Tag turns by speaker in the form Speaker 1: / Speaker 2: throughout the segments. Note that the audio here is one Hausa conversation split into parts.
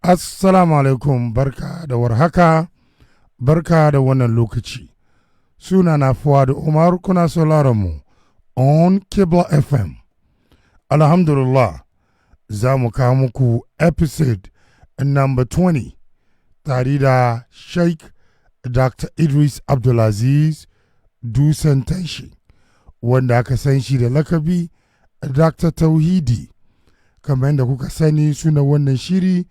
Speaker 1: Assalamu alaikum, barka da warhaka, barka da wannan lokaci. Suna na Fuad Umar, kuna sauraron mu on Kibla FM. Alhamdulillah, za mu kawo muku episode number 20 tare da Sheikh Dr. Idris Abdulaziz Dusan Tanshi, wanda aka san shi da lakabi Dr. Tauhidi. Kamar yadda kuka sani suna wannan shiri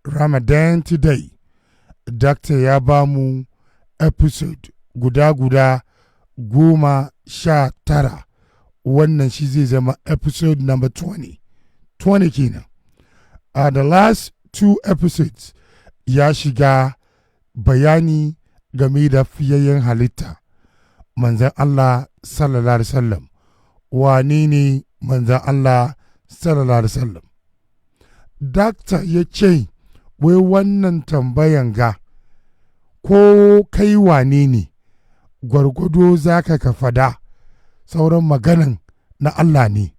Speaker 1: Ramadan Today. Doctor ya ba mu episode guda 19. Wannan shi zai zama episode number 20. 20 kenan. The last two episodes ya shiga bayani game da fiyayyen halitta. Manzan Allah sallallahu Alaihi wasallam. Wane ne manzan Allah sallallahu Alaihi wasallam? Doctor ya ce, wai wannan tambayan ga ko kai wane ne gwargwado za ka fada sauran maganan na Allah ne,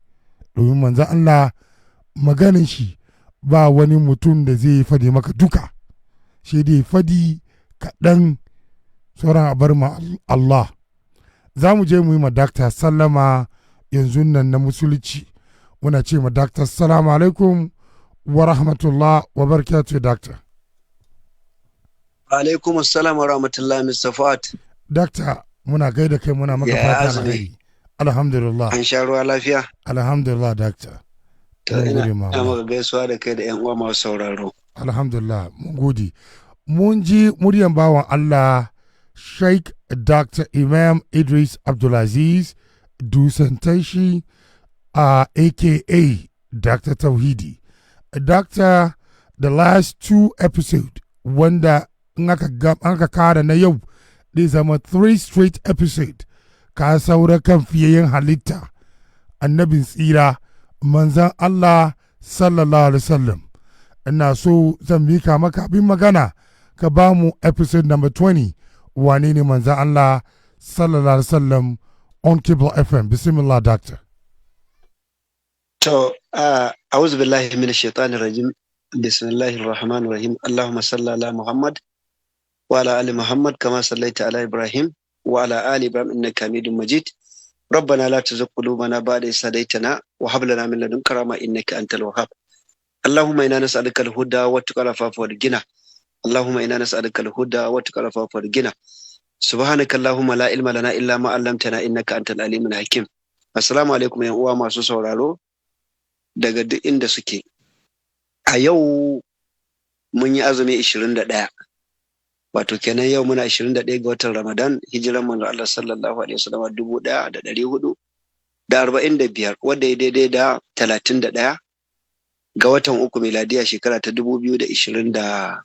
Speaker 1: domin manzan Allah maganin shi ba wani mutum da zai fadi maka duka, shi dai fadi kaɗan sauran abar ma Allah. Za mu je mu yi ma Dakta sallama yanzu nan na musulci, muna ce ma Dakta salamu alaikum wa rahmatullah wa barakatuh. Dakta.
Speaker 2: Alaikum assalam wa rahmatullah, Mr. Fuad.
Speaker 1: Dakta, muna gaida kai, muna maka fata alheri. Alhamdulillah.
Speaker 2: An sha ruwa lafiya?
Speaker 1: Alhamdulillah, Dakta.
Speaker 2: Ina maka gaisuwa da kai da yan uwa masu sauraro.
Speaker 1: Alhamdulillah, mun gode. Mun ji muryan bawan Allah Sheikh Dr. Imam Idris Abdulaziz Dusan Tanshi, aka Dr. Tauhidi. Doctor, the last two episodes, wanda aka kara na yau, zai zama 3 straight episode, ka saura kan fiyayyen halitta, annabin tsira, manzan Allah sallallahu Alaihi wasallam. Ina so zan mika maka abin magana, ka ba mu episode number 20, wane ne manzan Allah sallallahu Alaihi wasallam on Kibla FM. Bismillah, Doctor.
Speaker 2: To, a'udhu billahi minash shaitanir rajim. Bismillahir rahmanir rahim. Allahumma salli ala Muhammad wa ala ali Muhammad kama sallaita ala Ibrahim wa ala ali Ibrahim innaka Hamidum Majid. ربنا لا تزغ قلوبنا بعد إذ هديتنا وهب لنا من لدنك رحمة إنك أنت الوهاب. اللهم إنا نسألك الهدى والتقى والعفاف والغنى. اللهم إنا نسألك الهدى والتقى والعفاف والغنى. سبحانك اللهم لا علم لنا إلا ما علمتنا إنك أنت العليم الحكيم. Assalamu alaikum yan uwa masu sauraro daga duk inda suke. A yau mun yi azumi 21. Wato kenan yau muna 21 ga watan Ramadan, hijiran manzo Allah sallallahu alaihi wasallam 1445, wanda ya daidai da 31 ga watan uku miladiya shekara ta 2024.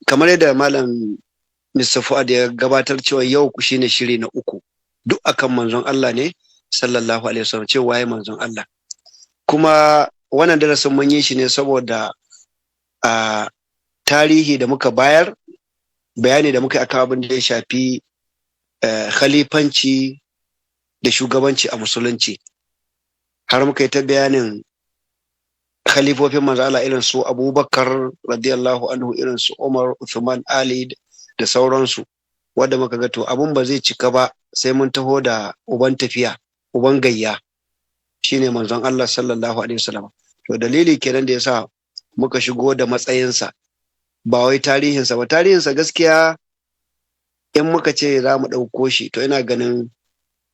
Speaker 2: Kamar yadda malam Mr. Fuad ya gabatar cewa yau ku shine shiri na 3, duk akan manzon Allah ne sallallahu alaihi wasallam, cewa ya manzon Allah. Kuma wannan darasin mun yi shi ne saboda tarihi da muka bayar, bayani da muka yi akan abin da ya shafi khalifanci da shugabanci a musulunci, har muka yi ta bayanin khalifofin manzo Allah irin su Abubakar radiyallahu anhu, irin su Umar, Uthman, Ali da sauransu, wanda muka ga to abun ba zai cika ba sai mun taho da uban tafiya, uban gayya, shine manzon Allah sallallahu alaihi wasallam. To dalili kenan da yasa muka shigo da matsayinsa, ba wai tarihinsa ba. Tarihinsa gaskiya in muka ce za mu ɗauko shi, to ina ganin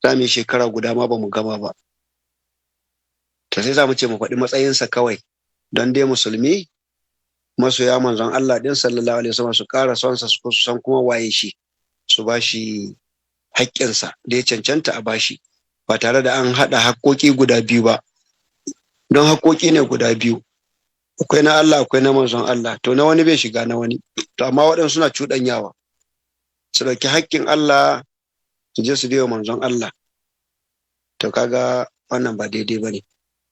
Speaker 2: za mu yi shekara guda ma ba mu gama ba. To sai za mu ce mu faɗi matsayinsa kawai, don dai musulmi masoya manzon Allah din sallallahu alaihi wasallam su ƙara sonsa, su san kuma waye shi, su ba shi haƙƙinsa da ya cancanta a bashi, ba tare da an haɗa haƙƙoƙi guda biyu ba, don haƙƙoƙi ne guda biyu, akwai na Allah akwai na manzon Allah, to na wani bai shiga na wani. To amma waɗansu suna cuɗanyawa, su ɗauki haƙƙin Allah su je su biyo manzon Allah. To kaga wannan ba daidai ba ne.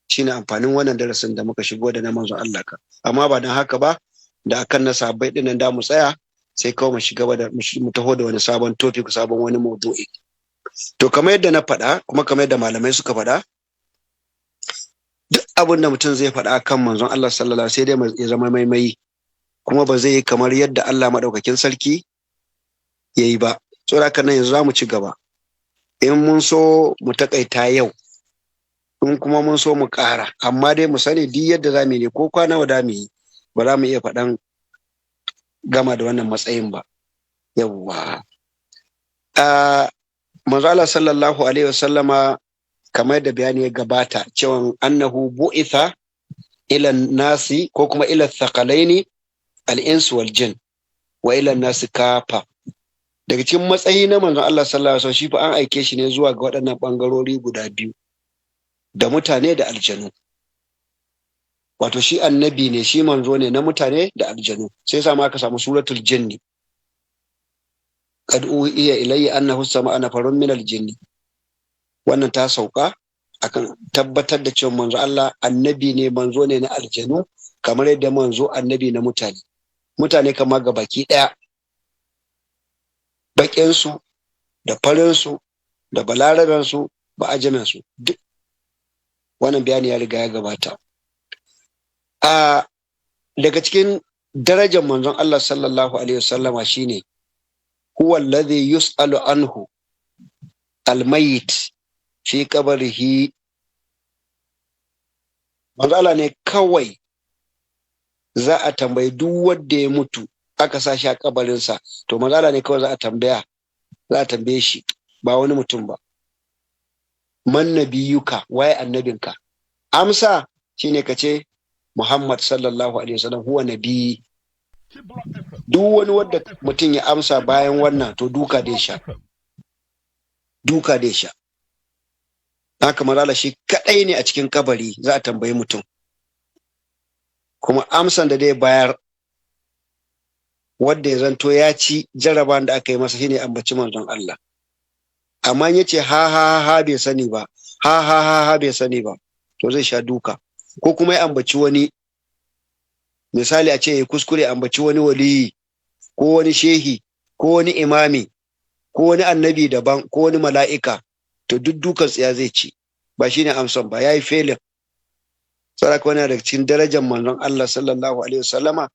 Speaker 2: Shine amfanin wannan darasin da muka shigo da na manzon Allah ka. Amma ba don haka ba, da akan na sahabbai ɗin nan da mu tsaya, sai kawai mu shiga da mu taho da wani sabon topic, sabon wani maudu'i. To kamar yadda na faɗa, kuma kamar yadda malamai suka faɗa, duk abin da mutum zai faɗa kan manzon Allah sallallahu alaihi sai dai ya zama maimai, kuma ba zai yi kamar yadda Allah madaukakin sarki ya yi ba. Saboda haka nan yanzu za mu ci gaba. In mun so mu takaita yau, in kuma mun so mu ƙara, amma dai mu sani duk yadda za mu yi ko kwana da mu yi ba za mu iya faɗan gama da wannan matsayin ba. Yawwa. Manzo Allah sallallahu alaihi wasallama kamar da bayani ya gabata cewa annahu bu'itha ila nasi ko kuma ila thaqalaini al-ins wal jin wa ila nasi kafa. Daga cikin matsayi na manzon Allah sallallahu alaihi wasallam shi fa an aike shi ne zuwa ga waɗannan bangarori guda biyu, da mutane da aljanu. Wato shi annabi ne, shi manzo ne na mutane da aljanu. Sai sa ma aka samu suratul jinni, qad uhiya ilayya annahu sama'a nafarun min al-jinni. Wannan ta sauka akan tabbatar da cewa manzo Allah annabi ne, manzo ne na aljanu, kamar yadda manzo annabi na mutane. Mutane kama ga baki ɗaya, baƙinsu da farinsu da balarabensu ba ajaminsu, duk wannan bayani ya riga ya gabata. Daga cikin darajar manzon Allah sallallahu alaihi wasallama shine huwa alladhi yus'alu anhu al-mayyit fi qabrihi. Manzo Allah ne kawai za a tambayi duk wanda ya mutu aka sa shi a kabarinsa, to manzo Allah ne kawai za a tambaye shi, ba wani mutum ba. Man nabiyuka, waye annabinka? Amsa shine kace Muhammad sallallahu alaihi wasallam huwa nabi. Duk wani wanda mutum ya amsa bayan wannan to duka dai sha. Haka manzo Allah shi kadai ne a cikin kabari za a tambayi mutum, kuma amsan da dai bayar wanda ya zanto ya ci jaraban da aka yi masa shine ambaci manzon Allah. Amma ya ce ha bai sani ba, ha bai sani ba, to zai sha duka. Ko kuma ya ambaci wani, misali a ce ya kuskure ambaci wani waliyi ko wani shehi ko wani imami ko wani annabi daban ko wani mala'ika, to duk dukan tsiya zai ci, ba shine amsan ba, yayi felin. Saraka wani daga cikin darajar manzon Allah sallallahu alaihi wasallama,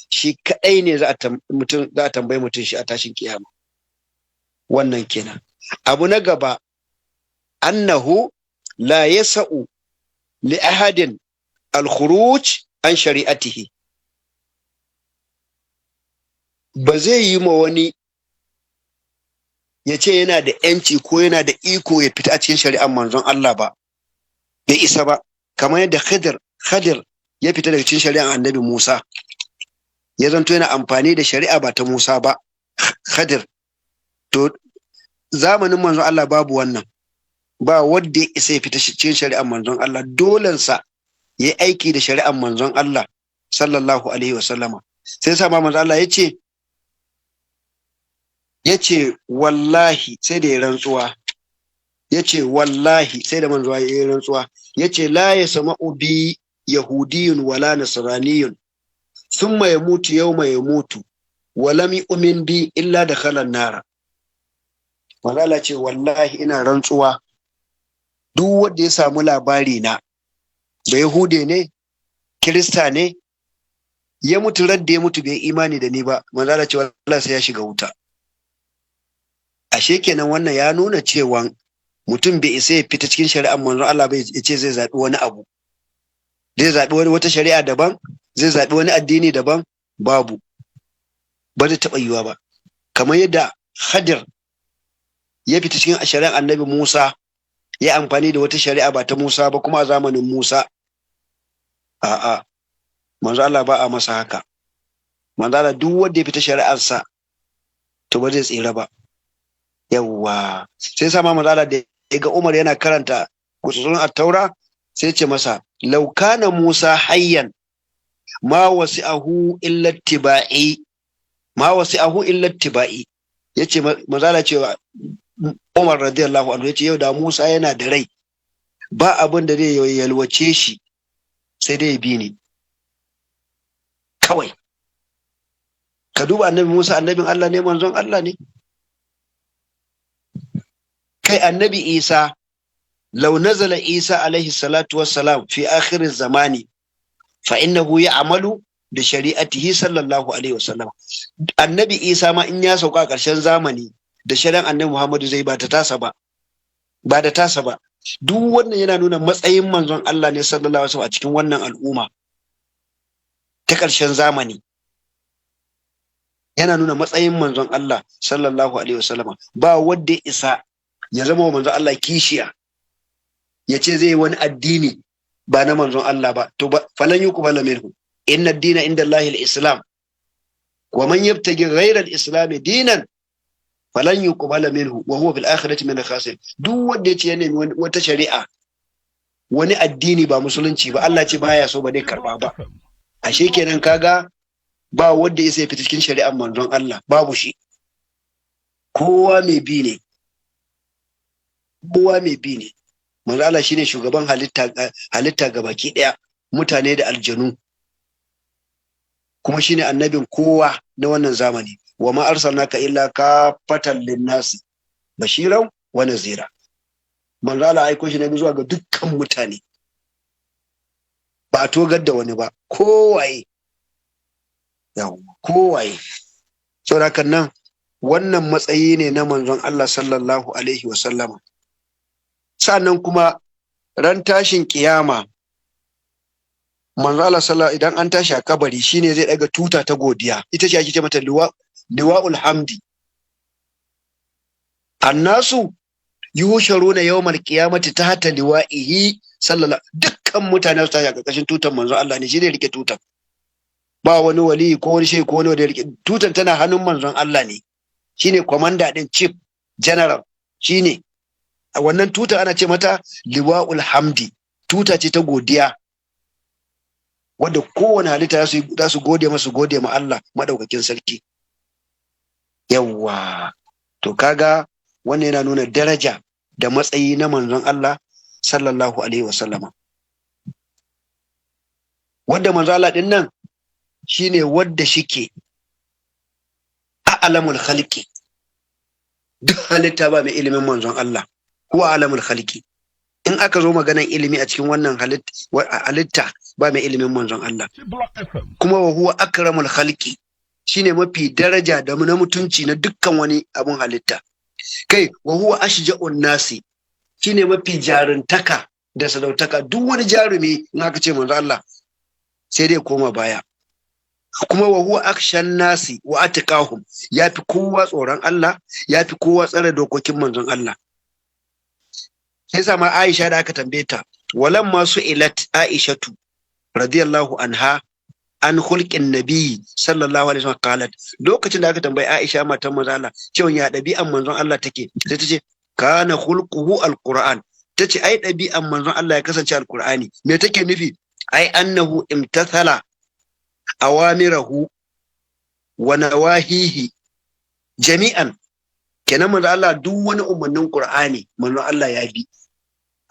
Speaker 2: shi kadai ne za a tambayi mutum shi a tashin kiyama. Wannan kenan. Abu na gaba, annahu la yasa'u li ahadin al-khuruj an shari'atihi. Ba zai yi ma wani ya ce yana da ‘yanci ko yana da iko ya fita a cikin shari'ar manzon Allah ba, bai isa ba. Kamar yadda Khadir ya fita daga cikin shari'ar annabi Musa, ya zanto yana amfani da shari'a ba ta Musa ba, Khadir. To, zamanin manzon Allah babu wannan, ba wanda ya isa ya fita cikin shari'ar manzon Allah, dolensa ya yi aiki da shari'ar manzon Allah sallallahu alaihi wasallama. Sai sa ma manzon Allah ya ce wallahi, sai da ya rantsuwa, ya ce wallahi sai da manzo ya yi rantsuwa, ya ce la ya sama'u bi yahudiyun wala nasraniyun thumma yamutu yawma yamutu wa lam yu'min bi illa dakhala an-nar. Manzo Allah ce wallahi ina rantsuwa, duk wanda ya samu labari na, da yahude ne, kirista ne, ya mutu radda ya mutu bai imani da ni ba, manzo Allah ce wallahi sai ya shiga wuta. Ashe kenan wannan ya nuna cewa mutum bai isa ya fita cikin shari'ar manzon Allah bai ce zai zaɓi wani abu, zai zaɓi wata shari'a daban, zai zaɓi wani addini daban, babu, ba zai taɓa yiwa ba. Kamar yadda Khadir ya fita cikin shari'ar annabi Musa, ya amfani da wata shari'a ba ta Musa ba kuma a zamanin Musa. A'a, manzon Allah ba a masa haka. Manzon Allah duk wanda ya fita shari'arsa to ba zai tsira ba. Yawwa, sai sama manzala da ya ga Umar yana karanta kusurun at-taura, sai ce masa law kana Musa hayyan ma wasi'ahu illa ittiba'i, yace manzala cewa Umar radiyallahu anhu yace yau da Musa yana da rai ba abin da zai yalwace shi sai dai bi ni kawai. Ka duba annabi Musa, annabin Allah ne, manzon Allah ne. Kai annabi Isa law nazala Isa alaihi salatu wassalam fi akhir zamani fa innahu ya'malu da shari'atihi sallallahu alaihi wasallam. Annabi Isa ma in ya sauka a ƙarshen zamani da shari'an annabi Muhammadu zai ba da tasa ba. Duk wannan yana nuna matsayin manzon Allah ne sallallahu alaihi wasallam a cikin wannan al'umma ta ƙarshen zamani. Yana nuna matsayin manzon Allah sallallahu alaihi wasallam. Ba wanda ya isa ya zama wa manzon Allah kishiya ya ce zai yi wani addini ba na manzon Allah ba, to falan yuqbala minhu. Inna ad-dina inda Allah al-islam wa man yabtaghi ghayra al-islam dinan falan yuqbala minhu wa huwa fil akhirati min al-khasirin. Duk wanda ya ce ya nemi wata shari'a wani addini ba musulunci ba, Allah ce baya so ba dai karba ba. Ashe kenan kaga ba wanda ya sai fita cikin shari'ar manzon Allah, babu shi. Kowa mai bi ne. Manzon Allah shine shugaban halitta gabaki daya, mutane da aljanu, kuma shine annabin kowa na wannan zamani. Wa ma arsalnaka illa kafatan linnasi bashiran wa nazira. Manzon Allah aiko shi ne zuwa ga dukkan mutane, ba a togar da wani ba, kowaye. Saboda nan wannan matsayi ne na manzon Allah sallallahu alaihi wa sallama. Sannan kuma ran tashin kiyama manzon Allah sallallahu idan an tashi a kabari shine zai daga tuta ta godiya, ita ce ake ce mata liwa'ul hamdi. Annasu yusharuna yawmal qiyamati tahta liwa'ihi sallallahu, dukkan mutane su tashi a karkashin tutan manzon Allah ne, shine rike tutan. Ba wani wali ko wani shehi ko wani wanda ya rike tutan, tana hannun manzon Allah ne, shine commander din, chief general shine. A wannan tuta ana ce mata liwa'ul hamdi, tuta ce ta godiya wadda kowane halitta za su gode ma Allah madaukakin sarki. Yawwa, to kaga wannan yana nuna daraja da matsayi na manzon Allah sallallahu alaihi wasallama. Wadda manzon Allah din nan shine wadda shike a'lamul khalqi, duk halitta ba mai ilimin manzon Allah, huwa alamul khalqi. In aka zo maganan ilimi a cikin wannan halitta ba mai ilimin manzon Allah. Kuma wa huwa akramul khalqi, shine mafi daraja da na mutunci na dukkan wani abun halitta. Kai wa huwa ashja'un nasi, shine mafi jaruntaka da sadautaka. Duk wani jarumi in aka ce manzon Allah sai dai koma baya. Kuma wa huwa akshan nasi wa atqahum, yafi kowa tsoron Allah, yafi kowa tsare dokokin manzon Allah. Sai sama Aisha da aka tambaye ta, walan masu ilat Aishatu radiyallahu anha an hulqin nabi sallallahu alaihi wasallam qalat, lokacin da aka tambayi Aisha matan manzon Allah cewa ya dabi'an manzon Allah take, sai ta ce kana khulquhu alquran. Tace ai dabi'an manzon Allah ya kasance alqurani. Me take nufi? Ai annahu imtathala awamirahu wa nawahihi jami'an. Kenan manzon Allah duk wani umarnin Qur'ani manzon Allah ya bi.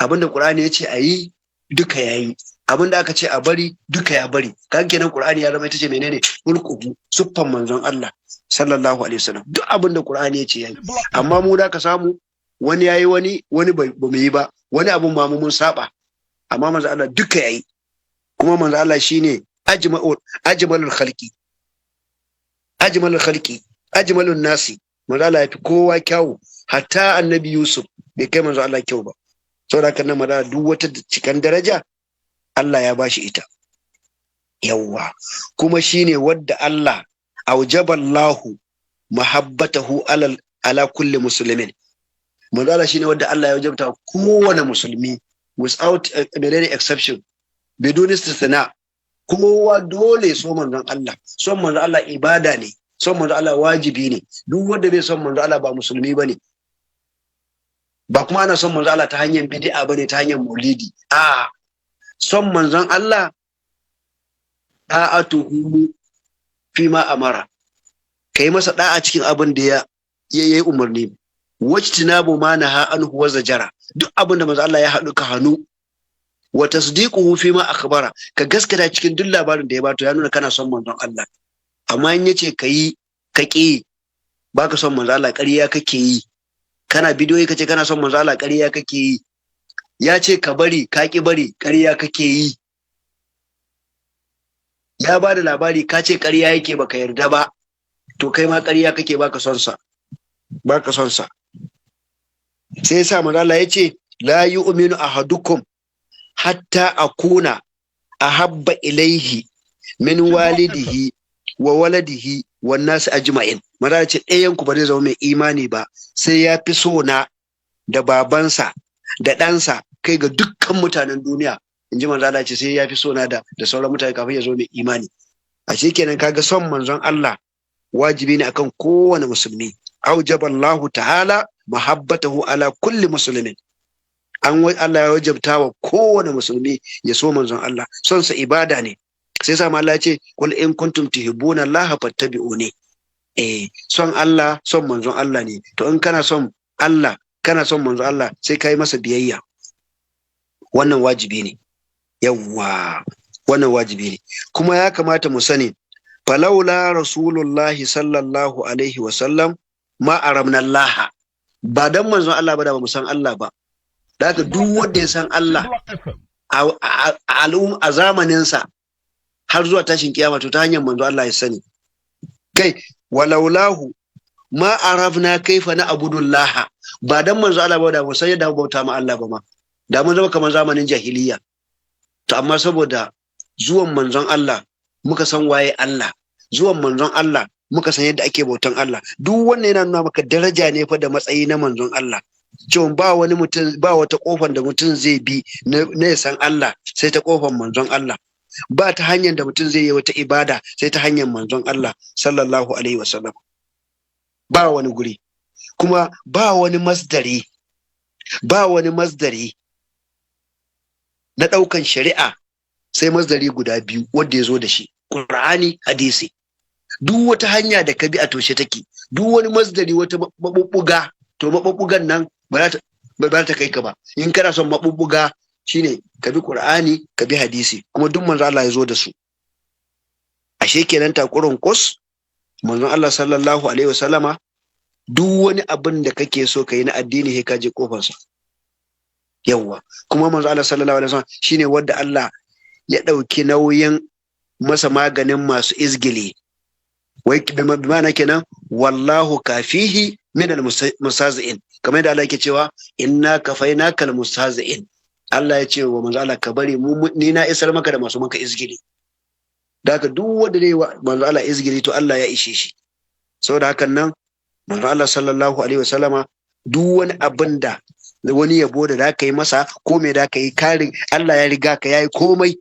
Speaker 2: Abinda Qur'ani ya ce a yi duka ya yi, abinda aka ce a bari duka ya bari. Kan kenan Qur'ani ya zama ita ce menene? Ulquhu, suffan manzon Allah sallallahu alaihi wasallam. Duk abinda Qur'ani ya ce ya yi. Amma mu da ka samu wani yayi wani ba mu yi ba, wani abun ma mun saba. Amma manzon Allah duka ya yi. Kuma manzon Allah shine ajmalul khalqi, ajmalun nasi. Manzon Allah ya fi kowa kyawu, hatta annabi Yusuf bai kai manzon Allah kyau ba. Saboda haka nan mara duk wata cikan daraja Allah ya bashi ita. Yawwa, kuma shine wadda Allah aujaballahu mahabbatahu ala kulli muslimin. Manzo Allah shine wadda Allah ya wajabta kowane musulmi without any exception, bidun istithna. Kowa dole so manzon Allah. Son manzo Allah ibada ne, son manzo Allah wajibi ne. Duk wanda bai son manzo Allah ba musulmi bane. Ba kuma ana son manzon Allah ta hanyar bid'a bane, ta hanyar maulidi. Son manzon Allah da'atuhu fi ma amara, kai masa da'a cikin abin da ya yi umarni. Wajtinabu ma naha anhu wa zajara, duk abin da manzon Allah ya haɗu ka hannu. Wa tasdiquhu fi ma akhbara, ka gaskata cikin duk labarin da ya bato, ya nuna kana son manzon Allah. Amma in yace kai ka ki, baka son manzon Allah, ƙarya kake yi. Kana bidiyoyi kace kana son manzo Allah, ƙarya kake yi. ya ce ka bari ka ki bari, ƙarya kake yi. Ya ba da labari ka ce ƙarya yake baka yarda ba, to kai ma ƙarya kake baka son sa. Sai yasa manzo Allah ya ce la yu'minu ahadukum hatta akuna ahabba ilaihi min walidihi wa waladihi wan nas ajma'in. Manzo Allah ya ce ɗayan ku ba zai zama mai imani ba sai ya fi so na da babansa da ɗansa kai ga dukkan mutanen duniya. In ji manzo Allah ce sai ya fi so na da sauran mutane kafin ya zo mai imani. A kenan kaga son manzon Allah wajibi ne akan kowane musulmi. Aujaballahu ta'ala mahabbatahu ala kulli muslimin. Allah ya wajabta wa kowane musulmi ya so manzon Allah. Son sa ibada ne. Sai sa Allah ya ce qul in kuntum tuhibbuna Allah fattabi'uni. Son Allah son manzon Allah ne. To in kana son Allah kana son manzon Allah sai kai masa biyayya. Wannan wajibi ne. Yawwa, wannan wajibi ne. Kuma ya kamata mu sani falaula rasulullahi sallallahu alaihi wasallam ma aramna Allah. Ba dan manzon Allah ba da ba mu san Allah ba. Da haka duk wanda ya san Allah a zamaninsa har zuwa tashin kiyama to ta hanyar manzon Allah ya sani. Kai walaulahu ma arafna kaifa na abudullah. Ba dan manzon Allah ba da mu san yadda bauta ma Allah ba ma. Da mun zama kamar zamanin jahiliya. To amma saboda zuwan manzon Allah muka san waye Allah, zuwan manzon Allah muka san yadda ake bautan Allah. Duk wannan yana nuna maka daraja ne fa da matsayi na manzon Allah. Cewa ba wani mutum, ba wata kofar da mutum zai bi na ya san Allah sai ta kofar manzon Allah. Ba ta hanyar da mutum zai yi wata ibada sai ta hanyar manzon Allah sallallahu alaihi wasallam. Ba wani guri. Kuma ba wani masdari na ɗaukan shari'a sai masdari guda biyu wanda ya zo da shi, Qur'ani, hadisi. Duk wata hanya da ka bi a toshe take, duk wani masdari wata mabubbuga, to mabubbugan nan ba za ta kai ka ba. In kana son mabubbuga shine ka bi Qur'ani, ka bi hadisi, kuma duk manzo Allah ya zo da su. Ashe kenan takurin kus manzon Allah sallallahu alaihi wasallama duk wani abin da kake so ka yi na addini sai ka je kofarsa. Yawwa, kuma manzo Allah sallallahu alaihi wasallam shine wanda Allah ya dauki nauyin masa maganin masu izgili. Wai bi ma'ana kenan wallahu kafihi min al-mustazi'in. Kamar da Allah yake cewa inna kafainaka al-mustazi'in. Allah ya ce wa manzo Allah ka bari ni na isar maka da masu maka izgili. Da haka duk wanda dai manzo Allah izgili to Allah ya ishe shi. Saboda hakan nan manzo Allah sallallahu alaihi wasallama duk wani abin da wani yabo da ka yi masa ko me da ka yi karin Allah ya riga ka yayi komai.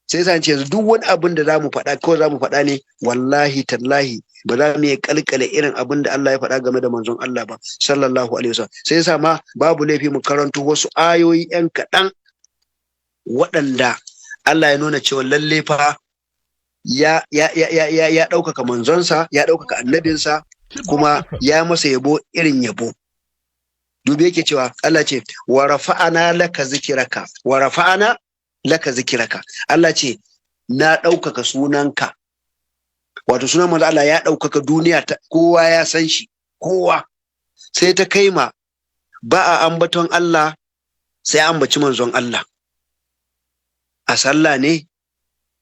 Speaker 2: Sai san ce duk wani abin da zamu faɗa ko zamu faɗa ne wallahi tallahi ba za mu yi kalkale irin abin da Allah ya faɗa game da manzon Allah ba sallallahu alaihi wasallam. Sai yasa ma babu laifi mu karanto wasu ayoyi yan kaɗan waɗanda Allah ya nuna cewa lalle fa ya ɗaukaka manzonsa, ya ɗaukaka annabinsa, kuma ya masa yabo irin yabo. Dubi yake cewa Allah ce wa rafa'ana laka zikiraka. Allah ce na ɗaukaka sunanka. Wato sunan manzo Allah ya ɗaukaka duniya, kowa ya san shi, kowa. Sai ta kaima ba a ambaton Allah sai ambaci manzon Allah. A sallah ne,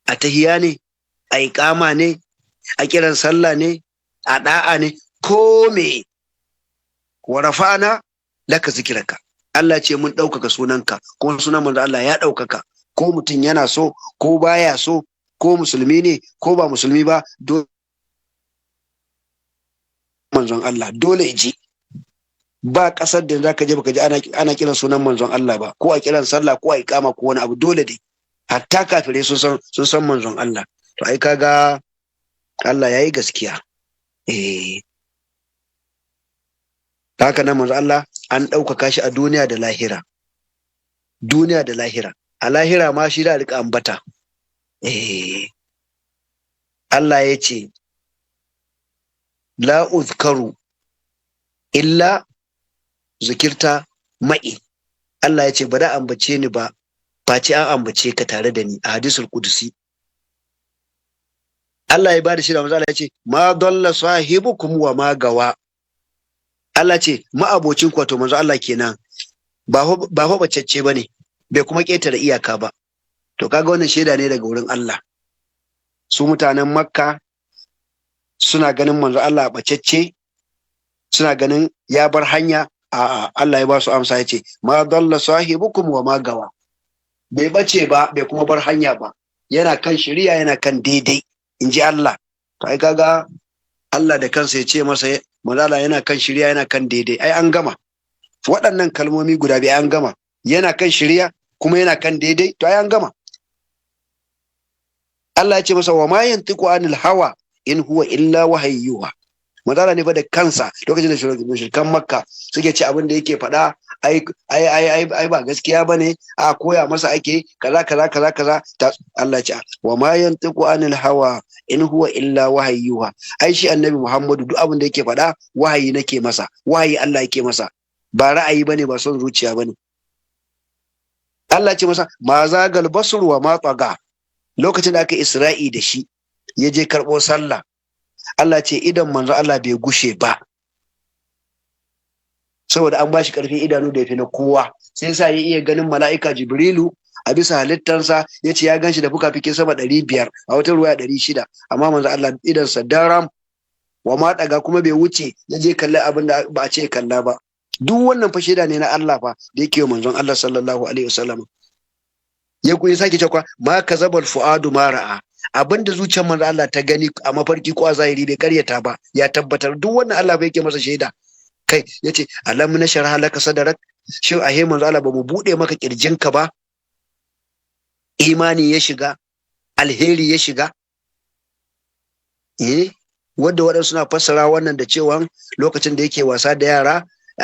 Speaker 2: a tahiya ne, a iqama ne, a kiran sallah ne, a da'a ne, ko me. Wa rafa'ana laka zikiraka. Allah ce mun ɗaukaka sunanka, kuma sunan manzo Allah ya ɗaukaka, ko mutum yana so ko baya so, ko musulmi ne ko ba musulmi ba, manzon Allah dole ji. Ba ƙasar da zaka je baka ji ana kiran sunan manzon Allah ba, ko a kiran sallah ko a iqama ko wani abu, dole dai. Hatta kafirai sun san manzon Allah. To ai kaga Allah yayi gaskiya. Haka nan manzo Allah an ɗaukaka shi a duniya da lahira. Duniya da lahira. A lahira ma shi da rika ambata. Allah ya ce la uzkaru illa zikirta ma'i. Allah ya ce ba da ambace ni ba, face an ambace ka tare da ni, a hadisul kudusi. Allah ya bada shi da manzo Allah ya ce ma dalla sahibukum wa ma gawa. Allah ce ma'abocin kwato manzo Allah kenan ba fa bacecce bane, bai kuma ƙetare iyaka ba. To kaga wannan shaida ne daga wurin Allah. Su mutanen Makka suna ganin manzo Allah bacecce, suna ganin ya bar hanya. A'a, Allah ya ba su amsa ya ce ma dalla sahibukum wa ma gawa. Bai bace ba, bai kuma bar hanya ba, yana kan shari'a, yana kan daidai, in ji Allah. To ai kaga Allah da kansa ya ce masa manzo Allah yana kan shari'a, yana kan daidai, ai an gama. Waɗannan kalmomi guda biyu an gama, yana kan shari'a kuma yana kan daidai, to ai an gama. Allah ya ce masa wa ma yantiqu anil hawa in huwa illa wahayyuha. Manzala ne fa da kansa lokacin da shirkan Makka suke ce abin da yake faɗa ai ba gaskiya bane, a koya masa ake kaza kaza kaza kaza. Allah ce wa ma yantiqu anil hawa in huwa illa wahayyuha. Ai shi annabi Muhammadu duk abin da yake faɗa wahayi nake masa, wahayi Allah yake masa, ba ra'ayi bane, ba son zuciya bane. Allah ce masa ma zagal basr wa ma taga. Lokacin da aka Isra'i da shi ya je karɓo sallah, Allah ce idan manzo Allah bai gushe ba, saboda an bashi karfin idanu da ya fi na kowa, sai sa ya iya ganin mala'ika Jibrilu a bisa halittansa. Ya ce ya gan shi da fuka-fikin sama 500, a wata ruwaya 600, amma manzo Allah idansa daram wa ma daga, kuma bai wuce ya je kalli abin da ba a ce kalla ba. Duk wannan fa shaida ne na Allah fa da yake wa manzon Allah sallallahu alaihi wasallam. Ya kuyi sake cewa ma kazabal fuadu ma ra'a. Abinda zuciyar manzo Allah ta gani a mafarki ko a zahiri bai karyata ba, ya tabbatar. Duk wannan Allah bai yake masa shaida. Kai yace alam nashrah laka sadrak, shin ahe manzo Allah ba mu bude maka kirjinka ba, imani ya shiga, alheri ya shiga. Wanda waɗansu suna fassara wannan da cewa lokacin da yake wasa da yara,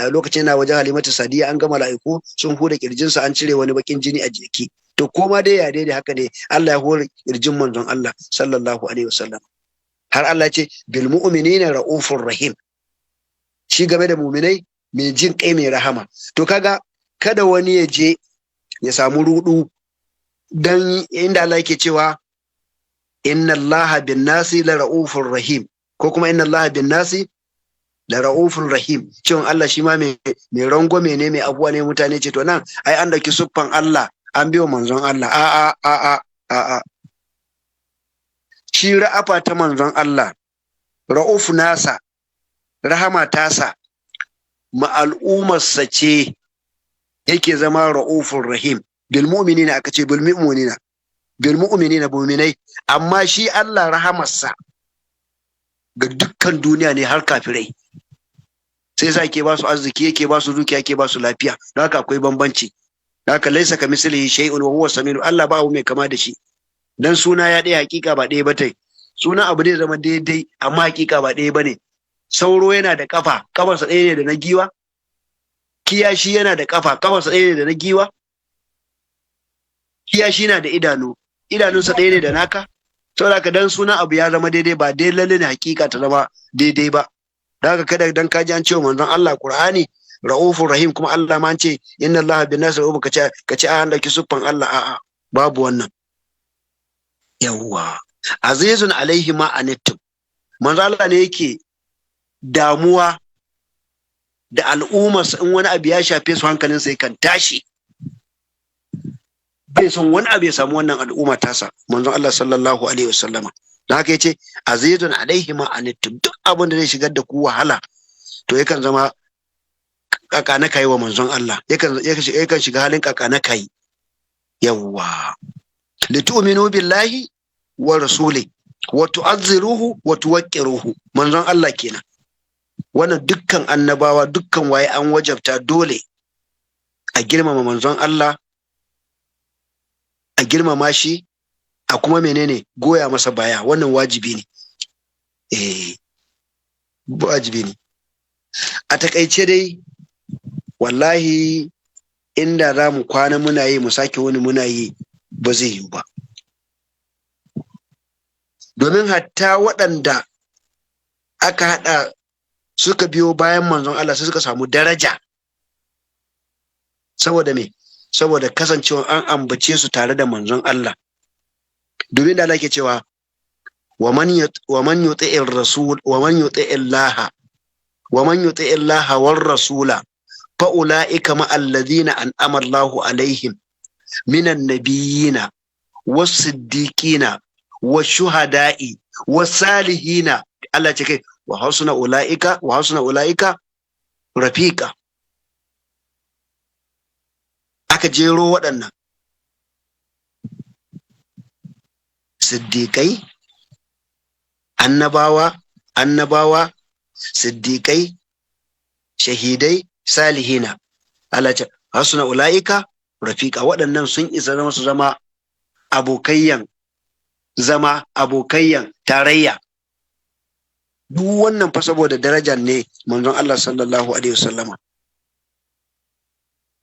Speaker 2: lokacin yana wajen Halimatu Sadiya, an ga mala'iku sun huda kirjinsa, an cire wani bakin jini a jiki. To koma dai ya daidai haka ne, Allah ya hore kirjin manzon Allah sallallahu alaihi wasallam. Har Allah ce bil mu'minina ra'ufur rahim, shi game da mu'minai mai jin kai mai rahama. To kaga kada wani ya je ya samu rudu, dan inda Allah yake cewa inna Allaha bin nasi la ra'ufur rahim, ko kuma inna Allaha bin nasi la ra'ufur rahim, cewa Allah shi ma mai rangwame ne, mai abuwa ne mutane. Ce to nan ai an dauki suffan Allah an biyo manzon Allah. A'a. Shi ra'afa ta manzon Allah, ra'uf nasa, rahama tasa, ma al'ummarsa ce yake zama ra'ufur rahim. Bil mu'minina aka ce, bil mu'minina mu'minai, amma shi Allah rahamarsa ga dukkan duniya ne, har kafirai. Sai sa ke ba su arziki, yake ba su dukiya, yake ba su lafiya. Don haka akwai bambanci. Haka laisa ka mislihi shay'un wa huwa samiu. Allah ba abu mai kama da shi. Dan suna ya ɗaya, hakika ba ɗaya ba tai. Suna abu zai zama daidai, amma hakika ba ɗaya bane. Sauro yana da kafa, kafarsa ɗaya ne da na giwa. Kiyashi yana da kafa, kafarsa ɗaya ne da na giwa. Kiyashi na da idanu, idanunsa ɗaya ne da naka. Saboda haka dan suna abu ya zama daidai, ba dai lalle ne hakika ta zama daidai ba. Da haka kada dan kaji an ce manzon Allah Qur'ani ra'ufur rahim, kuma Allah ma ce inna Allah bin nas ra'uf, kace an dauki suffan Allah. A'a, babu wannan. Yawwa, azizun alaihi ma anittum. Manzo Allah ne yake damuwa da al'ummar, in wani abu ya shafe su hankalin sai kan tashi, bai son wani abu ya samu wannan al'umma tasa, manzo Allah sallallahu alaihi wasallama. Da haka yace azizun alaihi ma anittum, duk abin da zai shigar da ku wahala to yakan zama kaka na kai wa manzon Allah, yakan shiga halin kaka na kai. Yawwa, litu'minu billahi wa rasuli wa tu'azziruhu wa tuwaqqiruhu. Manzon Allah kenan. Wannan dukkan annabawa, dukkan waye an wajabta dole a girmama manzon Allah, a girmama shi, a kuma menene goya masa baya. Wannan wajibi ne. Wajibi ne. A takaice dai, wallahi inda za mu kwana muna yi, mu sake wani muna yi, ba zai yi ba. Domin hatta waɗanda aka haɗa suka biyo bayan manzon Allah sai suka samu daraja. Saboda me? Saboda kasancewa an ambace su tare da manzon Allah. Domin da Allah ke cewa wa man yuti'ir rasul wa man yuti'ir laha wa man yuti'ir laha war rasula fa ulaika ma alladhina an'ama Allahu alaihim minan nabiyina was-siddiqina wash-shuhada'i was-salihina. Allah ce kai wa hasuna ulaika rafiqa. Aka jero waɗannan siddiƙai, annabawa, siddiƙai, shahidai, salihina. Allah ce hasuna ula'ika rafiqa, waɗannan sun isa zama su zama abokayyan tarayya. Duk wannan fa saboda darajar ne manzon Allah sallallahu alaihi wasallama.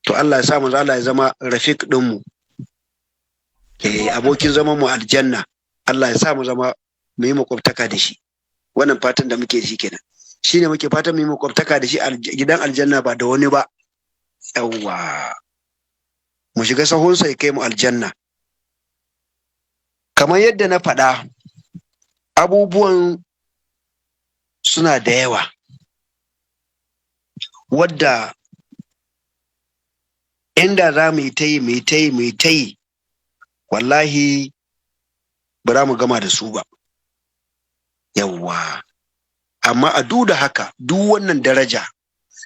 Speaker 2: To Allah ya sa manzon Allah ya zama rafiq din mu, abokin zaman mu aljanna. Allah ya sa mu zama mu yi makwabtaka da shi. Wannan fatan da muke da shi kenan. Shine muke fatan mu yi makwabtaka da shi a gidan aljanna, ba da wani ba. Yawwa, mu shiga sahunsa ya kai mu aljanna. Kamar yadda na faɗa, abubuwan suna da yawa wadda inda za mu yi ta yi wallahi ba za mu gama da su ba. Yawwa, amma a duk da haka, duk wannan daraja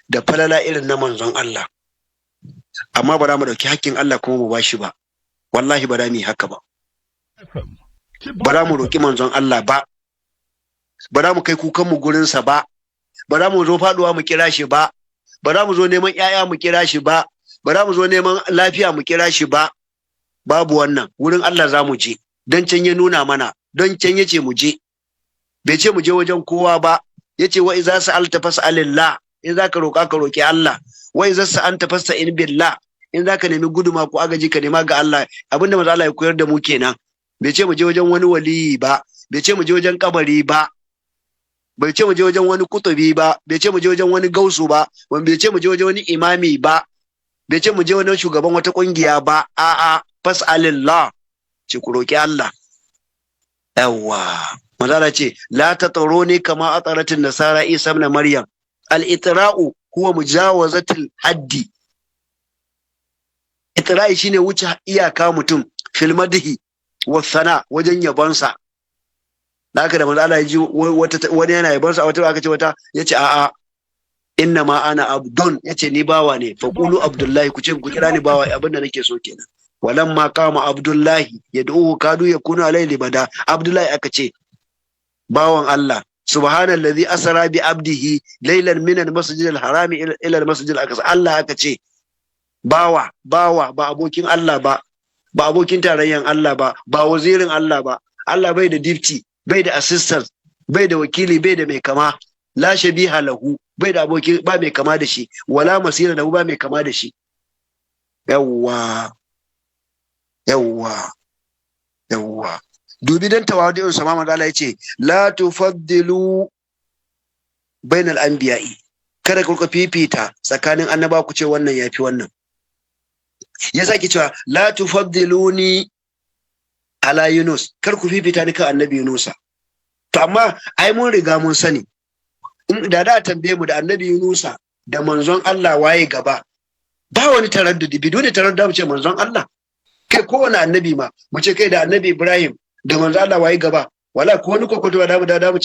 Speaker 2: da falala irin na manzon Allah, amma ba za mu ɗauki hakkin Allah kuma mu bashi ba. Wallahi ba za mu yi haka ba. Ba za mu roƙi manzon Allah ba za mu kai kukanmu gurinsa ba za mu zo faɗuwa mu kira shi ba za mu zo neman ƴaƴa mu kira shi ba za mu zo neman lafiya mu kira shi ba. Babu wannan, wurin Allah za mu je, don can ya nuna mana, don can ya ce mu je. Bai ce mu je wajen kowa ba, ya ce wa iza sa'alta fas'alillah, in za ka roƙa ka roƙi Allah, wa iza sa'anta fasta'in billah, in za ka nemi guduma ko agaji ka nema ga Allah. Abinda manzo Allah ya koyar da mu kenan. Bai ce mu je wajen wani waliyi ba, bai ce mu je wajen kabari ba, bai ce mu je wajen wani kutubi ba, bai ce mu je wajen wani gausu ba, bai ce mu je wajen wani imami ba, bai ce mu je wajen shugaban wata kungiya ba. A'a, fas'alillah, ce ku roki Allah. Yawwa, manzo ce la tataruni kama ataratin nasara Isa ibn Maryam. Al-itra'u huwa mujawazatul haddi. Itra'i shine wuce iyaka mutum fil madhi wa sana, wajen yabonsa. Da haka da manzo Allah ya ji wani yana yabonsa a wata aka ce wata, yace a'a, inna ma ana abdun, yace ni bawa ne, fa qulu abdullahi, ku ce ku kira ni bawa, abinda nake so kenan. Walamma kama abdullahi yad'uhu kadu yakunu alayhi libada. Abdullahi aka ce bawan Allah. Subhanallazi asra bi abdihi laylan min al-masjid al-haram ila al-masjid al-aqsa. Allah aka ce bawa ba abokin Allah ba abokin tarayyan Allah ba wazirin Allah ba. Allah bai da deputy, bai da assistant, bai da wakili, bai da mai kama. La shabiha lahu, bai da aboki, ba mai kama da shi. Wala masira lahu, ba mai kama da shi. Yawwa, dubi dan tawadi'un sa Muhammad Allah yace la tufaddilu bainal anbiya'i, kada ku fifita tsakanin annaba ku ce wannan yafi wannan. Ya saki cewa la tufaddiluni ala Yunus, kar ku fifita ni kan annabi Yunusa. To amma ai mun riga mun sani, in da tambaye mu da annabi Yunusa da manzon Allah waye gaba, ba wani taraddudi, bidon taraddudi mu ce manzon Allah. Kai kowane annabi ma mu ce kai da annabi Ibrahim da manzon Allah waye gaba, wala ko wani kokoto da mu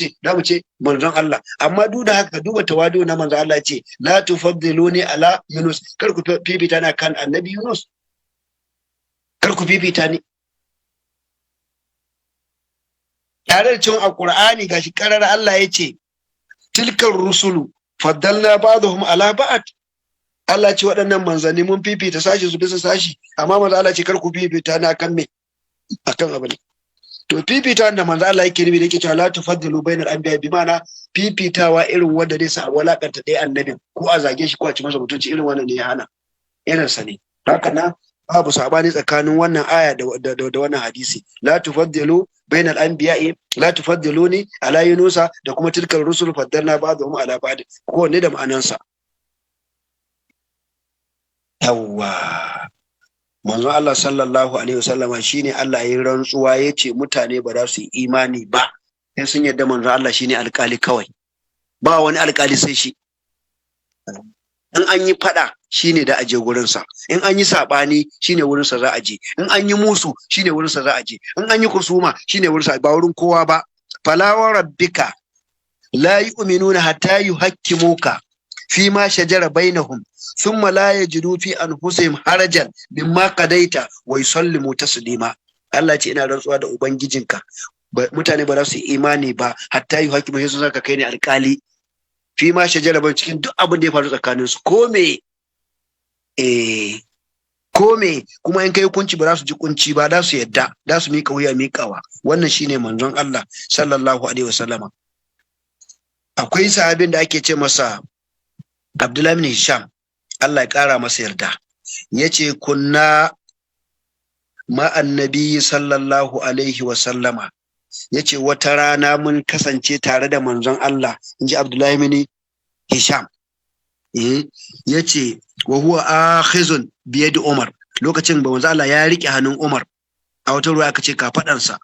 Speaker 2: ce manzon Allah. Amma duk da haka, duba tawadu na manzon Allah ce la tufaddiluni ala Yunus, kar ku fifita na kan annabi Yunus, kar ku fifita ni. Tare da cewa a Qur'ani gashi karar Allah ya ce tilkar rusulu faddalna ba'dhum ala ba'd. Allah ce waɗannan manzanni mun fifita sashi su bisa sashi, amma manzo Allah ce kar ku fifita na kan me, akan abu ne. To fifita da manzo Allah yake nufi da yake cewa la tufaddilu bainal anbiya, bi ma'ana fifitawa irin wanda zai sa walakanta ɗaya annabin ko a zage shi ko a ci masa mutunci, irin wannan ne ya hana, irin sa ne. Haka na babu sabani tsakanin wannan aya da wannan hadisi. La tufaddilu bainal anbiya'i, la tufaddiluni ala yunusa, da kuma tilkar rusul faddalna ba'dhum ala ba'd, ko ne da ma'anansa. Yawwa, manzon Allah sallallahu alaihi wasallama shine Allah ya rantsuwa yace mutane ba za su yi imani ba sai sun yarda manzon Allah shine alƙali kawai, ba wani alƙali sai shi. in an yi fada shine da aje gurinsa, in an yi sabani shine wurinsa za a je, in an yi musu shine wurinsa za a je, in an yi kusuma shine wurinsa, ba wurin kowa ba. Fala wa rabbika la yu'minuna hatta yuhakkimuka fi ma shajara bainahum thumma la yajidu fi anfusihim harajan mimma qadaita wa yusallimu taslima. Allah ce ina rantsuwa da ubangijinka mutane ba za su yi imani ba hatta yuhakkimu sai sun saka kai ne alkali fi ma shajara ban cikin duk abin da ya faru tsakanin su ko me kuma in kai hukunci ba za su ji kunci ba, za su yadda, za su mika wuya mikawa. Wannan shine manzon Allah sallallahu alaihi wasallama. Akwai sahabin da ake ce masa Abdullahi bin Hisham, Allah ya kara masa yarda, yace kunna ma annabi sallallahu alaihi wasallama, yace wata rana mun kasance tare da manzon Allah, inji Abdullahi bin Hisham. Yace wa huwa akhizun bi yadi Umar, lokacin ba manzon Allah ya rike hannun Umar, a wata ruwa aka ce kafadansa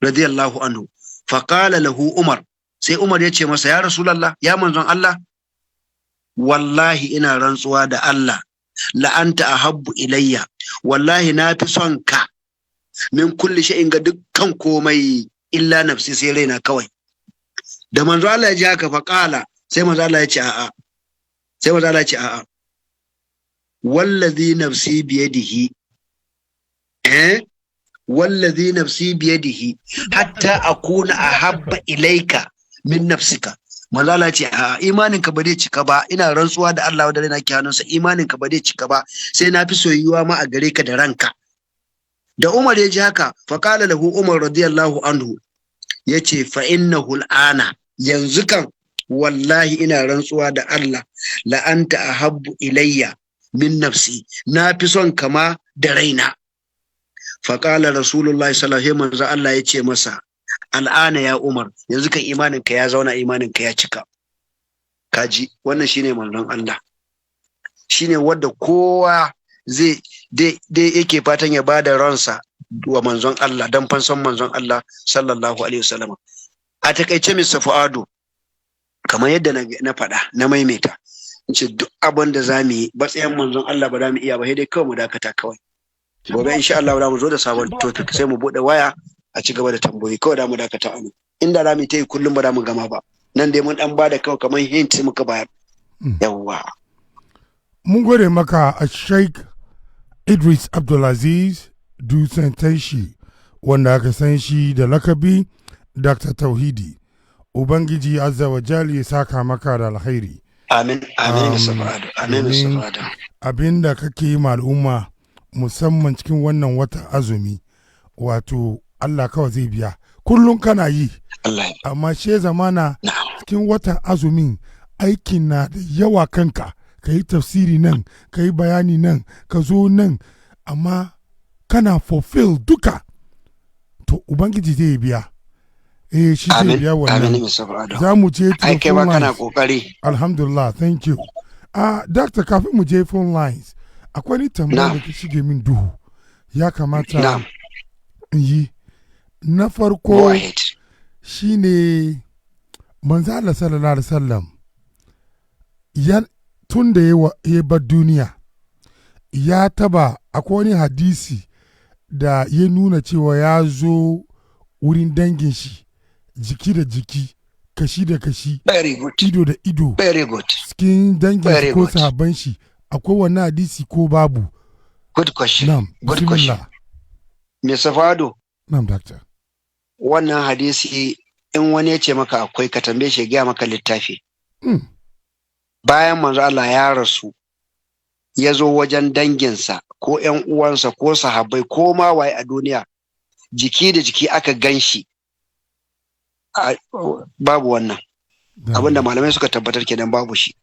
Speaker 2: radiyallahu anhu. Fa qala lahu Umar, sai Umar ya ce masa, ya Rasulullah, ya manzon Allah, wallahi ina rantsuwa da Allah, la'anta ahabbu ilayya, wallahi na fi son ka min kulli shay'in ga dukkan komai illa nafsi, sai raina kawai. Da manzo Allah ya ji haka, fa qala, sai manzo Allah ya ce a'a, sai manzo Allah ya ce a'a, wallazi nafsi biyadihi wallazi nafsi biyadihi hatta akuna ahabba ilayka min nafsika. Manzo Allah ce a imanin ka ba zai cika ba, ina rantsuwa da Allah wanda raina ke hannunsa, imanin ka ba zai cika ba sai na fi soyuwa ma a gare ka da ranka. Da Umar ya ji haka, fa qala lahu Umar radiyallahu anhu, yace fa innahu al'ana, yanzu kan wallahi ina rantsuwa da Allah, la anta ahabbu ilayya min nafsi, na fi son kama da raina. Fa qala rasulullahi sallallahu alaihi wasallam, manzo Allah ya ce masa, al'ana ya Umar, yanzu kan imanin ka ya zauna, imanin ka ya cika. Kaji, wannan shine manzon Allah, shine wanda kowa zai dai yake fatan ya bada ransa wa manzon Allah dan fansan manzon Allah sallallahu alaihi wasallam. A takaice Mr. Fuadu, kamar yadda na faɗa na maimaita, in ce duk abin da za mu yi batsayin manzon Allah ba za mu iya ba, sai dai kawai mu dakata kawai. Gobe insha Allah za mu zo da sabon topic, sai mu bude waya a ci gaba da tambayoyi, kawai da mu dakata a nan. Inda za mu ta yi kullum ba za mu gama ba, nan dai mun dan bada kawai kamar hint muka bayar. Yawwa.
Speaker 1: Mun gode maka a Sheikh Idris Abdulaziz Dutsen Taishi, wanda aka san shi da lakabi Dr. Tauhidi. Ubangiji Azza wa Jali ya saka maka da alkhairi.
Speaker 2: Amin, amin Mr. Amin Mr.
Speaker 1: Abin da kake yi ma al'umma musamman cikin wannan watan azumi, wato Allah kawai zai biya. Kullum kana yi, amma she zamana cikin watan azumin aikin na da yawa kanka, ka yi tafsiri nan, ka yi bayani nan, ka zo nan, amma kana fulfill duka, to Ubangiji zai biya. Shi zai biya wannan. Za mu je phone lines. Alhamdulillah, thank you. Doctor, kafin mu je phone lines, akwai ni tambaya da ke shige min duhu, ya kamata in yi. Na farko shi ne manzo Allah sallallahu alaihi wasallam tun da ya bar duniya ya taba, akwai wani hadisi da ya nuna cewa ya zo wurin dangin shi jiki da jiki, kashi da kashi, ido da ido, cikin dangin shi ko sahabban shi, akwai wannan hadisi ko babu?
Speaker 2: Good question.
Speaker 1: Na'am,
Speaker 2: good question. Me Safado?
Speaker 1: Na'am, doctor.
Speaker 2: Wannan hadisi in wani ya ce maka akwai, ka tambaye shi ya gaya maka littafi. Bayan manzo Allah ya rasu, ya zo wajen danginsa ko ƴan uwansa ko sahabbai ko ma waye a duniya, jiki da jiki aka gan shi, babu wannan. Abinda malamai suka tabbatar kenan babu shi.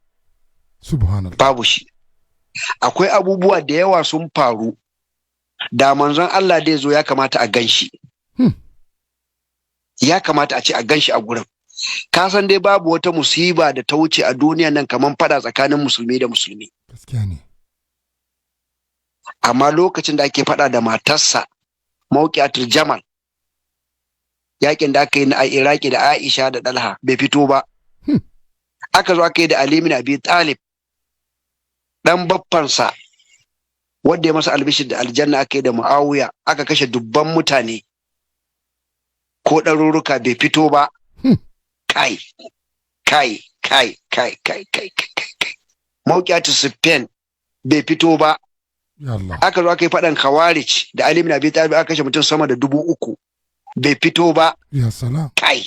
Speaker 1: Subhanallah.
Speaker 2: Babu shi. Akwai abubuwa da yawa sun faru da manzon Allah da ya zo ya kamata a gan shi. Ya kamata a ce a gan shi a gurin. Ka san dai babu wata musiba da ta wuce a duniya nan kamar fada tsakanin musulmi da musulmi.
Speaker 1: Gaskiya ne.
Speaker 2: Amma lokacin da ake fada da matarsa, Mawqi'atul Jamal, yakin da aka yi a Iraki da Aisha da Dalha bai fito ba. Aka zo aka yi da Ali bin Abi Talib dan baffansa wanda ya masa albishir da aljanna aka yi da Muawiya, aka kashe dubban mutane ko ɗaruruka bai fito ba. Kai Mawqiyatu Siffin bai fito ba. Aka zo aka yi faɗan Khawarij da Ali bin Abi Talib, aka kashe mutum sama da 3,000 bai fito ba.
Speaker 1: Ya salam.
Speaker 2: Kai.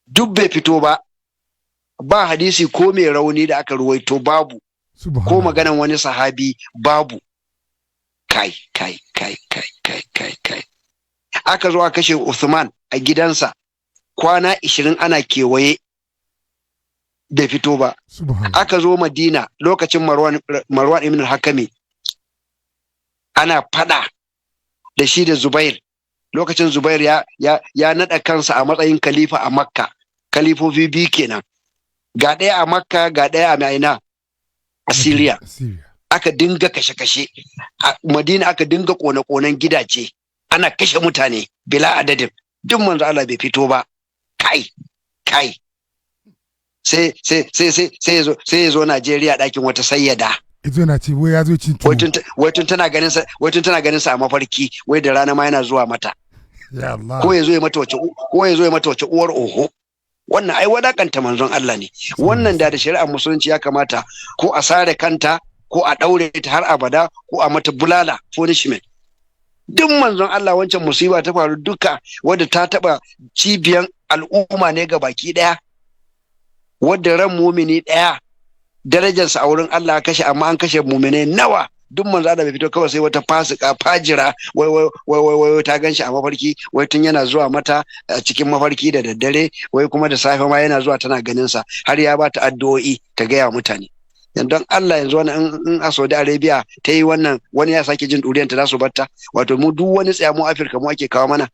Speaker 2: Duk bai fito ba. Ba hadisi ko mai rauni da aka ruwaito babu. Ko maganan wani sahabi babu. Kai. Aka zo aka kashe Uthman a gidansa kwana 20 ana kewaye bai fito ba. Aka zo Madina lokacin Marwan ibn al-Hakami ana fada da shi da Zubair. Lokacin Zubair ya nada kansa a matsayin khalifa a Makka. Khalifofi biyu kenan. Ga ɗaya a Makka, ga ɗaya a Maina a Syria. Aka dinga kashe-kashe. A Madina aka dinga kone-konen gidaje. Ana kashe mutane bila adadin. Duk manzo Allah bai fito ba. Kai. Sai ya zo Najeriya ɗakin wata sayyada.
Speaker 1: Izo na ce wai ya zo cin tuwo.
Speaker 2: Wai tun tana ganin sa a mafarki, wai da rana ma yana zuwa mata.
Speaker 1: Ya Allah.
Speaker 2: Ko ya zo ya mata wace uwar oho. Wannan ai wadakanta manzon Allah ne. Wannan da shari'ar musulunci ya kamata ko a sare kanta ko a daure ta har abada ko a mata bulala punishment. Duk manzon Allah wancan musiba ta faru duka wadda ta taba cibiyan al'umma ne ga baki daya. Wadda ran mumini daya darajarsa a wurin Allah kashe, amma an kashe mumine nawa. Duk manzo Allah bai fito kawai sai wata fasika fajira wai ta ganshi a mafarki, wai tun yana zuwa mata a cikin mafarki da daddare, wai kuma da safe ma yana zuwa tana ganin sa, har ya bata addu'o'i ta gaya mutane. Don Allah yanzu wani in a Saudi Arabia ta yi wannan, wani ya sake jin ɗuriyanta za su batta. Wato mu duk wani tsaya mu Afirka mu ake kawo mana.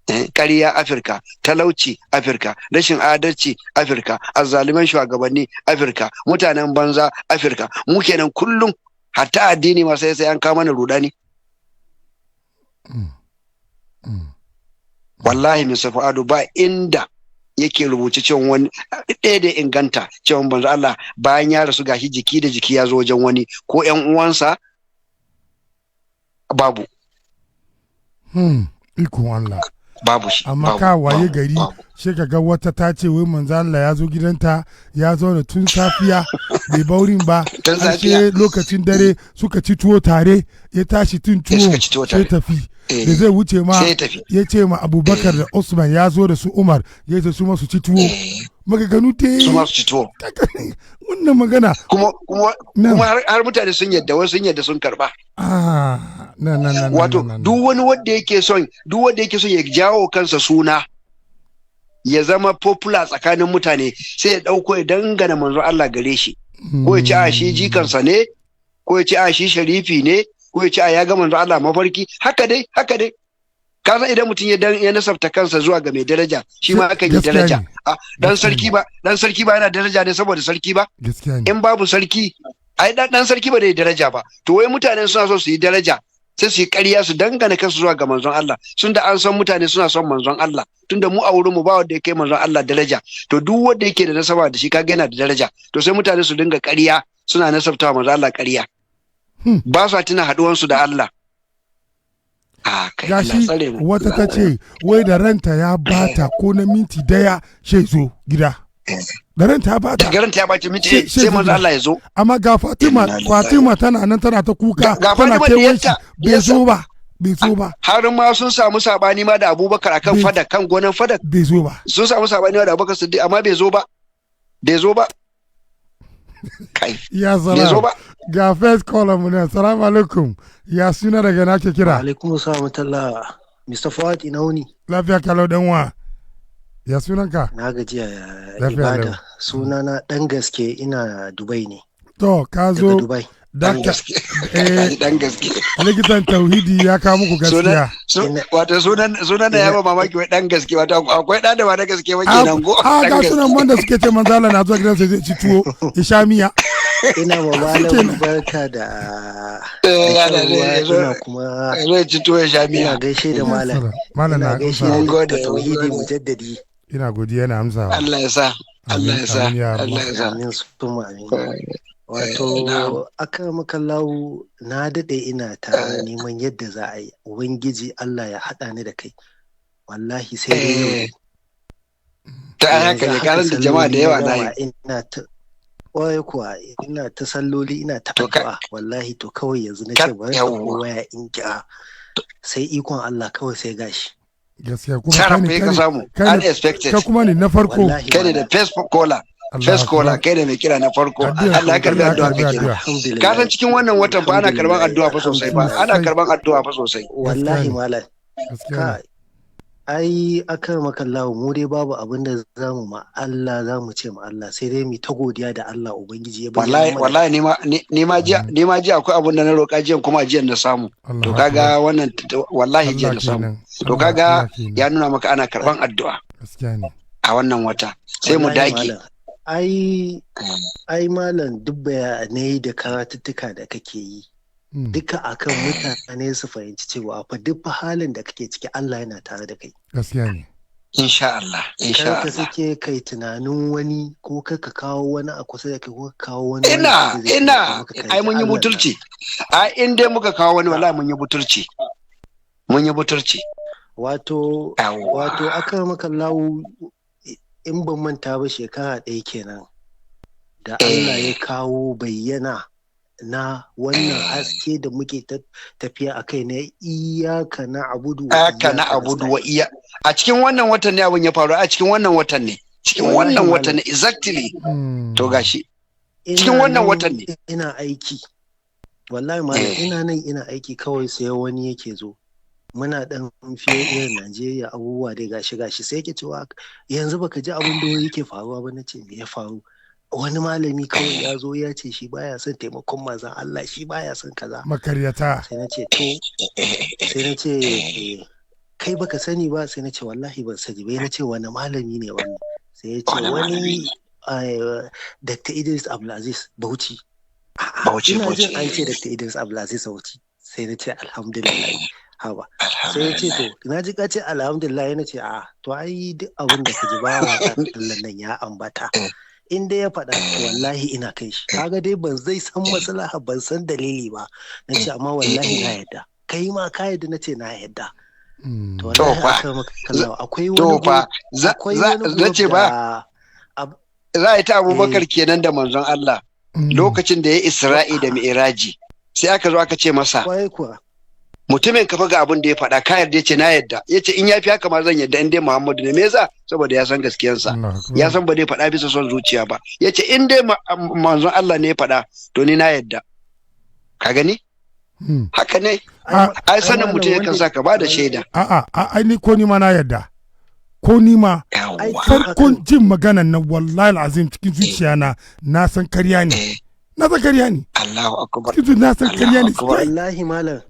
Speaker 2: Ƙarya Afirka, talauci Afirka, rashin adalci Afirka, azzaliman shugabanni Afirka, mutanen banza Afirka. Mu kenan kullum hatta addini ma sai an kawo mana rudani. Wallahi Mr. Fuadu ba inda yake rubuce cewa wani ɗaya da inganta cewa banzo Allah bayan ya rasu gashi jiki da jiki ya zo wajen wani ko ƴan uwansa babu.
Speaker 1: Ikon Allah.
Speaker 2: Babu shi.
Speaker 1: Amma ka waye gari sai ka ga wata ta ce wai manzo Allah ya zo gidanta ya zauna tun safiya bai baurin ba, sai lokacin dare suka ci tuwo tare, ya tashi tun tuwo sai tafi. Da zai wuce ma ya ce ma Abubakar da Usman ya zo da su Umar ya ce su masu ci tuwo. Magaganu te
Speaker 2: su masu ci tuwo.
Speaker 1: Wannan magana
Speaker 2: kuma har mutane sun yadda, wasu sun yadda sun karba. Wato duk wani wanda yake son ya jawo kansa suna ya zama popular tsakanin mutane, sai ya dauko ya dangana manzo Allah gare shi, ko ya ce a shi jikansa ne, ko ya ce a shi sharifi ne, ko ya ce a ya ga manzo Allah mafarki. Haka dai ka san idan mutum ya nasabta kansa zuwa ga mai daraja, shi ma akan yi daraja. Dan sarki ba yana daraja ne saboda sarki ba. In babu sarki ai dan sarki ba da daraja ba. To wai mutane suna so su yi daraja, sai su yi ƙarya su dangana kansu zuwa ga manzon Allah. Tunda an san mutane suna son manzon Allah, tunda mu a wurin mu ba wanda yake manzon Allah daraja, to duk wanda yake da nasaba da shi kaga yana da daraja, to sai mutane su dinga ƙarya suna nasabta manzon Allah ƙarya. Ba su tuna haduwansu da Allah.
Speaker 1: Gashi wata ta ce wai da ranta ya bata ko na minti daya sai zo gida. Da ranta ya bata. Da ranta ya bata minti sai manzo Allah ya zo. Amma ga Fatima tana nan tana ta kuka, tana kewan shi bai zo ba.
Speaker 2: Har ma sun samu sabani ma da Abubakar akan Fadak, kan gonan Fadak.
Speaker 1: Bai zo ba.
Speaker 2: Sun samu sabani ma da Abubakar Siddiq, amma bai zo ba. Kai.
Speaker 1: Ya salam.
Speaker 2: Bai zo ba.
Speaker 1: Ga first caller mu ne. Assalamu alaikum. Ya suna daga nake kira.
Speaker 3: Alaikum assalam talla. Mr. Fuad ina wuni.
Speaker 1: Lafiya kalau dan wa. Ya sunanka?
Speaker 3: Na gajiya ya ibada. Sunana dan gaske, ina Dubai ne.
Speaker 1: To ka zo
Speaker 3: Dubai.
Speaker 2: Dan gaske.
Speaker 1: Likitan tauhidi ya kawo muku gaskiya.
Speaker 2: Wato sunan da ya ba mamaki wai dan gaske, wato akwai da ba na gaske ba kenan go.
Speaker 1: Ga sunan wanda suke ce manzala na zuwa gidansa zai ci tuwo ya sha miya.
Speaker 3: Ina ma malam barka da ina kuma
Speaker 2: zai ci tuwo ya sha miya.
Speaker 3: Ina gaishe da malam.
Speaker 1: Malam na
Speaker 3: gaishe da tauhidi mujaddadi.
Speaker 1: Ina godiya na amsa.
Speaker 2: Allah ya sa. Allah ya sa,
Speaker 1: Amin ya
Speaker 2: Allah
Speaker 1: Allah.
Speaker 2: ya sa.
Speaker 3: amin su kuma amin. Wato aka makallahu na daɗe ina ta neman yadda za a yi Ubangiji Allah ya haɗa ni da kai wallahi sai dai yau dai.
Speaker 2: Ta haka ne karan da jama'a da yawa na yi.
Speaker 3: ina ta waye kuwa ina ta salloli ina ta
Speaker 2: To
Speaker 3: addu'a wallahi to kawai yanzu na ce bari ka waya in kira sai ikon Allah kawai sai gashi.
Speaker 1: Gaskiya kuma
Speaker 2: Sharaf ka samu unexpected.
Speaker 1: Ka kuma ne na farko.
Speaker 3: Wallahi
Speaker 2: Kai ne da Facebook caller. First caller kai da mai kira na farko. Allah ya karbi addu'a kake. Ka san cikin wannan watan fa ana karban addu'a fa sosai ba. Ana karban addu'a fa sosai.
Speaker 3: Wallahi malam.
Speaker 1: Gaskiya.
Speaker 3: Ai akan makallahu mu dai babu abin da zamu ma Allah zamu ce ma Allah sai dai mu ta godiya da Allah ubangiji ya
Speaker 2: bayyana. Wallahi ni ma ji akwai abin da na roƙa jiyan kuma jiyan na samu. To kaga wannan wallahi jiyan na samu. To kaga ya nuna maka ana karban addu'a.
Speaker 1: Gaskiya ne.
Speaker 2: A wannan wata sai mu dage.
Speaker 3: Ai malam duk bayanai da karatuttuka da kake yi duka akan mutane su fahimci cewa fa duk halin da kake ciki Allah yana tare da kai.
Speaker 1: Gaskiya ne.
Speaker 2: Insha Allah.
Speaker 3: Kar ka sake kai tunanin wani ko ka kawo wani a kusa da kai ko ka kawo wani.
Speaker 2: Ina ai mun yi butulci. Ai in dai muka kawo wani wallahi mun yi butulci. Mun yi butulci.
Speaker 3: Wato aka maka lawo in ban manta ba shekara ɗaya kenan da Allah ya kawo bayyana na wannan haske da muke tafiya a kai na iyaka na abudu
Speaker 2: wa iya a cikin wannan watan ne abin ya faru a cikin wannan watan ne exactly to gashi cikin wannan watan ne
Speaker 3: ina aiki wallahi malam ina aiki kawai sai wani yake zo muna dan fiye irin Najeriya abubuwa dai gashi sai yake cewa yanzu baka ji abin da yake faruwa ba nace me ya faru wani malami kawai ya zo ya ce shi baya son taimakon manzon Allah shi baya son kaza
Speaker 1: makaryata
Speaker 3: sai na ce kai baka sani ba sai na ce wallahi ban sani bai na ce wani malami ne wannan sai ya ce wani Dr. Idris Abdulaziz Bauchi ina jin an ce Dr. Idris Abdulaziz Bauchi sai na ce alhamdulillah haba sai ya ce to na ji ka ce alhamdulillah na ce to ai duk abin da ka ji ba wa Allah nan ya ambata in dai ya faɗa wallahi ina kai shi kaga dai ban zai san maslaha ban san dalili ba na ce amma wallahi na yadda kai ma ka yadda na ce na yadda to wallahi akwai
Speaker 2: za a yi ta Abubakar kenan da manzon Allah lokacin da ya Isra'i da Mi'raji sai aka zo aka ce masa mutumin kafa ga abin da ya faɗa ka yarda yace na yarda yace in yafi haka ma zan yarda in dai Muhammadu ne me yasa saboda ya san gaskiyarsa ya san ba zai faɗa bisa son zuciya ba yace in dai manzon Allah ne ya faɗa to ni na yarda ka gani haka ne ai sanin mutum yakan saka ba da shaida
Speaker 1: ai ni ko ni ma na yarda ko ni ma farkon jin maganan nan wallahi alazim cikin zuciya na san karya ne na san karya ne
Speaker 2: Allahu akbar
Speaker 1: na san karya ne
Speaker 3: wallahi malam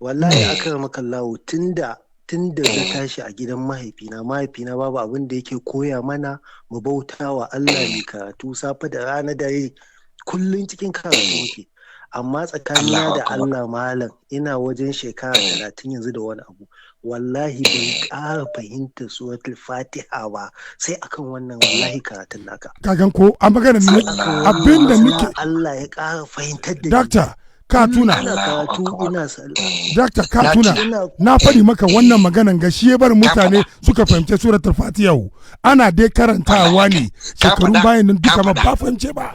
Speaker 3: wallahi aka maka lawo tunda na tashi a gidan mahaifina babu abin da yake koya mana mu bauta wa Allah ne karatu safe da rana dare kullun cikin karatu muke amma tsakanina da Allah malam ina wajen shekara 30 yanzu da wani abu wallahi ban ƙara fahimtar suratul Fatiha ba sai akan wannan wallahi karatun naka
Speaker 1: kagan ko a magana ne abinda muke
Speaker 3: Allah ya ƙara fahimtar da
Speaker 1: doctor ka tuna Dakta ka tuna na faɗi maka wannan maganan ga shi ya bar mutane suka fahimci suratul Fatiha ana dai karantawa ne shekaru bayan nan duka ba fahimce ba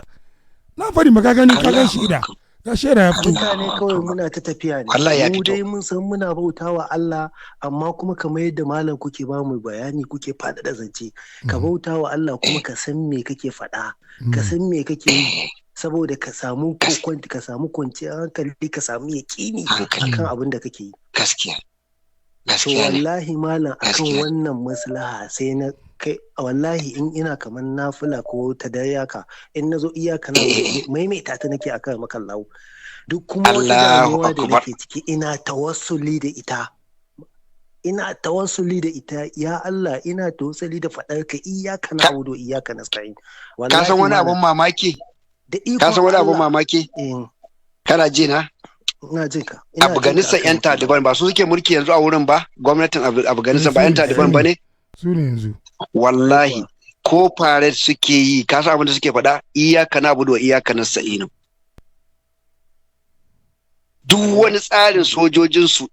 Speaker 1: na faɗi maka gani ka gan shi da ga shaida ya fito
Speaker 3: mutane kawai muna ta tafiya ne mu dai mun san muna bautawa Allah amma kuma kamar yadda malam kuke ba mu bayani kuke faɗaɗa zance ka bautawa Allah kuma ka san me kake faɗa ka san me kake yi saboda ka samu kwanciyar hankali ka samu yaƙini akan abin da kake yi
Speaker 2: gaskiya
Speaker 3: to wallahi malam akan wannan maslaha sai na kai wallahi in ina kamar nafila ko ta dare haka in nazo iyaka na maimaita ta nake akan makallahu duk kuma wata damuwa da nake ciki ina tawassuli da ita ya Allah ina tawassuli da fadar ka iyaka na abudu iyaka nasta'in
Speaker 2: wallahi ka san wani abun mamaki kana ji na
Speaker 3: ina jin ka
Speaker 2: Afghanistan yan Taliban ba su suke mulki yanzu a wurin ba gwamnatin Afghanistan ba yan Taliban ba ne
Speaker 1: su ne yanzu
Speaker 2: wallahi ko fare suke yi ka san abin da suke faɗa iyyaka na'budu wa iyyaka nasta'in. Duk wani tsarin sojojinsu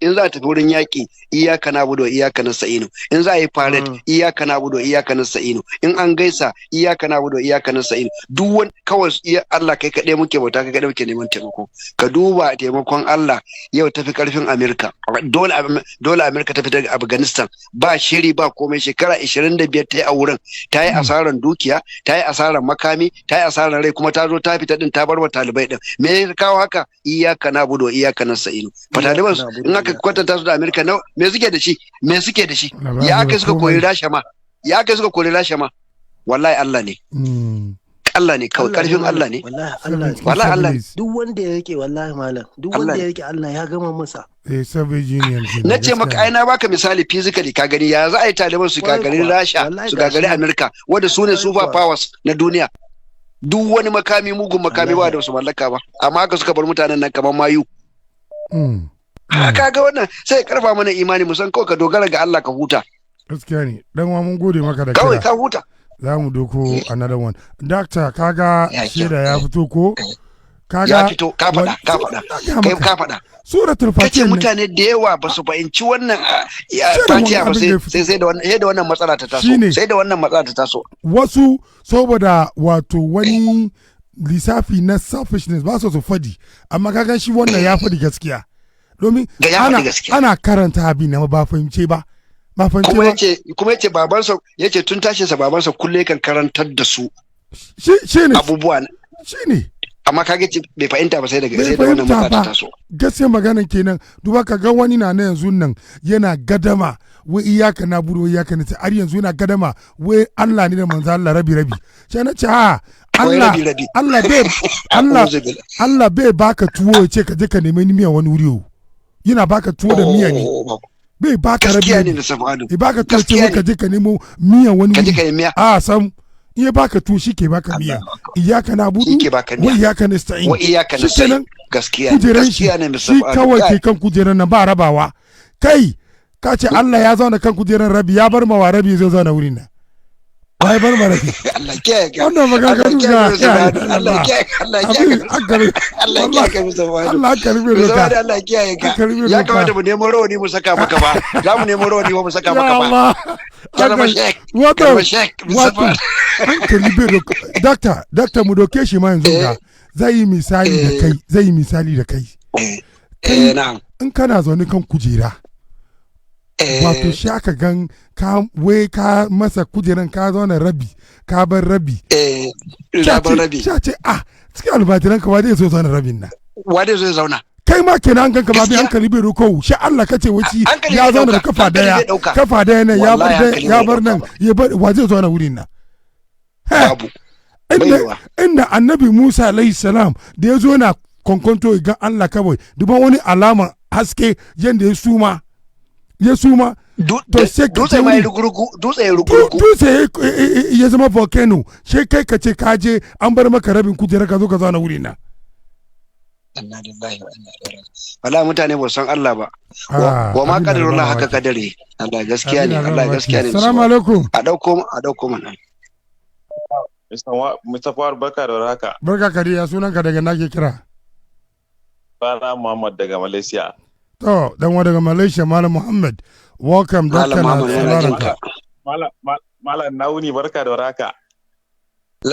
Speaker 2: in za a tafi wurin yaƙi iyaka na budo iyaka na sa'inu, in za a yi parade iyaka na budo iyaka na sa'inu, in an gaisa iyaka na budo iyaka na sa'inu. Duk wani kawai Allah kai kaɗai muke bauta, kai kaɗai muke neman taimako. Ka duba taimakon Allah yau tafi ƙarfin Amerika. Dole Amerika ta fita Afghanistan ba shiri ba komai, shekara 25 ta yi a wurin, ta yi asarar dukiya, ta yi asarar makami, ta yi asarar rai, kuma ta zo ta fita din ta bar wa talibai din. Me ya kawo haka? Iyaka na budo iyaka nasta'in. Fataliban in aka kwatanta su da Amerika me suke da shi? Me suke da shi? Ya aka suka koyi Rasha ma? Ya aka suka koyi Rasha ma? Wallahi Allah ne. Allah ne kawai, karfin Allah ne.
Speaker 3: Wallahi Allah. Duk wanda ya rike wallahi malam, duk wanda ya rike Allah ya gama masa.
Speaker 1: Soviet Union.
Speaker 2: Na ce maka ai na baka misali physically ka gani ya za a yi Taliban su gagari Rasha, su gagari Amerika, wanda su ne super powers na duniya. Duk wani makami mugun makami ba da su mallaka ba, amma haka suka bar mutanen nan kamar mayu. Haka ga wannan sai karfa mana imani mu san kawai ka dogara ga Allah ka huta.
Speaker 1: Gaskiya ne, dan wa mun gode maka da kira.
Speaker 2: Kawai ka huta.
Speaker 1: Za mu doko another one. Doctor kaga shaida ya fito ko?
Speaker 2: Kaga ya fito, ka faɗa. Kai ka faɗa.
Speaker 1: Suratul Fatiha.
Speaker 2: Kace mutane da yawa ba su fahimci wannan Fatiha ba sai da wannan matsala ta taso. Sai da wannan matsala ta taso.
Speaker 1: Wasu saboda wato wani lissafi na selfishness ba su fadi, amma kaga shi wannan ya fadi gaskiya. Domin ana karanta abin na ba fahimce ba.
Speaker 2: Kuma yace babansa yace tun tashinsa babansa kulle kan karantar da su.
Speaker 1: Shi ne.
Speaker 2: Abubuwa.
Speaker 1: Shi ne.
Speaker 2: Amma kage bai fahimta ba sai da wannan matsala ta taso.
Speaker 1: Gaskiya maganan kenan, duba ka ga wani na yanzu nan yana gadama wai iyaka na buro iyaka ne har yanzu yana gadama wai Allah ne da manzo Allah rabi sai na ce Allah bai baka tuwo ya ce ka je ka nemi miyan wani wuri, yana baka tuwo da miya ne, bai baka rabi ne, baka tuwo ce ka je ka nemo miyan wani wuri sam in ya baka tuwo shi ke baka miya, iyaka na budu wa iyaka nasta'in, shi kenan kujeran shi kawai ke kan kujeran nan ba rabawa. Kai ka ce Allah ya zauna kan kujeran rabi, ya bar mawa rabi zai zauna wurin nan. Ai bar mara ki. Wannan maganganu ga Allah
Speaker 2: ya kamata mu nemo rawani mu saka maka ba. Za mu nemo rawani mu saka maka ba.
Speaker 1: Wato hankali bai dakta mu doke shi ma yanzu ga zai yi misali da kai. In kana zaune kan kujera, wato shi aka gan ka masa kujeran ka zauna rabi ka bar rabi. Sha ce cikin albatiran ka wadai zo zauna rabin na.
Speaker 2: Wadai zo zauna.
Speaker 1: Kai ma kenan gan ka ba bi hankali bai roko shi Allah kace wuci ya zauna da kafa daya nan ya bar nan ya bar waje zo na wurin nan.
Speaker 2: Babu.
Speaker 1: Inda annabi Musa alayhi salam da ya zo na konkonto ga Allah kawai duban wani alama haske yanda ya suma
Speaker 2: dutse mai rugurugu
Speaker 1: dutse ya zama volcano sai kai ka ce ka je an bar maka rabin kujera ka zo ka zauna wuri na.
Speaker 2: Wala mutane ba san Allah ba. Wa ma qadarullah haka kadare. Allah gaskiya ne.
Speaker 1: Assalamu alaikum.
Speaker 2: A dauko mana.
Speaker 4: Mustapha barka da haka.
Speaker 1: Barka kariya, sunanka daga nake kira.
Speaker 4: Bana Muhammad daga Malaysia.
Speaker 1: To, dan wa daga Malaysia, Malam Muhammad. Welcome, Dr. Salaraka.
Speaker 4: Malam Nauni, barka da warhaka.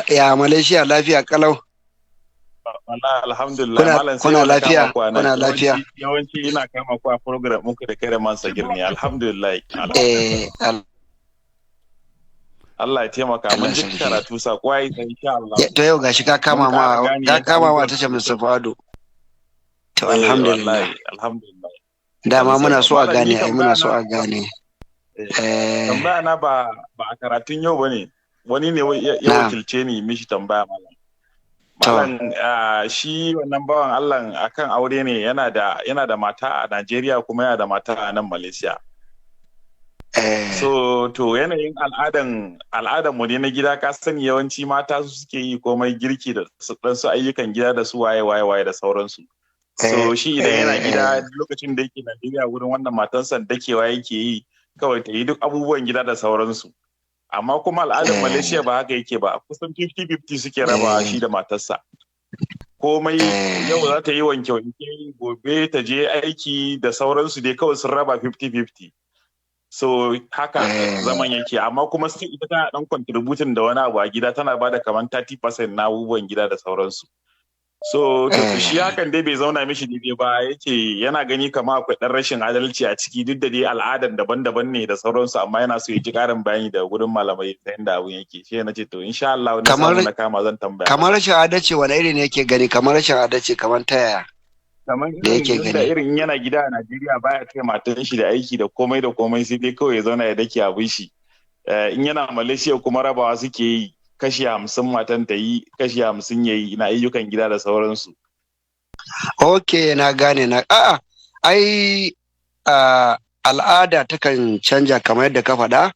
Speaker 2: Ya Malaysia, lafiya kalau.
Speaker 4: Wallahi alhamdulillah, Malam
Speaker 2: kuna lafiya.
Speaker 4: Yawanci ina kama ku a program muku da kare man sagir ne, alhamdulillah. Allah ya taimaka mun ji karatu sa kwai insha Allah.
Speaker 2: To yau gashi ka kama ma ta ce Mustafa Ado. To alhamdulillah. Dama muna so a gane
Speaker 4: tambaya na ba a karatun yau bane, wani ne ya wakilce ni mishi tambaya malam shi wannan bawan Allah akan aure ne yana da mata a Najeriya kuma yana da mata a nan Malaysia. So to yanayin al'adan mu ne na gida ka sani yawanci mata su suke yi komai girki da su ayyukan gida da su waye da sauransu. So shi idan yana gida lokacin da yake Najeriya wurin wannan matansa dakewa yake yi kawai ta yi duk abubuwan gida da sauransu. amma kuma al'adar Malaysia ba haka yake ba, kusan 50-50 suke raba shi da matarsa. Komai yau za ta yi wanke-wanke, gobe ta je aiki da sauransu dai kawai sun raba 50-50. So haka zaman yake, amma kuma sai ita tana dan contributing da wani abu a gida, tana bada kamar 30% na abubuwan gida da sauransu. So shi hakan dai bai zauna mishi daidai ba, yake yana gani kama akwai dan rashin adalci a ciki, duk da dai al'adan daban-daban ne da sauransu, amma yana so ya ji karin bayani daga gurin malamai ta yadda abun yake. Shi na ce to insha Allah wani samu na kama zan tambaya.
Speaker 2: Kamar rashin adalci wani iri ne yake gani, kamar rashin adalci kamar ta yaya?
Speaker 4: Kamar irin yana gida a Najeriya baya kai matan shi da aiki da komai sai dai kawai ya zauna ya dake abin shi. In yana Malaysia kuma rabawa suke yi, kashi 50 matan ta yi, kashi 50 ya yi na ayyukan gida da sauransu.
Speaker 2: Ok, na gane na. Al'ada takan canja kamar yadda ka faɗa.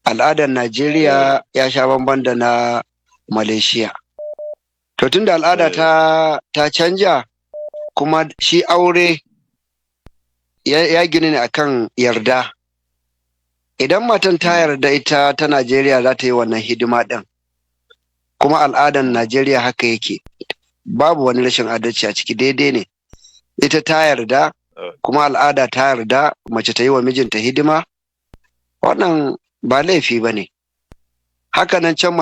Speaker 2: Al'adar Najeriya ya sha bamban da na Malaysia. To tunda al'ada ta canja, kuma shi aure ya gini ne akan yarda. Idan matan ta yarda ita ta Najeriya za ta yi wannan hidima ɗin, kuma al'adan Najeriya haka yake, babu wani rashin adalci a ciki, daidai ne. Ita ta yarda, kuma al'ada ta yarda mace ta yi wa mijinta hidima, wannan ba laifi ba ne. Hakanan can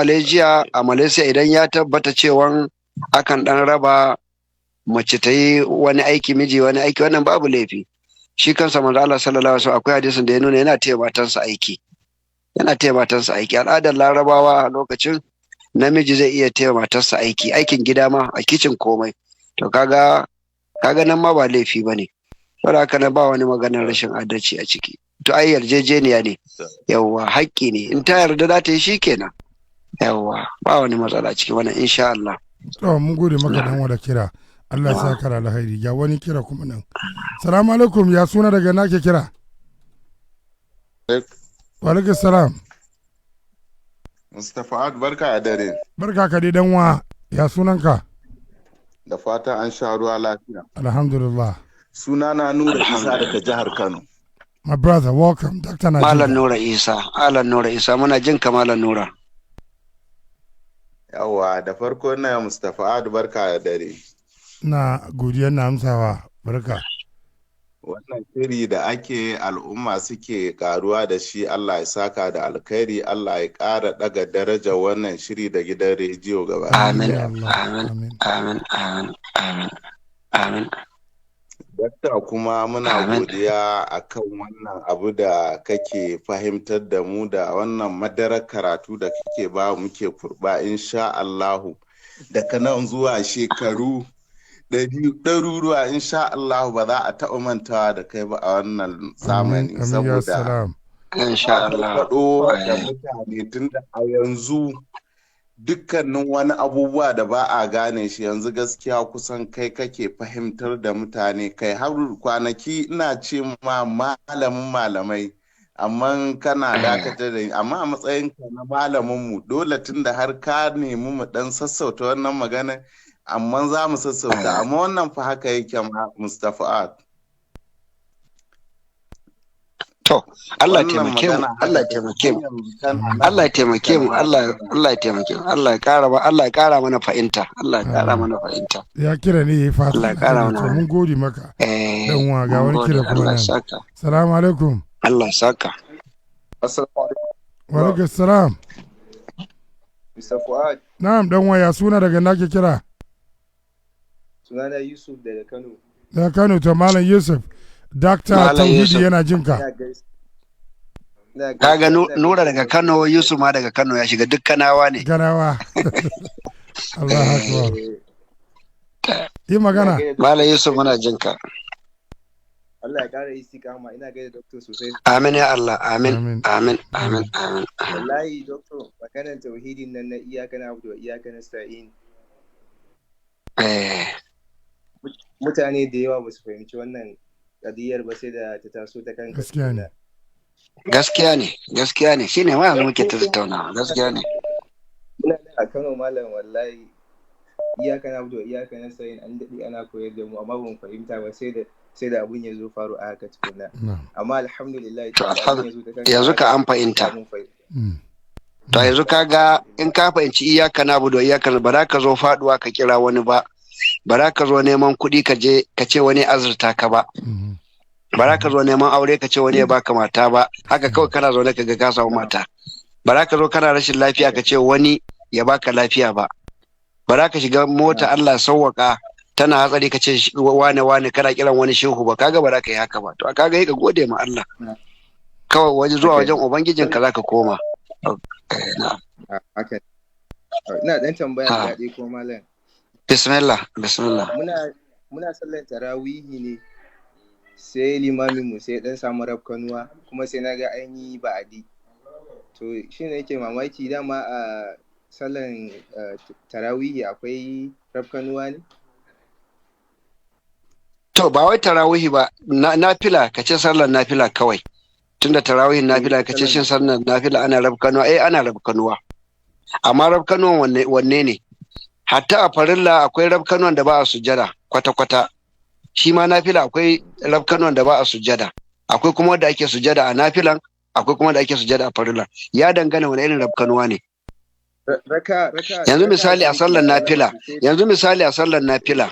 Speaker 2: a Malaysia idan ya tabbata cewa akan ɗan raba mace ta yi wani aiki, miji wani aiki, wannan babu laifi. Shi kansa manzo Allah sallallahu alaihi wasallam akwai hadisin da ya nuna yana taya matansa aiki. Al'adar Larabawa a lokacin namiji zai iya taya matarsa aiki, aikin gida ma, a kicin komai. To kaga nan ma ba laifi bane. Saboda haka na ba wani maganar rashin adalci a ciki. To ai yarjejeniya ne. Yawwa, haƙƙi ne. In ta yarda za ta yi shikenan. Yawwa, ba wani matsala ciki wannan insha Allah.
Speaker 1: To mun gode maka dan wada kira. Allah ya saka da alheri. Ga wani kira kuma nan. Salamu alaikum, ya suna daga nake kira? Wa alaikum salam.
Speaker 5: Mustapha, barka a dare.
Speaker 1: Barka ka dai dan wa, ya sunanka?
Speaker 5: Da fata an sha ruwa lafiya.
Speaker 1: Alhamdulillah.
Speaker 5: Sunana Nura Isa daga jihar Kano.
Speaker 1: My brother, welcome. Dr. Najib.
Speaker 2: Malam Nura Isa, muna jin ka Malam Nura.
Speaker 5: Yawwa, da farko na Mustapha, barka a dare.
Speaker 1: Na godiya na amsawa, barka.
Speaker 5: Wannan shiri da ake al'umma suke karuwa da shi, Allah ya saka da alkhairi, Allah ya ƙara daga daraja wannan shiri da gidan rediyo gaba. Amin. Dakta, kuma muna godiya akan wannan abu da kake fahimtar da mu, da wannan madarar karatu da kake ba muke kurba, insha Allahu daga nan zuwa shekaru ɗaruruwa insha Allah ba za a taɓa mantawa da kai ba a wannan zamani, saboda faɗo da mutane tun da a yanzu dukkanin wani abubuwa da ba a gane shi yanzu gaskiya kusan kai kake fahimtar da mutane. Kai har kwanaki ina ce ma malamin malamai, amma kana dakatar da ni, amma a matsayinka na malamin mu dole tun da har ka nemi mu dan sassauta wannan magana, amma za mu sassauta. Amma wannan fa haka yake ma Mustapha.
Speaker 2: To, Allah ya taimake mu, Allah ya taimake mu, Allah ya taimake mu, Allah ya taimake mu, Allah ya kara mana fahimta, Allah ya kara mana fahimta.
Speaker 1: Ya kira ne ya fata.
Speaker 2: Allah ya kara mana.
Speaker 1: Mun gode maka. Dan wa ga wani kira kuma nan. Assalamu alaikum.
Speaker 2: Allah saka.
Speaker 5: Assalamu alaikum.
Speaker 1: Wa alaikum salam.
Speaker 6: Mr. Fuad.
Speaker 1: Na'am, dan wa ya suna daga nake kira?
Speaker 6: Sunana Yusuf daga Kano.
Speaker 1: Daga Kano, to Malam Yusuf. Dakta Tauhidi yana jinka.
Speaker 2: Kaga Nura daga Kano, Yusuf ma daga Kano, ya shiga duk Kanawa ne.
Speaker 1: Kanawa. Allah akbar. Yi magana.
Speaker 2: Malam Yusuf muna jinka.
Speaker 6: Allah ya kara istiqama, ina gaida doctor sosai.
Speaker 2: Amin ya Allah, amin.
Speaker 6: Wallahi doctor, maganar tauhidin nan na iyaka na abu da iyaka na sta'in. Mutane da yawa ba su fahimci wannan kadiyar ba sai da ta taso ta kanka.
Speaker 2: Gaskiya ne, shine ma yanzu muke tattaunawa, gaskiya ne.
Speaker 6: Ina a Kano malam, wallahi iyaka na abu da iyaka na sta'in an daɗe ana koyar da mu, amma ba mu fahimta ba sai da abun ya zo faru a haka tukuna. Amma alhamdulillah
Speaker 2: yanzu ka an fahimta. to yanzu kaga in ka fahimci iyaka na budo iyaka ba za ka zo faduwa ka kira wani ba za ka zo neman kuɗi ka ce wani azurta ka ba ba za ka zo neman aure ka ce wani ya baka mata ba haka kawai kana zaune ka ga ka samu mata ba za ka zo kana rashin lafiya ka ce wani ya baka lafiya ba za ka shiga mota Allah sauwaka tana hatsari ka ce wane kana kiran wani shehu ba kaga ba za ka yi haka ba to kaga yi ka gode ma Allah kawai zuwa wajen ubangijin ka za ka koma.
Speaker 6: Ina dan tambaya da dai ko malam.
Speaker 2: Bismillah.
Speaker 6: Muna sallar tarawihi ne sai limamin mu sai dan samu rafkanuwa kuma sai naga an yi ba'adi. To shine yake mamaki dama a sallan tarawihi akwai rafkanuwa ne?
Speaker 2: To ba wai tarawihi ba nafila kace sallar nafila kawai tunda tarawihin nafila kace shin sallar nafila ana rafkanuwa ana rafkanuwa amma rafkanuwan wanne ne hatta a farilla akwai rafkanuwan da ba a sujjada kwata-kwata shi ma nafila akwai rafkanuwan da ba a sujjada akwai kuma wanda ake sujjada a nafilan akwai kuma da ake sujjada a farilla ya dangana wani irin rafkanuwa ne. Yanzu misali a sallar nafila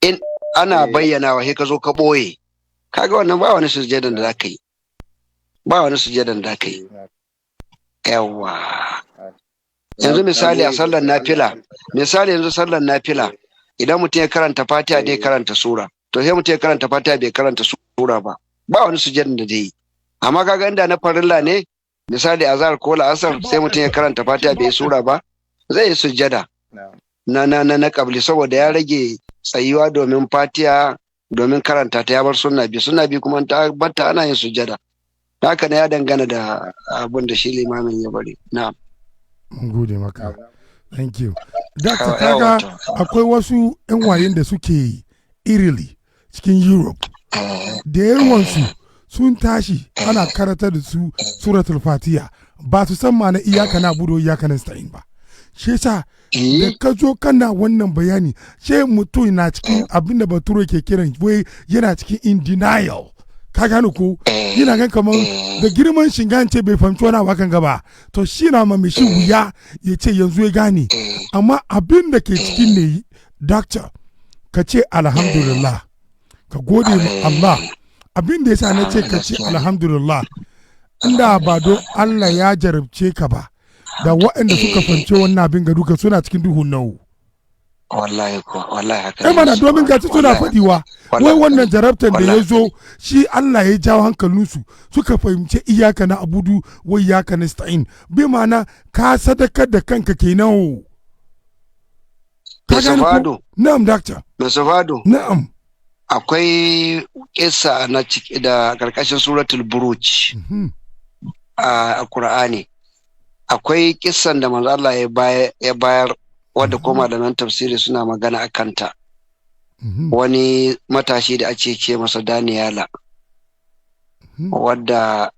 Speaker 2: in ana bayyanawa sai ka zo ka ɓoye kaga wannan ba wani sujjadan da za ka yi yawa yanzu misali a sallar nafila idan mutum ya karanta fatiha dai karanta sura to sai mutum ya karanta fatiha bai karanta sura ba wani sujjadan da zai yi amma kaga inda na farilla ne misali azhar ko la'asar sai mutum ya karanta fatiha bai sura ba zai yi sujjada na kabli saboda ya rage tsayuwa domin fatiha domin karanta ta ya bar sunna bi kuma ta batta ana yin sujjada haka ne ya dangana da abin da shi limamin ya bari na'am
Speaker 1: mun gode maka thank you Dr. kaga akwai wasu yan wayen da suke Italy cikin Europe da yawansu sun tashi ana karanta da su suratul fatiha ba su san ma na iyaka na budo iyaka na sta'in ba shi yasa da ka zo kana wannan bayani sai mutum na cikin abinda bature ke kiran wai yana cikin in denial ka gane ko yana gan kamar da girman shingance bai fahimci wani abu gaba to shi na ma shi wuya ya ce yanzu ya gane amma abin da ke cikin ne doctor ka ce alhamdulillah ka gode ma Allah abin da yasa na ce ka ce alhamdulillah inda ba don Allah ya jarabce ka ba da waɗanda suka fahimci wannan abin ga duka suna cikin duhun nawo
Speaker 2: wallahi haka
Speaker 1: mana domin gaci suna faɗiwa wai wannan jarabtan da ya zo shi Allah ya jawo hankalinsu suka fahimci iyaka na abudu wai iyaka na sta'in bi ma'ana ka sadakar da kanka kenan na'am doctor na'am
Speaker 2: akwai kissa na ciki da karkashin suratul buruj a Qur'ani akwai kissan da manzo Allah ya bayar wadda ko malaman tafsiri suna magana akan ta wani matashi da ake ce masa Daniyala wadda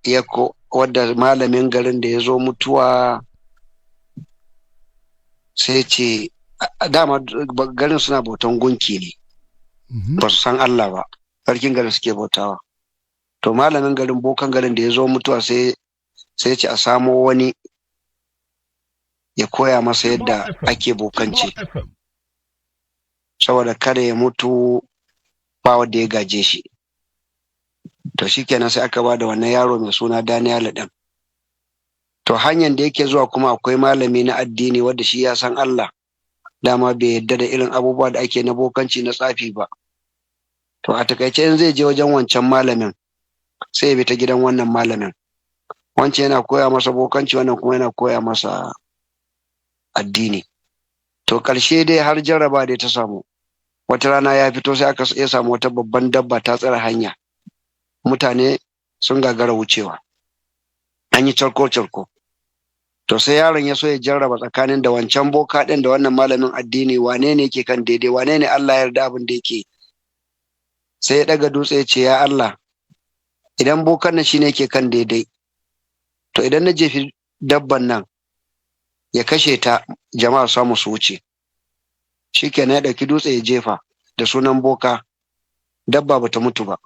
Speaker 2: malamin garin da ya zo mutuwa sai ce dama garin suna bautan gunki ne ba su san Allah ba sarkin garin suke bautawa to malamin garin bokan garin da ya zo mutuwa sai ce a samo wani ya koya masa yadda ake bokanci saboda kada ya mutu ba wanda ya gaje shi to shikenan sai aka ba da wannan yaro mai suna Daniel din to hanyar da yake zuwa kuma akwai malami na addini wanda shi ya san Allah dama bai yadda da irin abubuwa da ake na bokanci na tsafi ba to a takaice in zai je wajen wancan malamin sai ya bi ta gidan wannan malamin wancan yana koya masa bokanci wannan kuma yana koya masa addini to ƙarshe dai har jarraba dai ta samu wata rana ya fito sai aka ya samu wata babban dabba ta tsare hanya mutane sun gagara wucewa an yi charko to sai yaron ya so ya jarraba tsakanin da wancan boka ɗin da wannan malamin addini wane ne yake kan daidai wane ne Allah ya yarda abin da yake sai ya daga dutse ya ce ya Allah idan bokan nan shine yake kan daidai to idan na jefi dabban nan ya kashe ta jama'a samu su wuce shikenan ya dauki dutse ya jefa da sunan boka dabba bata mutu ba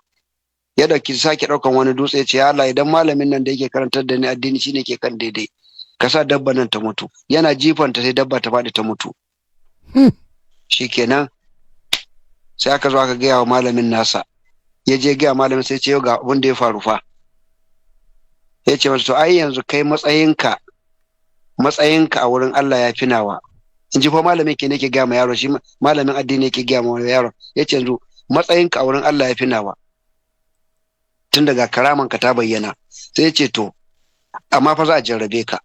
Speaker 2: ya dauki sake daukan wani dutse ya ce ya Allah idan malamin nan da yake karantar da ni addini shine ke kan daidai ka sa dabba nan ta mutu. Yana jifanta sai dabba ta faɗi ta mutu. Shikenan sai aka zo aka gaya wa malamin nasa, ya je gaya malamin sai ce yau ga abin da ya faru fa. Ya ce masa to ai yanzu kai matsayinka a wurin Allah ya fi nawa. In ji fa malamin ke ne ke gaya ma yaro, shi malamin addini ke gaya ma yaro. Ya ce yanzu matsayinka a wurin Allah ya fi nawa. Tun daga karaman ka ta bayyana. Sai ya ce to amma fa za a jarrabe ka.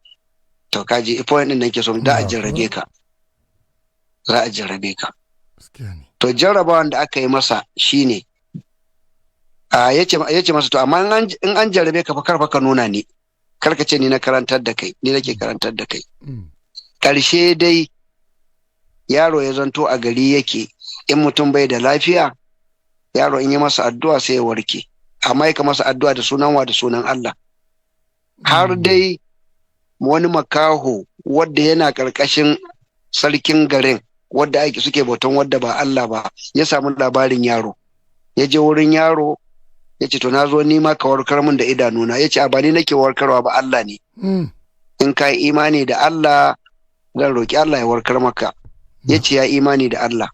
Speaker 2: To kaji point din nake so, da a jarrabe ka. Za a jarrabe ka. To jarrabawan da aka yi masa shine ya ce masa to amma in an jarrabe ka fa karfa ka nuna ni, kar ka ce ni na karantar da kai, ni nake karantar da kai. Karshe dai yaro ya zanto a gari yake, in mutum bai da lafiya yaro in yi masa addu'a sai ya warke, amma ya masa addu'a da sunan wa da sunan Allah. Har dai wani makaho wadda yana karkashin sarkin garin wadda ake suke bautan wadda ba Allah ba, ya samu labarin yaro, ya je wurin yaro ya ce to na zo ni ma ka warkar min da idanuna. Ya ce a ba ni nake warkarwa ba, Allah ne. In ka yi imani da Allah zan roƙi Allah ya warkar maka. Ya ce ya imani da Allah.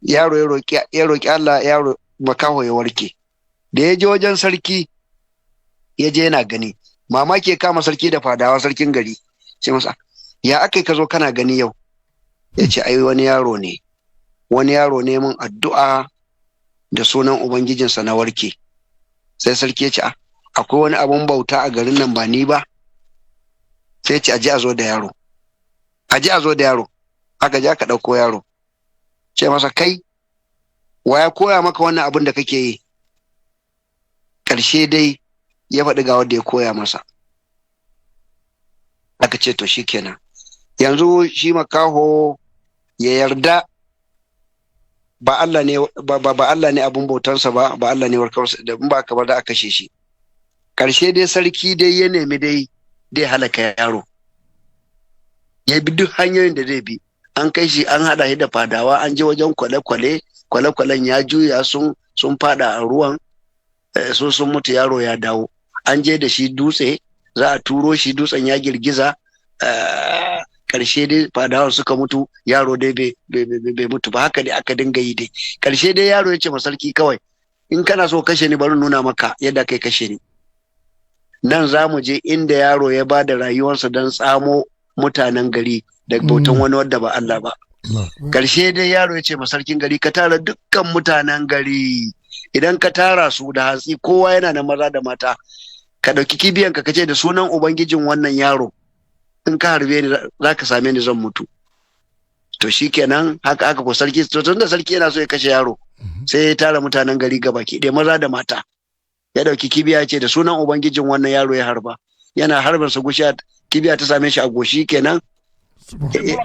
Speaker 2: Yaro ya roƙi Allah, yaro makaho ya warke. Da ya je wajen sarki, ya je yana gani, mamaki ya kama sarki da fadawa sarkin gari. Sai masa ya aka ka zo kana gani yau? Ya ce ai wani yaro ne mun addu'a da sunan ubangijinsa na warke. Sai sarki ya ce akwai wani abun bauta a garin nan ba ni ba? Sai ya ce aje a zo da yaro. Aka je aka ɗauko yaro. Ce masa kai wa ya koya maka wannan abin da kake yi? Ƙarshe dai ya faɗi ga wanda ya koya masa. Aka ce to shikenan, yanzu shi makaho ya yarda ba Allah ne abun bautansa ba Allah ne warkarsa, da in ba ka ba da aka kashe shi. Karshe dai sarki dai ya nemi dai halaka yaro, ya bi duk hanyoyin da zai bi. An kai shi, an hada shi da fadawa, an je wajen kwale-kwalen ya juya sun fada a ruwan, sun mutu, yaro ya dawo. An je da shi dutse, za a turo shi, dutsen ya girgiza. Karshe dai fadawan suka mutu, yaro dai bai mutu ba. Haka dai aka dinga yi dai. Karshe dai yaro ya ce ma sarki kawai, in kana so kashe ni bari nuna maka yadda kai kashe ni. Nan za mu je inda yaro ya ba da rayuwarsa don tsamo mutanen gari da bautan wani wadda ba Allah ba. Karshe dai yaro ya ce ma sarkin gari, ka tara dukkan mutanen gari, idan ka tara su da hatsi, kowa yana da maza da mata, ka ɗauki kibiyan ka ce da sunan ubangijin wannan yaro, in ka harbe ni za ka same ni zan mutu. To shikenan haka ko sarki, to tunda sarki yana so ya kashe yaro, sai ya tara mutanen gari gabaki ɗaya, maza da mata, ya ɗauki kibiya ce da sunan ubangijin wannan yaro ya harba. Yana harbin sa gushiya, kibiya ta same shi a goshi, kenan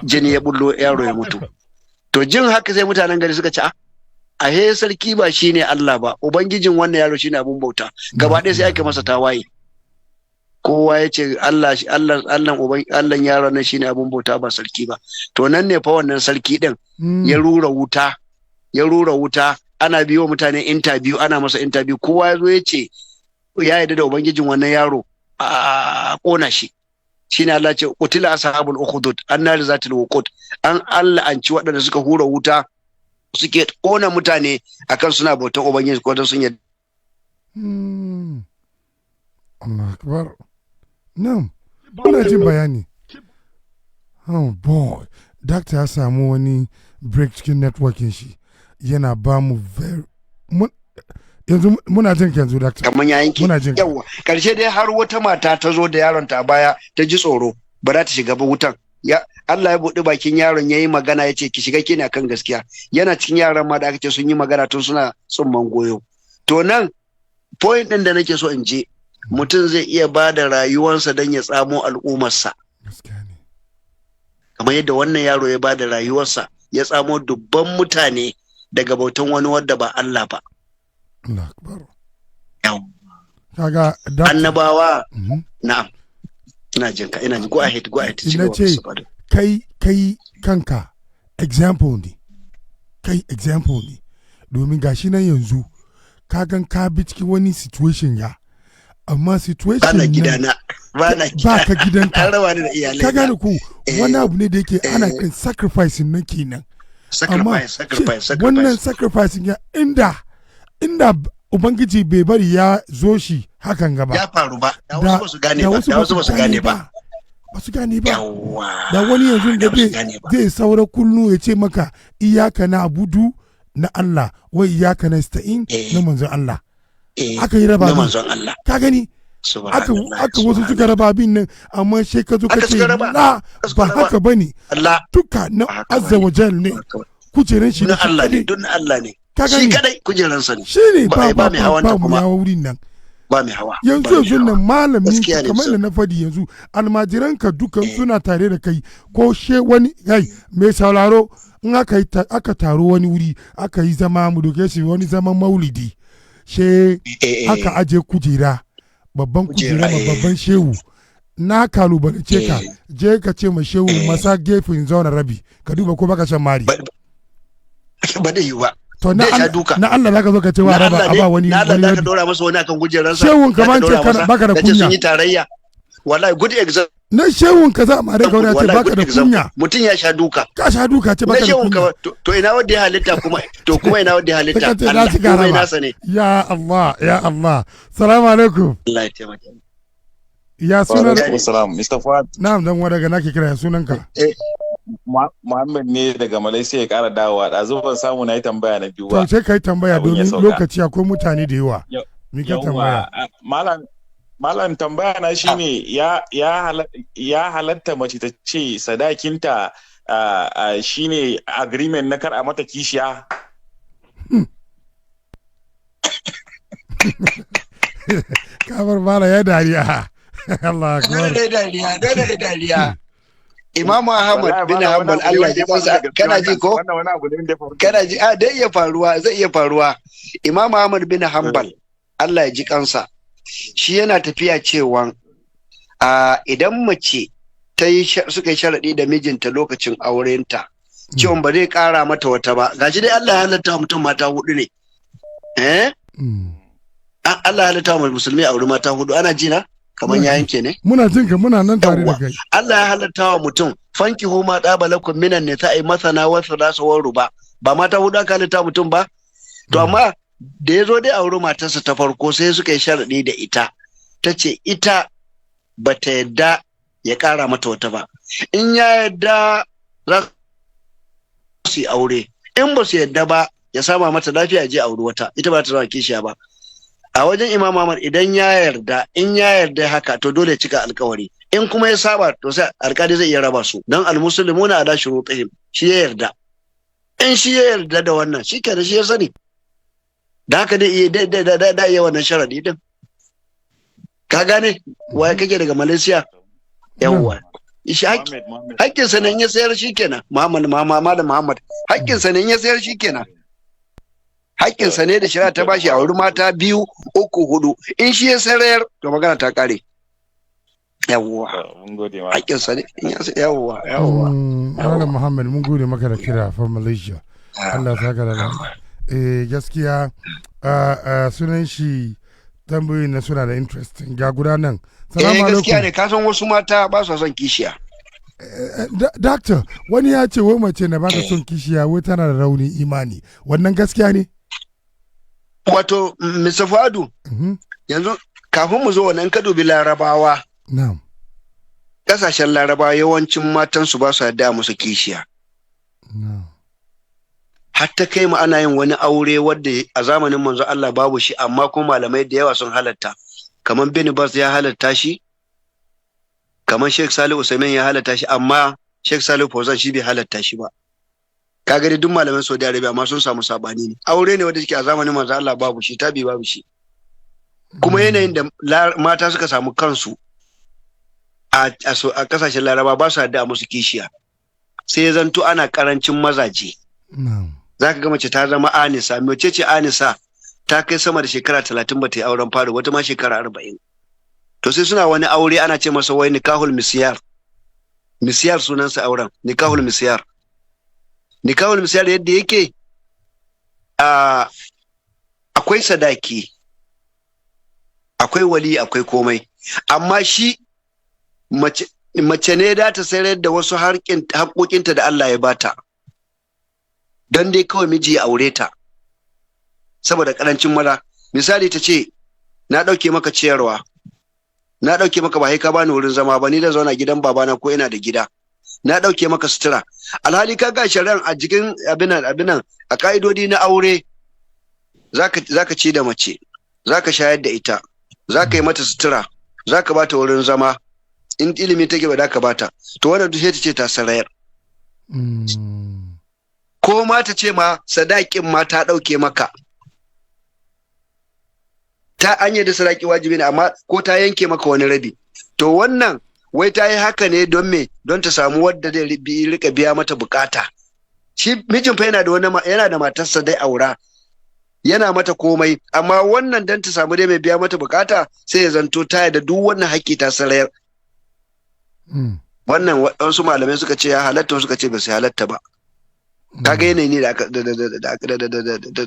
Speaker 2: jini ya bullo, yaro ya mutu. To jin haka sai mutanen gari suka ce he sarki ba shine Allah ba, ubangijin wannan yaro shine abun bauta. Gaba ɗaya sai ake masa tawaye. Kowa ya ce Allah yaron nan shine abun bauta ba sarki ba. To nan ne fa wannan sarki din ya rura wuta, ana biyo mutane interview, ana masa interview, kowa ya zo ya ce ya yarda da ubangijin wannan yaro a kona shi. Shine Allah ce qutila ashabul ukhdud annar zatil wuqud, an Allah an ci waɗanda suka hura wuta suke kona mutane akan suna bautan ubangiji ko don sun yarda.
Speaker 1: Allah akbar. Nam, muna jin bayani. Oh boy, Doctor ya samu wani break cikin networking shi, yana ba mu yanzu muna jin yanzu Doctor.
Speaker 2: Kamar ya yanke. Yawa, karshe dai har wata mata ta zo da yaron ta baya, ta ji tsoro, ba za ta shiga ba wutan. Allah ya buɗe bakin yaron ya yi magana, ya ce ki shiga, kina kan gaskiya. Yana cikin yaran ma da aka ce sun yi magana tun suna tsumman goyo. To nan point ɗin da nake so in je, mutum zai iya ba da rayuwarsa don ya tsamo al'ummarsa. Kamar yadda wannan yaro ya ba da rayuwarsa ya tsamo dubban mutane daga bautan wani wadda ba Allah ba.
Speaker 1: Kaga
Speaker 2: annabawa, na'am, ina jin ka, go ahead.
Speaker 1: Ina ce kai kanka example ne, domin gashi nan yanzu kagan ka bi cikin wani situation ya amma situation
Speaker 2: bana gidana
Speaker 1: ba ka gidanka
Speaker 2: an raba ni da iyalai
Speaker 1: ka gane ku wani abu ne da yake ana kan sacrificing nan kenan amma wannan sacrificing ya inda ubangiji bai bari ya zo shi hakan gaba
Speaker 2: ya faru ba da wasu ba su gane ba
Speaker 1: ba su gane ba da wani yanzu da zai saura kullu ya ce maka iyaka na abudu na Allah wai iyaka na ista'in na manzon Allah aka yi raba ka gani aka wasu suka raba bin nan amma sai ka zo ka ce ba haka bane duka na azza wa jal ne kujeran shi
Speaker 2: na Allah ne don Allah ne shi kadai kujeran sa ne
Speaker 1: shi ne ba mai hawan ta kuma wurin nan
Speaker 2: ba mai hawa
Speaker 1: yanzu nan malamin kamar da na fadi yanzu almajiranka dukan suna tare da kai ko she wani mai sauraro in aka taro wani wuri aka yi zama mu doke shi wani zaman maulidi she aka aje kujera babban kujera babban shehu na kalubalace ka je ka ce ma shehu masa gefen zauna rabi ka duba ko baka shan mari
Speaker 2: ba da yi ba
Speaker 1: to na Allah zaka zo ka ce wa raba aba wani
Speaker 2: na Allah zaka dora masa wani akan kujeran sa
Speaker 1: shehun ka ce baka da kunya
Speaker 2: sun yi tarayya wallahi good example
Speaker 1: na shehun ka za ma da gauna ce baka da kunya
Speaker 2: mutun ya sha duka
Speaker 1: ka sha duka ce baka da kunya
Speaker 2: to ina wanda ya halitta kuma to kuma ina wanda ya halitta Allah kuma ina sa ne
Speaker 1: ya Allah salamu alaikum
Speaker 2: Allah ya taimake
Speaker 1: ya sunan
Speaker 4: assalam Mr. Fuad
Speaker 1: na'am dan wa daga nake kira ya sunan ka
Speaker 4: Muhammad ne daga Malaysia ya kara dawowa da ban samu na yi tambaya na biyu ba
Speaker 1: to sai kai tambaya domin lokaci akwai mutane da yawa mi ka tambaya
Speaker 4: malam tambaya na shine ya halatta mace ta ce sadakinta shine agreement na kar a mata kishiya
Speaker 1: kamar mala ya dariya Allah akbar
Speaker 2: dariya Imam Ahmad bin Hanbal Allah ya kansa kana ji ko kana ji dai iya faruwa zai iya faruwa Imam Ahmad bin Hanbal Allah ya ji kansa shi yana tafiya cewa idan mace suka yi sharaɗi da mijinta lokacin aurenta cewa ba zai ƙara mata wata ba gashi dai Allah ya halatta mutum mata hudu ne Allah ya halatta wa musulmi auri mata hudu ana ji na kamar ya yanke ne
Speaker 1: muna jin ka muna nan tare da kai
Speaker 2: Allah ya halatta wa mutum fanki huma dabalakum minan nisa'i masana wa thulatha wa ruba ba mata hudu aka halatta mutum ba to amma da ya zo dai auri matarsa ta farko sai suka yi sharaɗi da ita ta ce ita ba ta yadda ya ƙara mata wata ba in ya yadda za su yi aure in ba su yadda ba ya sama mata lafiya je auri wata ita ba ta zama kishiya ba a wajen Imam Ahmad idan ya yarda in ya yarda haka to dole ya cika alkawari in kuma ya saba to sai alkali zai iya raba su dan almuslimuna ala shurutihim shi ya yarda in shi ya yarda da wannan shi kenan shi ya sani da haka dai iya wannan sharadi din ka gane waye kake daga Malaysia yawwa shi hakkin sa ne ya sayar shi kenan Muhammad hakkin sa ne ya sayar shi kenan hakkin sa ne da shari'a ta bashi a wurin mata 2 3 4 in shi ya sayar to magana ta kare yawwa hakkin sa ne yawwa
Speaker 1: Malam Muhammad mun gode maka da kira from Malaysia Allah ya saka da gaskiya sunan shi tambayoyin na suna da interesting ga guda nan
Speaker 2: salamu alaikum gaskiya ne ka san wasu mata ba su son kishiya
Speaker 1: doctor wani ya ce wai mace na ba ta son kishiya wai tana da rauni imani wannan gaskiya ne
Speaker 2: wato Mr. Fuadu yanzu kafin mu zo wannan ka dubi larabawa
Speaker 1: na'am
Speaker 2: kasashen larabawa yawancin matan su ba su yarda musu kishiya
Speaker 1: na'am
Speaker 2: hatta kai mu ana yin wani aure wadda a zamanin manzo Allah babu shi amma kuma malamai da yawa sun halatta kamar Bin Bas ya halatta shi kamar Sheikh Salih Usaimin ya halatta shi amma Sheikh Salih Fauzan shi bai halatta shi ba kaga dai duk malaman Saudi Arabia ma sun samu sabani ne aure ne wanda suke a zamanin manzo Allah babu shi tabi babu shi kuma yanayin da mata suka samu kansu a kasashen Laraba ba su da musu kishiya sai zanto ana karancin mazaje zaka ga mace ta zama anisa mace ce anisa ta kai sama da shekara 30 ba ta yi auren fari wata ma shekara 40 to sai suna wani aure ana ce masa wai nikahul misyar sunansa auren nikahul misyar yadda yake akwai sadaki akwai wali akwai komai, amma shi mace ne da ta sayar da wasu haƙoƙinta da Allah ya bata don dai kawai miji ya aure ta saboda ƙarancin maza. Misali ta ce na ɗauke maka ciyarwa, na ɗauke maka ba ka bani wurin zama ba, ni da zauna gidan babana ko ina da gida, na ɗauke maka sutura. Alhali ka ga shari'an a jikin abinan a ka'idodi na aure zaka ci da mace, zaka shayar da ita, zaka yi mata sutura, zaka bata wurin zama, in ilimi take ba da ka bata, to wannan duk sai ta ce ta sarayar. Ko ma ta ce ma sadakin ma ta ɗauke maka, ta anya da sadaki wajibi ne, amma ko ta yanke maka wani rabi, to wannan wai ta yi haka ne don me? Don ta samu wadda zai rika biya mata bukata. Shi mijin fa yana da matarsa dai aura, yana mata komai, amma wannan dan ta samu dai mai biya mata bukata sai ya zanto ta da duk wannan haƙƙi ta sarayar. Wannan waɗansu malamai suka ce ya halatta, suka ce ba su halatta ba. Kaga yanayi ne da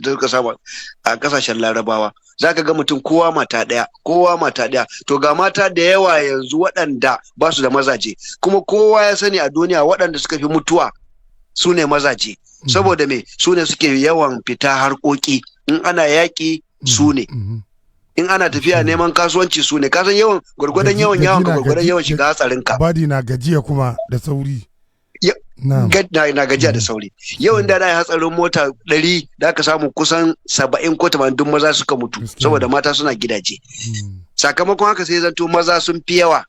Speaker 2: suka samu a kasashen Larabawa, zaka ga mutum kowa mata ɗaya, to ga mata da yawa yanzu waɗanda ba su da mazaje, kuma kowa ya sani a duniya waɗanda suka fi mutuwa su ne mazaje, saboda me? Su ne suke yawan fita harkoki, in ana yaƙi su ne, in ana tafiya neman kasuwanci su ne, kasan yawan gwargwadon yawan ka gwargwadon yawan shiga hatsarinka.
Speaker 1: Badi na gajiya kuma da sauri.
Speaker 2: Na gajiya da sauri. Yau inda da hatsarin mota 100 da aka samu kusan 70 ko 80 duk maza suka mutu saboda mata suna gidaje. Sakamakon haka sai zanto maza sun fi yawa,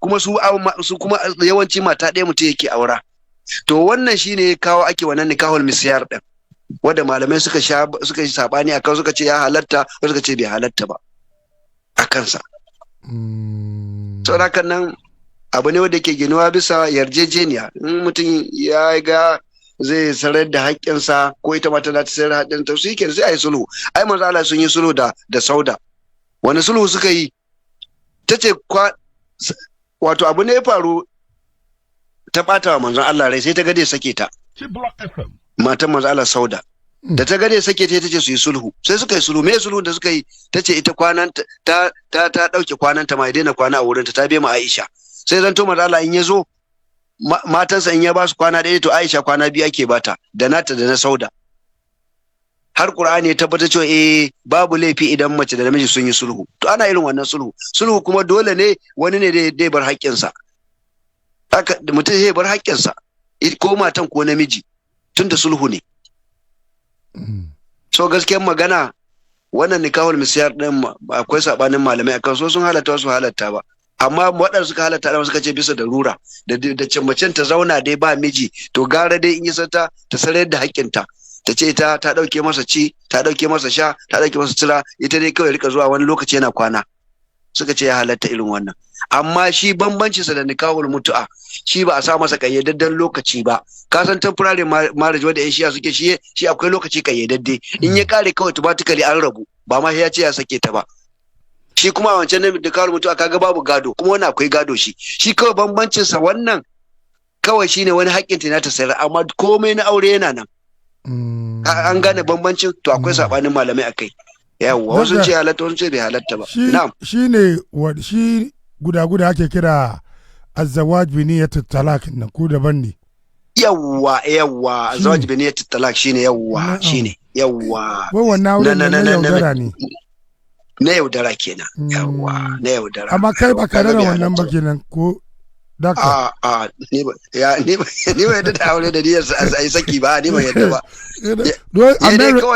Speaker 2: kuma su kuma yawanci mata ɗaya mutum yake aura. To wannan shine ya kawo ake wannan nikahul misyar din, wanda malamai suka yi sabani akan, suka ce ya halatta, suka ce bai halatta ba a kansa. Saboda nan abu ne wanda ke ginuwa bisa yarjejeniya. In mutum ya ga zai sarar da haƙƙinsa ko ita mata za ta sayar da haƙƙinta, su yake sai a yi sulhu. Ai manzo Allah sun yi sulhu da Sauda. Wani sulhu suka yi? Ta ce wato abu ne ya faru, ta ɓata wa manzon Allah rai, sai ta gade sake ta. Matan manzo Allah Sauda. Da ta gade sake ta ce su yi sulhu, sai suka yi sulhu. Me sulhu da suka yi? Ta ce ita kwananta ta ɗauke kwananta ma ya daina kwana a wurinta, ta bai ma Aisha. Sai zanto manzo Allah in ya zo matansa in ya ba su kwana ɗaya, to Aisha kwana 2 ake bata, da nata da na Sauda. Har Qur'ani ya tabbatar cewa babu laifi idan mace da namiji sun yi sulhu. To ana irin wannan sulhu kuma dole ne wani ne da bar haƙƙinsa. Haka mutum zai bar haƙƙinsa, ko matan ko namiji, tunda sulhu ne. So gaskiyar magana wannan nikahul misyar din akwai sabanin malamai akan, so sun halatta su halatta ba. Amma waɗanda suka halatta da suka ce bisa da rura da macen ta zauna dai ba miji, to gara dai in yi sata ta sarar da haƙƙinta, ta ce ta ɗauke masa ci, ta ɗauke masa sha, ta ɗauke masa tura, ita dai kawai rika zuwa wani lokaci yana kwana. Suka ce ya halatta irin wannan. Amma shi bambancinsa da nikahul mutu'a, shi ba a sa masa kayyadadden lokaci ba. Ka san temporary marriage wanda yan shiya suke, shi akwai lokaci kayyadadde, in ya kare kawai automatically an rabu, ba ma ya ce ya sake ta ba. Shi kuma a wancan da kawo mutuwa kaga babu gado, kuma wani akwai gado. Shi kawai bambancinsa wannan kawai shine wani haƙƙin ta ta sayar, amma komai na aure yana nan. An gane bambancin, to akwai sabanin malamai akai. Yawwa, wasu ce halatta, wasu ce bai halatta ba. Na'am.
Speaker 1: Shi guda ake kira azzawaj bi niyyat talaq nan, ko daban ne?
Speaker 2: Yawwa azzawaj bi niyyat talaq shine yawwa.
Speaker 1: Wai wannan aure na yaudara ne.
Speaker 2: Na yaudara kenan. Yawwa, na yaudara.
Speaker 1: Amma kai ba ka rana wannan ba kenan ko daka?
Speaker 2: Ni ba yadda da aure da niyyar a yi saki ba, ni ba yadda ba.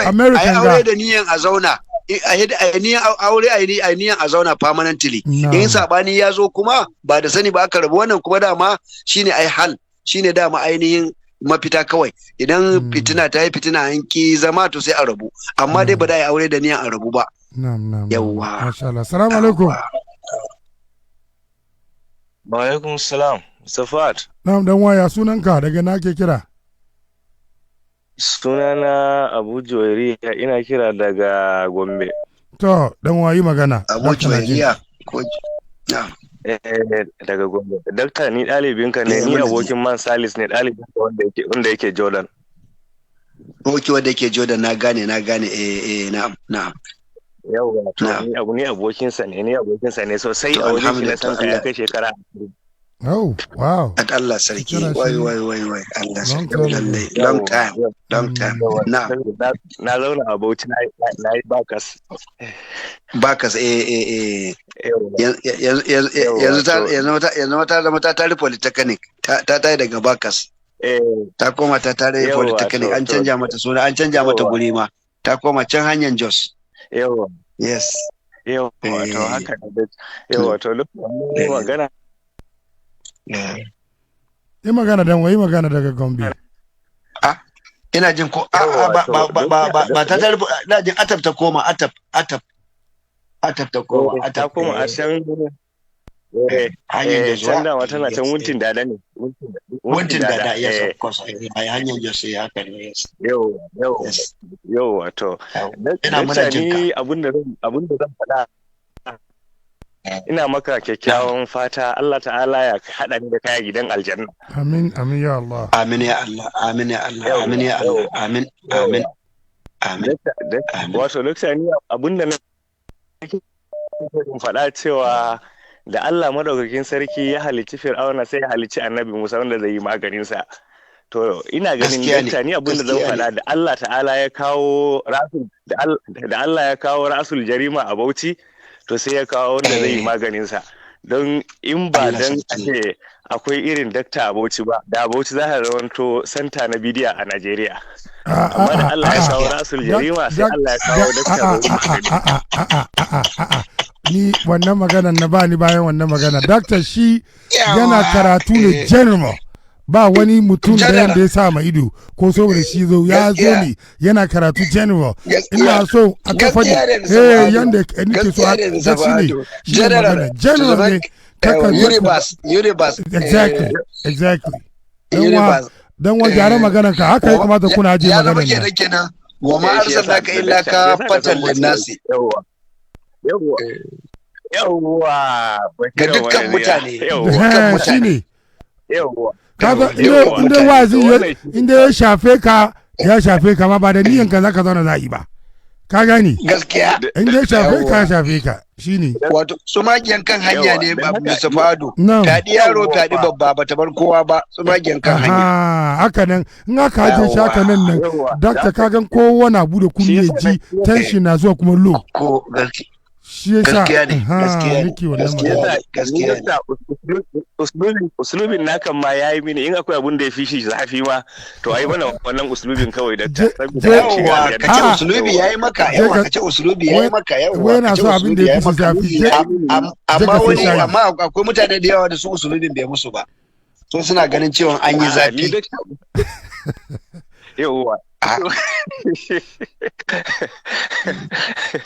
Speaker 1: American
Speaker 2: ga. Aure da niyyar a zauna. A niyyar aure a niyyar a zauna permanently. In sabani ya zo kuma ba da sani ba aka rabu, wannan kuma dama shine hal, shine dama ainihin mafita kawai. Idan fitina ta yi fitina an ki zama, to sai a rabu. Amma dai ba da yi aure da niyyar a rabu ba. Yawwa.
Speaker 1: Masha Allah. Assalamu alaikum.
Speaker 7: Wa alaikum salam. Safat.
Speaker 1: Na'am, dan waya sunanka, daga na ke kira?
Speaker 7: Sunana Abu Juwairiya, ina kira daga Gombe.
Speaker 1: To, dan wayi magana.
Speaker 2: Abu Juwairiya.
Speaker 7: Daga Gombe. Dakta, ni ɗalibinka ne, ni abokin Man Salis ne, ɗalibinka wanda yake Jordan.
Speaker 2: Ok, wanda yake Jordan, na gane, na'am.
Speaker 7: Yawwa to ni abokinsa ne sosai a wajen shi na san ka ya kai shekara.
Speaker 1: Oh, wow.
Speaker 2: At Allah sarki. Wai. Allah sarki. Long time. Na
Speaker 7: zauna a Bauchi na yi bakas.
Speaker 2: Bakas yanzu ta zama ta tare polytechnic. Ta tayi daga bakas. Ta koma ta tare polytechnic, an canja mata suna, an canja mata guri ma. Ta koma can hanyar Jos.
Speaker 7: Yawa.
Speaker 2: Yes.
Speaker 7: Yawa to haka ne. Yawa to lokacin magana.
Speaker 1: Yi magana daga Gombe.
Speaker 2: Ina jin ko ba ta tarbi, ina jin atap ta koma atap ta koma
Speaker 7: ta koma a can
Speaker 2: hanyar
Speaker 7: can dama tana can wuntin dada ne.
Speaker 2: Wuntin dada, yes, of course. Hanyar Jose haka ne, yes.
Speaker 7: Yau wato. Ina mana jinka. Abinda zan faɗa. Ina maka kyakkyawan fata Allah ta'ala ya haɗa ni da kaya gidan aljanna.
Speaker 1: Amin ya Allah.
Speaker 2: Amin ya Allah. Amin.
Speaker 7: Wato lokacin abinda na faɗa cewa da Allah madaukakin sarki ya halicci Fir'auna sai ya halicci Annabi Musa wanda zai yi maganin sa. To ina ganin dakta ni abinda zan faɗa da Allah ta'ala ya kawo rasul jarima a Bauchi, to sai ya kawo wanda zai yi maganinsa. Don in ba dan ce akwai irin dakta a Bauchi ba, da Bauchi za ta zamanto santa na bidiya a Najeriya. Amma da Allah ya kawo rasul jarima sai Allah ya kawo dakta.
Speaker 1: Ni wannan maganar na ba ni bayan wannan magana. Dakta shi yana karatu ne general. Ba wani mutum da ya sa ma ido ko saboda shi zo ya zo ne yana karatu general. Ina so a ta faɗi yanda nake so a shi ne general ne
Speaker 2: Universe.
Speaker 1: Exactly. Dan wa gyara maganar ka haka ya kamata kuna aje maganar
Speaker 2: nan. Wa ma arsalnaka illa ka fatan linnasi.
Speaker 7: Yawwa
Speaker 2: ga dukkan mutane.
Speaker 1: Shi ne.
Speaker 7: Yawwa.
Speaker 1: Kaga inda wazi inda ya shafe ka ma ba da niyan ka zaka zauna za yi ba. Ka gani?
Speaker 2: Gaskiya.
Speaker 1: Inda ya shafe ka shine.
Speaker 2: Wato tsumagiyan kan hanya ne Mr. Fado. Fadi yaro fadi babba ba ta bar kowa ba, tsumagiyan kan hanya.
Speaker 1: Haka nan in aka haje shaka nan dakta ka gan kowa na bude kunni ya ji tension na zuwa kuma low.
Speaker 2: Ko gaskiya.
Speaker 1: Shi yasa
Speaker 2: gaskiya
Speaker 7: uslubin nakan ma yayi mini, in akwai abun da ya fi shi zafi ma to ai mana wannan uslubin kawai da
Speaker 2: yawa kace uslubi yayi maka yawa
Speaker 1: na so abin da ya fi zafi
Speaker 2: amma akwai mutane da yawa da su uslubin bai musu ba, so suna ganin cewa an yi zafi.
Speaker 7: Yawa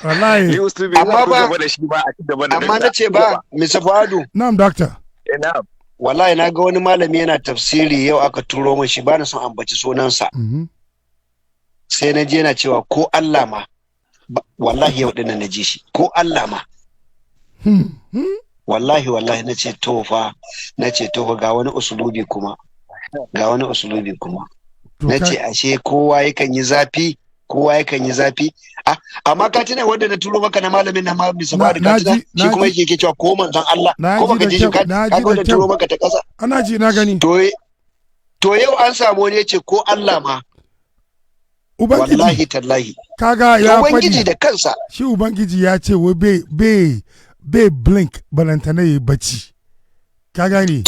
Speaker 1: wallahi
Speaker 2: amma na ce ba Mr. Fadu.
Speaker 1: Na'am doctor.
Speaker 2: Wallahi na ga wani malami yana tafsiri yau aka turo min shi, ba na son ambaci sunansa. Sai na je na cewa ko Allah ma, wallahi yau dinnan na ji shi ko Allah ma. Wallahi na ce tofa ga wani usulubi kuma na ce ashe kowa yakan yi zafi amma ka tuna wanda na turo maka na malamin na malamin Sabari ka tuna shi kuma yake cewa ko manzon Allah ko baka ji shi ka wanda turo maka ta kasa
Speaker 1: ana ji na gani
Speaker 2: to yau an samu wani yace ko Allah ma
Speaker 1: ubangiji
Speaker 2: wallahi tallahi
Speaker 1: kaga ya
Speaker 2: ubangiji da kansa
Speaker 1: shi ubangiji ya ce wai bai blink balantana yi bacci ka gani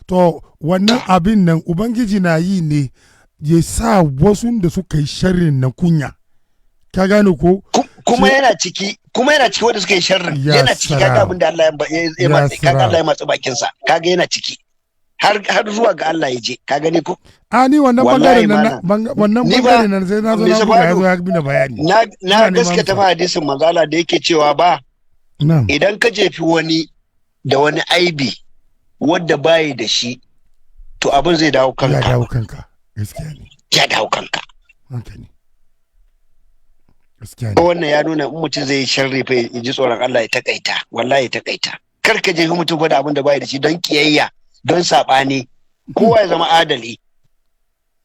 Speaker 1: to wannan abin nan ubangiji na yi ne ya sa wasu da suka yi sharrin na kunya ka gane ko
Speaker 2: kuma yana ciki wanda suka yi sharrin yana ciki kaga abin da Allah ya matsa bakin sa kaga yana ciki har zuwa ga Allah ya je ka gane ko
Speaker 1: ni wannan bangare nan sai na zo na buga ya zo ya bi na bayani
Speaker 2: na gaskata ma hadisin manzo Allah da yake cewa ba idan ka jefi wani da wani aibi wanda bayi da shi to abin zai dawo kanka ya dawo kanka wannan ya nuna in mutum zai sharri fa ya ji tsoron Allah ya takaita, wallahi ya takaita. Kar ka je mutum fa da abin da bai da shi don kiyayya, don sabani, kowa ya zama adali.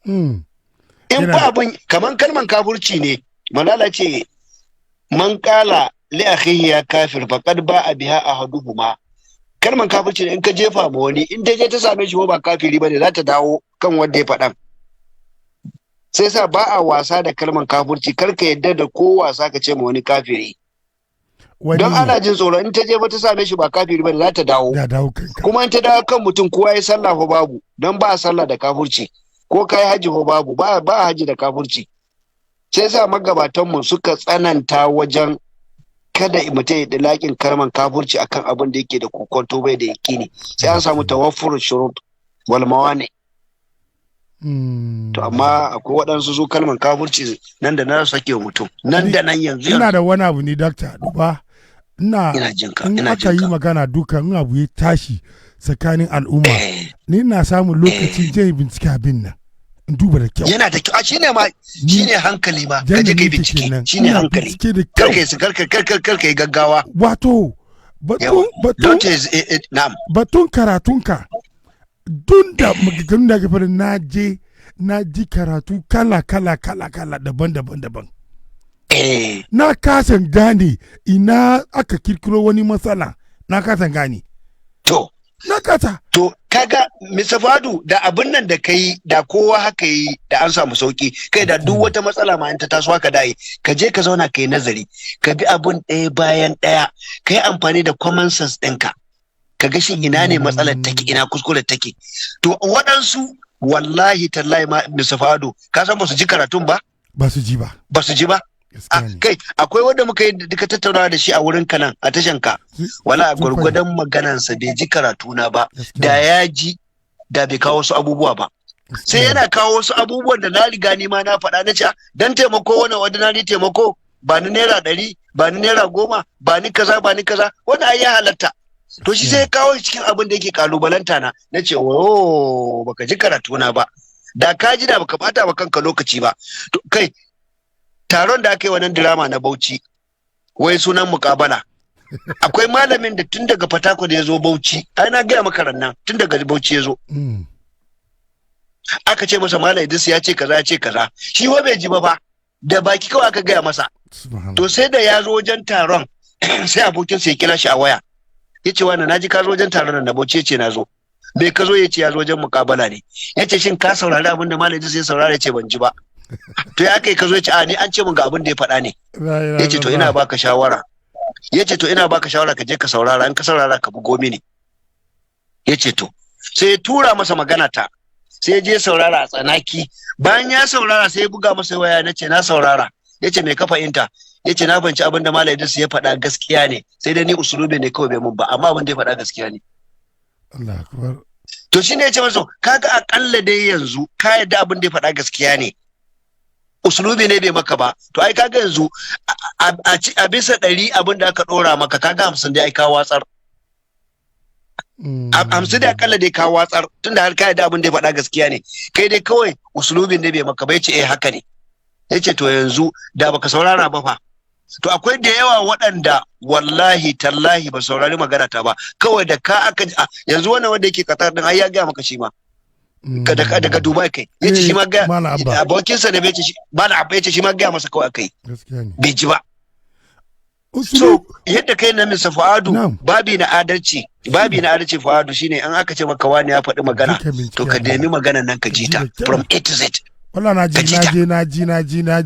Speaker 2: In ba abin kaman kalman kafurci ne, malala ce man kala li akhihi ya kafir faqad ba'a biha ahaduhuma kalman kafirci in ka jefa ma wani in ta je ta same shi ba kafiri bane za ta dawo kan wanda ya faɗan sai sa ba a wasa da kalman kafirci kar ka yadda da ko wasa ka ce ma wani kafiri don ana jin tsoro in ta je ba ta same shi ba kafiri bane za ta dawo kuma in ta dawo kan mutum kowa ya sallah fa babu don ba a sallah da kafirci ko kai haji fa babu ba haji da kafirci sai sa magabatan mu suka tsananta wajen kada mutum ya laƙin kalman kafirci akan abin da yake da kokonto bai da yakini sai an samu tawaffur shurut wal mawani to amma akwai waɗansu su kalman kafirci nan da nan sake mutum nan da nan yanzu
Speaker 1: ina da wani abu ne dakta duba ina in aka yi magana duka in abu ya tashi tsakanin al'umma ni na samun lokacin zai bincike abin nan in duba da kyau
Speaker 2: yana da kyau shine ma shine hankali ma kaje kai bincike shine hankali karka yi gaggawa
Speaker 1: wato batun karatunka dun da maganganun da gafar na ji karatu kala daban na kasan gane ina aka kirkiro wani matsala na kasan gane na kasa
Speaker 2: to kaga Mr. Fadu da abin nan da kai da kowa haka yi da an samu sauki kai da duk wata matsala ma in ta taso haka dai ka je ka zauna kai nazari ka bi abun ɗaya bayan ɗaya ka yi amfani da common sense ɗinka ka ga shin ina ne matsalar take ina kuskure take to waɗansu wallahi tallahi ma Mr. Fadu ka san ba su ji karatun ba
Speaker 1: ba su ji ba
Speaker 2: kai akwai wanda muka yi duka tattaunawa da shi a wurin kanan a tashan ka wala gwargwadon maganansa bai ji karatuna ba da ya ji da bai kawo wasu abubuwa ba sai yana kawo wasu abubuwan da na riga ni ma na faɗa na ce dan taimako wani ordinary taimako ba ni naira 100 ba ni naira 10 ba ni kaza wani ai ya halatta to shi sai kawo cikin abin da yake kalubalanta na ce baka ji karatuna ba da ka ji da baka bata wa kanka lokaci ba to kai taron da aka yi wannan drama na Bauchi wai sunan mukabala akwai malamin da tun daga Fatako da ya zo Bauchi ai na gaya maka rannan tun daga Bauchi ya zo aka ce masa Malam Idris ya ce kaza shi wa bai ji ba da baki kawai aka gaya masa to sai da ya zo wajen taron sai abokin sa ya kira shi a waya yace wani naji ka zo wajen taron nan na Bauchi yace na zo bai ka zo yace ya zo wajen mukabala ne yace shin ka saurari abin da Malam Idris ya saurara yace ban ji ba to ya kai ka zo yace a ni an ce mun ga abin da ya faɗa ne yace to ina baka shawara ka je ka saurara in ka saurara ka bugo mini yace to sai ya tura masa magana ta sai ya je saurara a tsanaki bayan ya saurara sai ya buga masa waya nace na saurara yace me ka fahimta yace na banci abin da Malam Idris ya faɗa gaskiya ne sai dai ni usulubi ne kawai bai mun ba amma abin da ya faɗa gaskiya ne
Speaker 1: Allah akbar
Speaker 2: to shine yace masa kaga akalla dai yanzu ka yadda abin da ya faɗa gaskiya ne usulubi ne bai maka ba to ai kaga yanzu a bisa 100 abin da aka dora maka kaga 50 dai ai ka watsar 50 dai akalla dai ka watsar tunda har ka yadda abin da ya faɗa gaskiya ne kai dai kawai usulubin ne bai maka ba yace haka ne yace to yanzu da baka saurara ba fa to akwai da yawa waɗanda wallahi tallahi ba saurari magana ta ba kawai da ka aka yanzu wannan wanda yake Qatar din ai ya ga maka shi ma daga Dubai kai yace shi ma ga abokin sa ne bai ce shi Malam Abba yace shi ma ga masa kawai akai bai ji ba so yadda kai na Mr. Fuadu babi na adalci Fuadu shine an aka ce maka wani ya faɗi magana to ka nemi magana nan ka ji ta from A to Z
Speaker 1: wala na ji na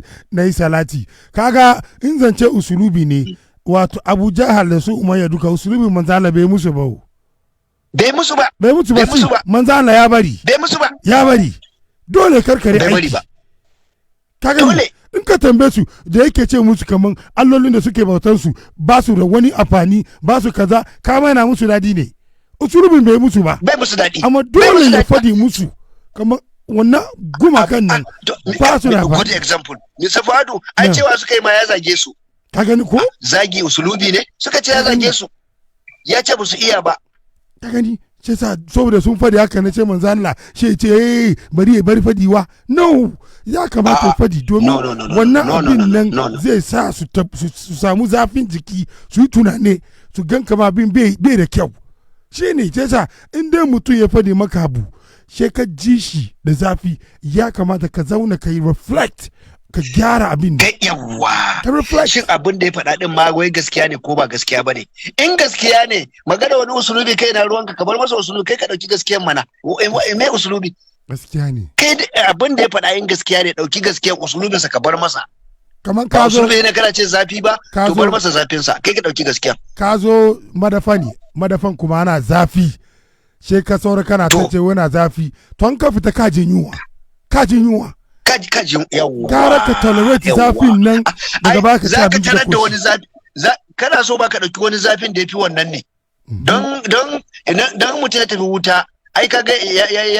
Speaker 1: yi salati kaga in zance usulubi ne wato Abu Jahal da su Umayya duka usulubin manzala bai musu ba manzala ya bari ya bari dole karkare aiki kaga dole in ka tambaye su da yake ce musu kaman allolin da suke bautar su ba su da wani amfani ba su kaza ka na musu dadi ne usulubin bai musu dadi amma dole ya fadi musu kaman wannan gumakan nan ba su da ba
Speaker 2: good example Mr. Fadu an cewa suka yi ma ya zage su
Speaker 1: ka gani ko
Speaker 2: zagi usulubi ne suka ce ya zage su ya ce ba su iya ba
Speaker 1: ka gani ce sa saboda sun fadi haka na ce manzo Allah shi ce bari fadiwa no ya kamata fadi domin wannan abin nan zai sa su samu zafin jiki su yi tunane su gan kama abin bai da kyau shine ce sa in dai mutum ya fadi maka abu she ka ji shi da zafi ya kamata ka zauna ka yi reflect ka gyara abin
Speaker 2: da yawa
Speaker 1: ka reflect
Speaker 2: shin abin da ya faɗa din ma wai gaskiya ne ko ba gaskiya bane in gaskiya ne magana wani usulubi kai na ruwanka ka bar masa usulubi kai ka dauki gaskiyan mana me usulubi
Speaker 1: gaskiya ne
Speaker 2: kai abin da ya faɗa in gaskiya ne dauki gaskiyan usulubinsa ka bar masa
Speaker 1: kaman ka zo
Speaker 2: usulubi ne kana ce zafi ba to bar masa zafin sa kai ka dauki gaskiya ka
Speaker 1: zo madafan kuma ana zafi sai ka saura kana ta ce wani zafi ton ka fita ka jin yunwa kaji
Speaker 2: yawa
Speaker 1: gara ka tolerate zafin nan daga baka ci abinci da
Speaker 2: wani zafi kana so baka dauki wani zafin da yafi wannan ne don mutum ya tafi wuta ai kaga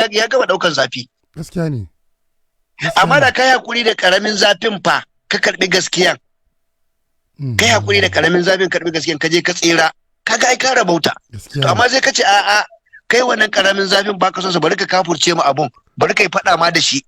Speaker 2: ya gaba daukan zafi
Speaker 1: gaskiya ne
Speaker 2: amma da kai hakuri da karamin zafin fa ka karbi gaskiyan kai hakuri da karamin zafin karbi gaskiyan ka je ka tsira kaga ai ka rabauta to amma sai ka ce a'a kai wannan karamin zafin baka son sa bari ka kafurce mu abun bari kai fada ma da shi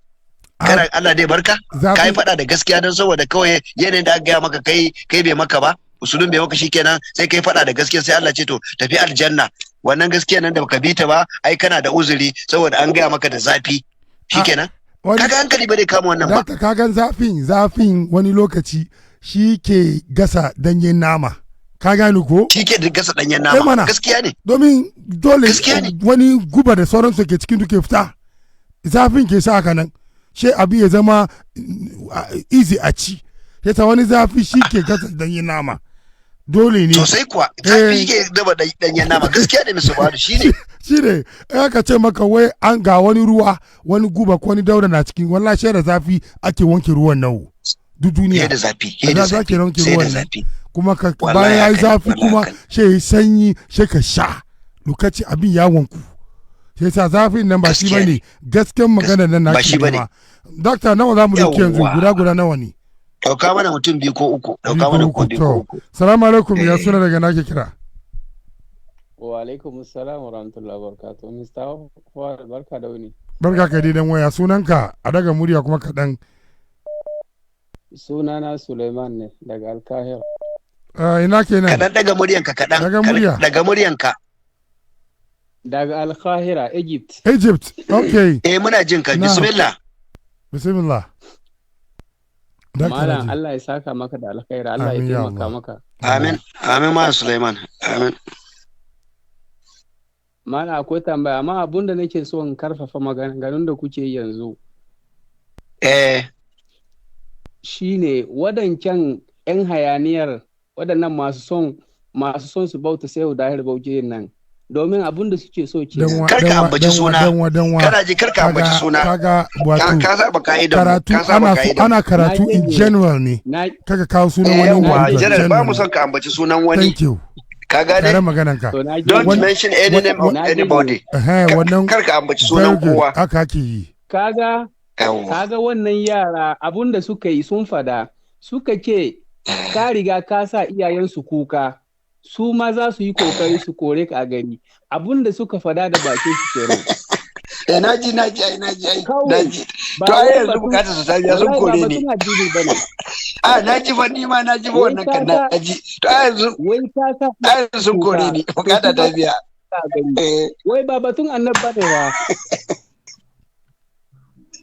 Speaker 2: kana Allah dai barka ka yi faɗa da gaskiya don saboda kawai yanayin da aka gaya maka kai bai maka ba usulun bai maka shikenan sai kai faɗa da gaskiya sai Allah ce to tafi aljanna wannan gaskiya nan da baka bi ta ba ai kana da uzuri saboda an gaya maka da zafi shikenan kaga hankali ba dai kama wannan ba
Speaker 1: ka gan zafin wani lokaci shi ke gasa danyen nama ka gani ko
Speaker 2: shi ke gasa danyen nama gaskiya ne
Speaker 1: domin dole wani guba da sauransu ke cikin duke fita zafin ke sa haka nan she abi ya zama easy a ci yasa wani zafi shi ke gasa danyen nama dole ne
Speaker 2: sosai kuwa zafi ke zama danyen nama gaskiya ne musu bada shi
Speaker 1: ne ka ce maka wai an ga wani ruwa wani guba ko wani dauda na cikin wallahi shi da zafi ake wanke ruwan nan duk duniya
Speaker 2: da zafi
Speaker 1: ake wanke ruwan nan kuma ka bayan yayi zafi kuma shi sanyi shi ka sha lokaci abin ya wanku sai sa zafin nan ba shi bane gasken magana nan na shi bane doctor nawa zamu dauke yanzu guda nawa ne
Speaker 2: dauka mana mutum biyu ko uku dauka mana ko biyu ko uku
Speaker 1: assalamu alaikum ya suna daga nake kira
Speaker 8: wa alaikum assalam wa rahmatullahi wa barakatuh Mr. Fuad barka da wuni
Speaker 1: barka ka didan waya sunanka a daga murya kuma kadan
Speaker 8: sunana Suleiman ne daga Alkahira
Speaker 1: ina kenan
Speaker 2: kadan daga muryanka kadan daga muryanka
Speaker 8: daga Alkahira Egypt
Speaker 1: okay
Speaker 2: muna jin ka bismillah
Speaker 8: Malam Allah ya saka maka da alkhairi Allah ya taimaka maka
Speaker 2: amin ma Suleiman amin
Speaker 8: Malam akwai tambaya amma abunda nake so in karfafa maganganun da kuke yanzu shine wadancan yan hayaniyar waɗannan masu son su bauta sai Dahir Bauchi nan domin abin da suke so ke
Speaker 2: karka ambaci suna kana ji karka ambaci suna
Speaker 1: kaga wato
Speaker 2: ka saba kaida
Speaker 1: ana karatu in general ne kaga kawo sunan wani
Speaker 2: general ba mu son ka ambaci sunan wani
Speaker 1: thank you
Speaker 2: ka gane
Speaker 1: kare maganan ka
Speaker 2: don't mention any name of anybody
Speaker 1: wannan
Speaker 2: karka ambaci sunan kowa
Speaker 1: haka ke yi
Speaker 8: kaga wannan yara abun da suka yi sun fada suka ce ka riga ka sa iyayensu kuka su ma za su yi kokari su kore ka a gari abinda suka fada da bakin su kenan
Speaker 2: naji to ai yanzu bukatar su tabiya sun kore ni naji fa ni ma naji ba wannan kan naji to ai yanzu sun kore ni bukatar tabiya
Speaker 8: wai ba batun annabba ne ba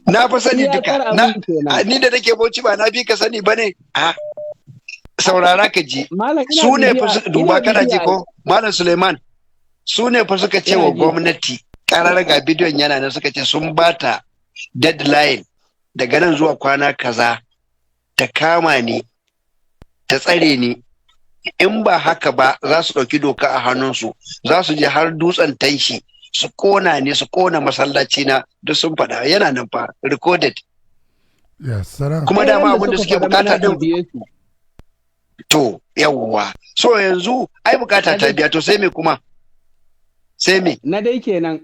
Speaker 2: na fa sani duka ni da nake Bauchi ba na bi ka sani bane saurara ka ji su ne fa duba kana ji ko Malam Suleiman su ne fa suka ce wa gwamnati karar ga bidiyon yana nan suka ce sun bata deadline daga nan zuwa kwana kaza ta kama ni ta tsare ni in ba haka ba za su ɗauki doka a hannunsu za su je har dutsen tanshi su kona ne su kona masallaci na duk sun faɗa yana nan fa recorded kuma dama abin da suke bukata din to yawwa so yanzu ai bukata ta biya to sai me kuma sai me
Speaker 8: na dai kenan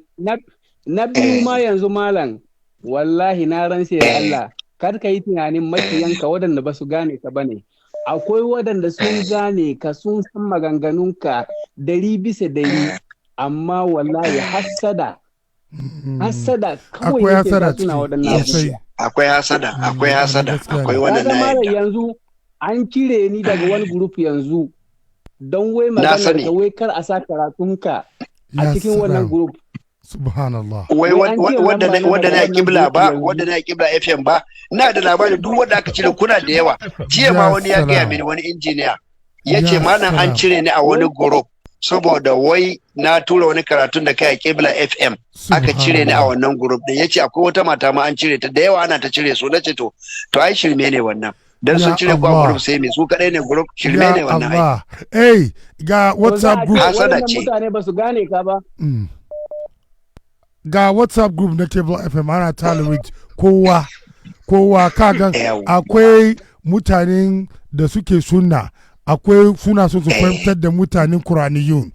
Speaker 8: na biyu ma yanzu malam wallahi na ransa ya Allah kar ka yi tunanin makiyanka waɗanda ba su gane ka bane akwai waɗanda sun gane ka sun san maganganunka 100% amma wallahi hassada kawai yake da suna waɗannan
Speaker 2: akwai hasada akwai wannan
Speaker 8: yanzu an cire ni daga wani group yanzu don wai magana da wai kar a sa karatunka a cikin wannan group
Speaker 1: subhanallah
Speaker 2: wai wanda na kibla ba wanda na kibla FM ba ina da labarin duk wanda aka cire kuna da yawa jiya ma wani ya gaya mini wani injiniya yace malam an cire ni a wani group saboda wai na tura wani karatun da kai a kibla FM aka cire ni a wannan group din yace akwai wata mata ma an cire ta da yawa ana ta cire su nace to ai shirme ne wannan dan sun cire kwa group sai me su kadai ne group shirme ne wannan
Speaker 1: ai ga WhatsApp group
Speaker 8: mutane ba su gane ka ba
Speaker 1: ga WhatsApp group na Cable FM ana tolerate kowa kagan akwai mutanen da suke sunna akwai suna so su fahimtar da mutanen Quraniyun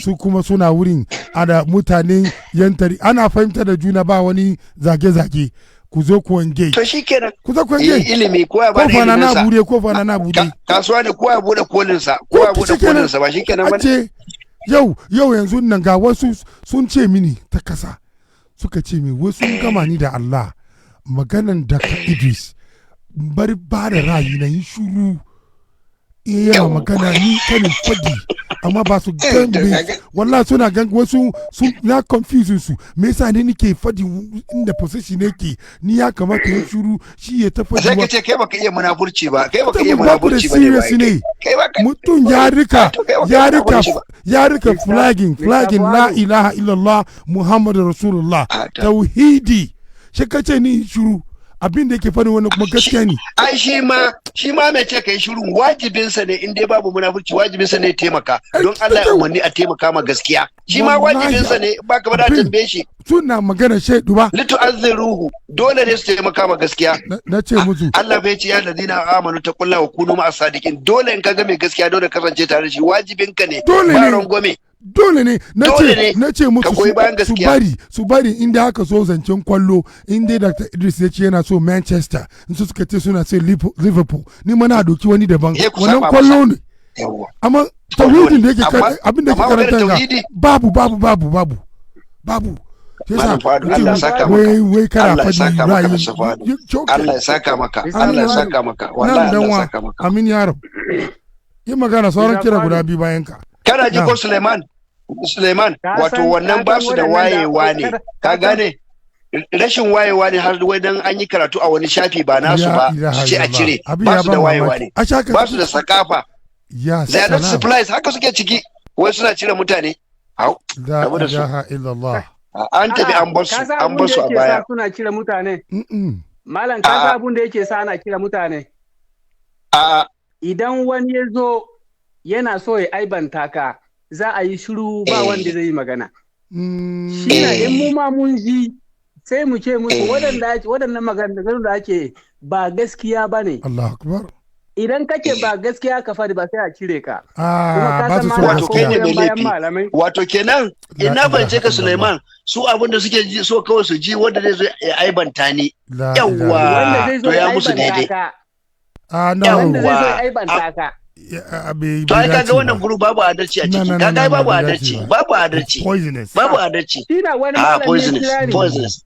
Speaker 1: su kuma suna wurin ada mutanen yantari ana fahimtar da juna ba wani zage-zage ku zo ku engage
Speaker 2: to shikenan
Speaker 1: ku zo ku engage
Speaker 2: ilimi ko ya bada ilimin sa
Speaker 1: ko fa na bude
Speaker 2: kasuwa ne ko ya bude kolin sa ba shikenan ba
Speaker 1: yau yanzu nan ga wasu sun ce mini ta kasa suka ce min wasu gama ni da Allah maganan Dr. Idris bari ba da rayi na yi shuru iya magana ni kanin fadi amma ba su gambe wallahi suna gan wasu sun na confuse su me yasa ne nake fadi inda position yake ni ya kamata yin shuru shi ya ta fadi
Speaker 2: sai kace kai baka iya munafurci ba ne
Speaker 1: mutum ya rika flagging la ilaha illallah muhammadu rasulullah tauhidi shi kace ni shuru abin da yake faɗin wannan kuma gaskiya ne
Speaker 2: ai shi ma mai ce kai shirin wajibinsa ne in dai babu munafurci wajibinsa ne taimaka don Allah ya umarni a taimaka ma gaskiya shi ma wajibinsa ne ba ka bada tambaye shi
Speaker 1: suna magana shaidu ba
Speaker 2: litu azziruhu dole ne su taimaka ma gaskiya
Speaker 1: na ce musu
Speaker 2: Allah bai ce ya ladina amanu taqullaha wa kunu ma'as sadiqin dole in ka ga mai gaskiya dole kasance tare da shi wajibinka ne ba rangwame
Speaker 1: dole ne na ce musu su bari inda haka so zancen kwallo inda Dr. Idris ya ce yana so Manchester in su suka ce suna sai Liverpool ni mana doki wani daban wannan kwallo ne amma tauhidin da yake abin da yake karanta ga babu wai kana fadi ra'ayi
Speaker 2: Allah ya saka maka wallahi Allah ya saka maka
Speaker 1: amin ya rab yi magana sauran kira guda biyu bayan ka
Speaker 2: kana ji ko Suleiman wato wannan ba su da wayewa ne ka gane rashin wayewa ne har wai dan an yi karatu a wani shafi ba nasu ba su ce a cire ba su da wayewa ne ba su da sakafa they are supplies haka suke ciki wai suna cire mutane
Speaker 1: la ilaha illallah
Speaker 2: an tafi an bar su a baya
Speaker 8: suna cire mutane malam ka ga abun da yake sa ana cire mutane idan wani ya zo yana so ya aibanta ka za a yi shiru ba wanda zai yi magana. Shi na in mu ma mun ji sai mu ce musu waɗannan maganganun da ake ba gaskiya ba ne.
Speaker 1: Allah akbar.
Speaker 8: Idan kake ba gaskiya ka fari ba sai a cire ka.
Speaker 1: Ba su so
Speaker 2: gaskiya. Wato kenan ina bance ka Suleiman su abin da suke ji so kawai su ji wanda zai zo ya aibanta ni. Yawwa to ya musu daidai.
Speaker 8: Wanda zai zo ya aibanta ka.
Speaker 2: To ai kaga wannan guru babu adalci a ciki kaga babu adalci
Speaker 8: shine wani
Speaker 2: poisonous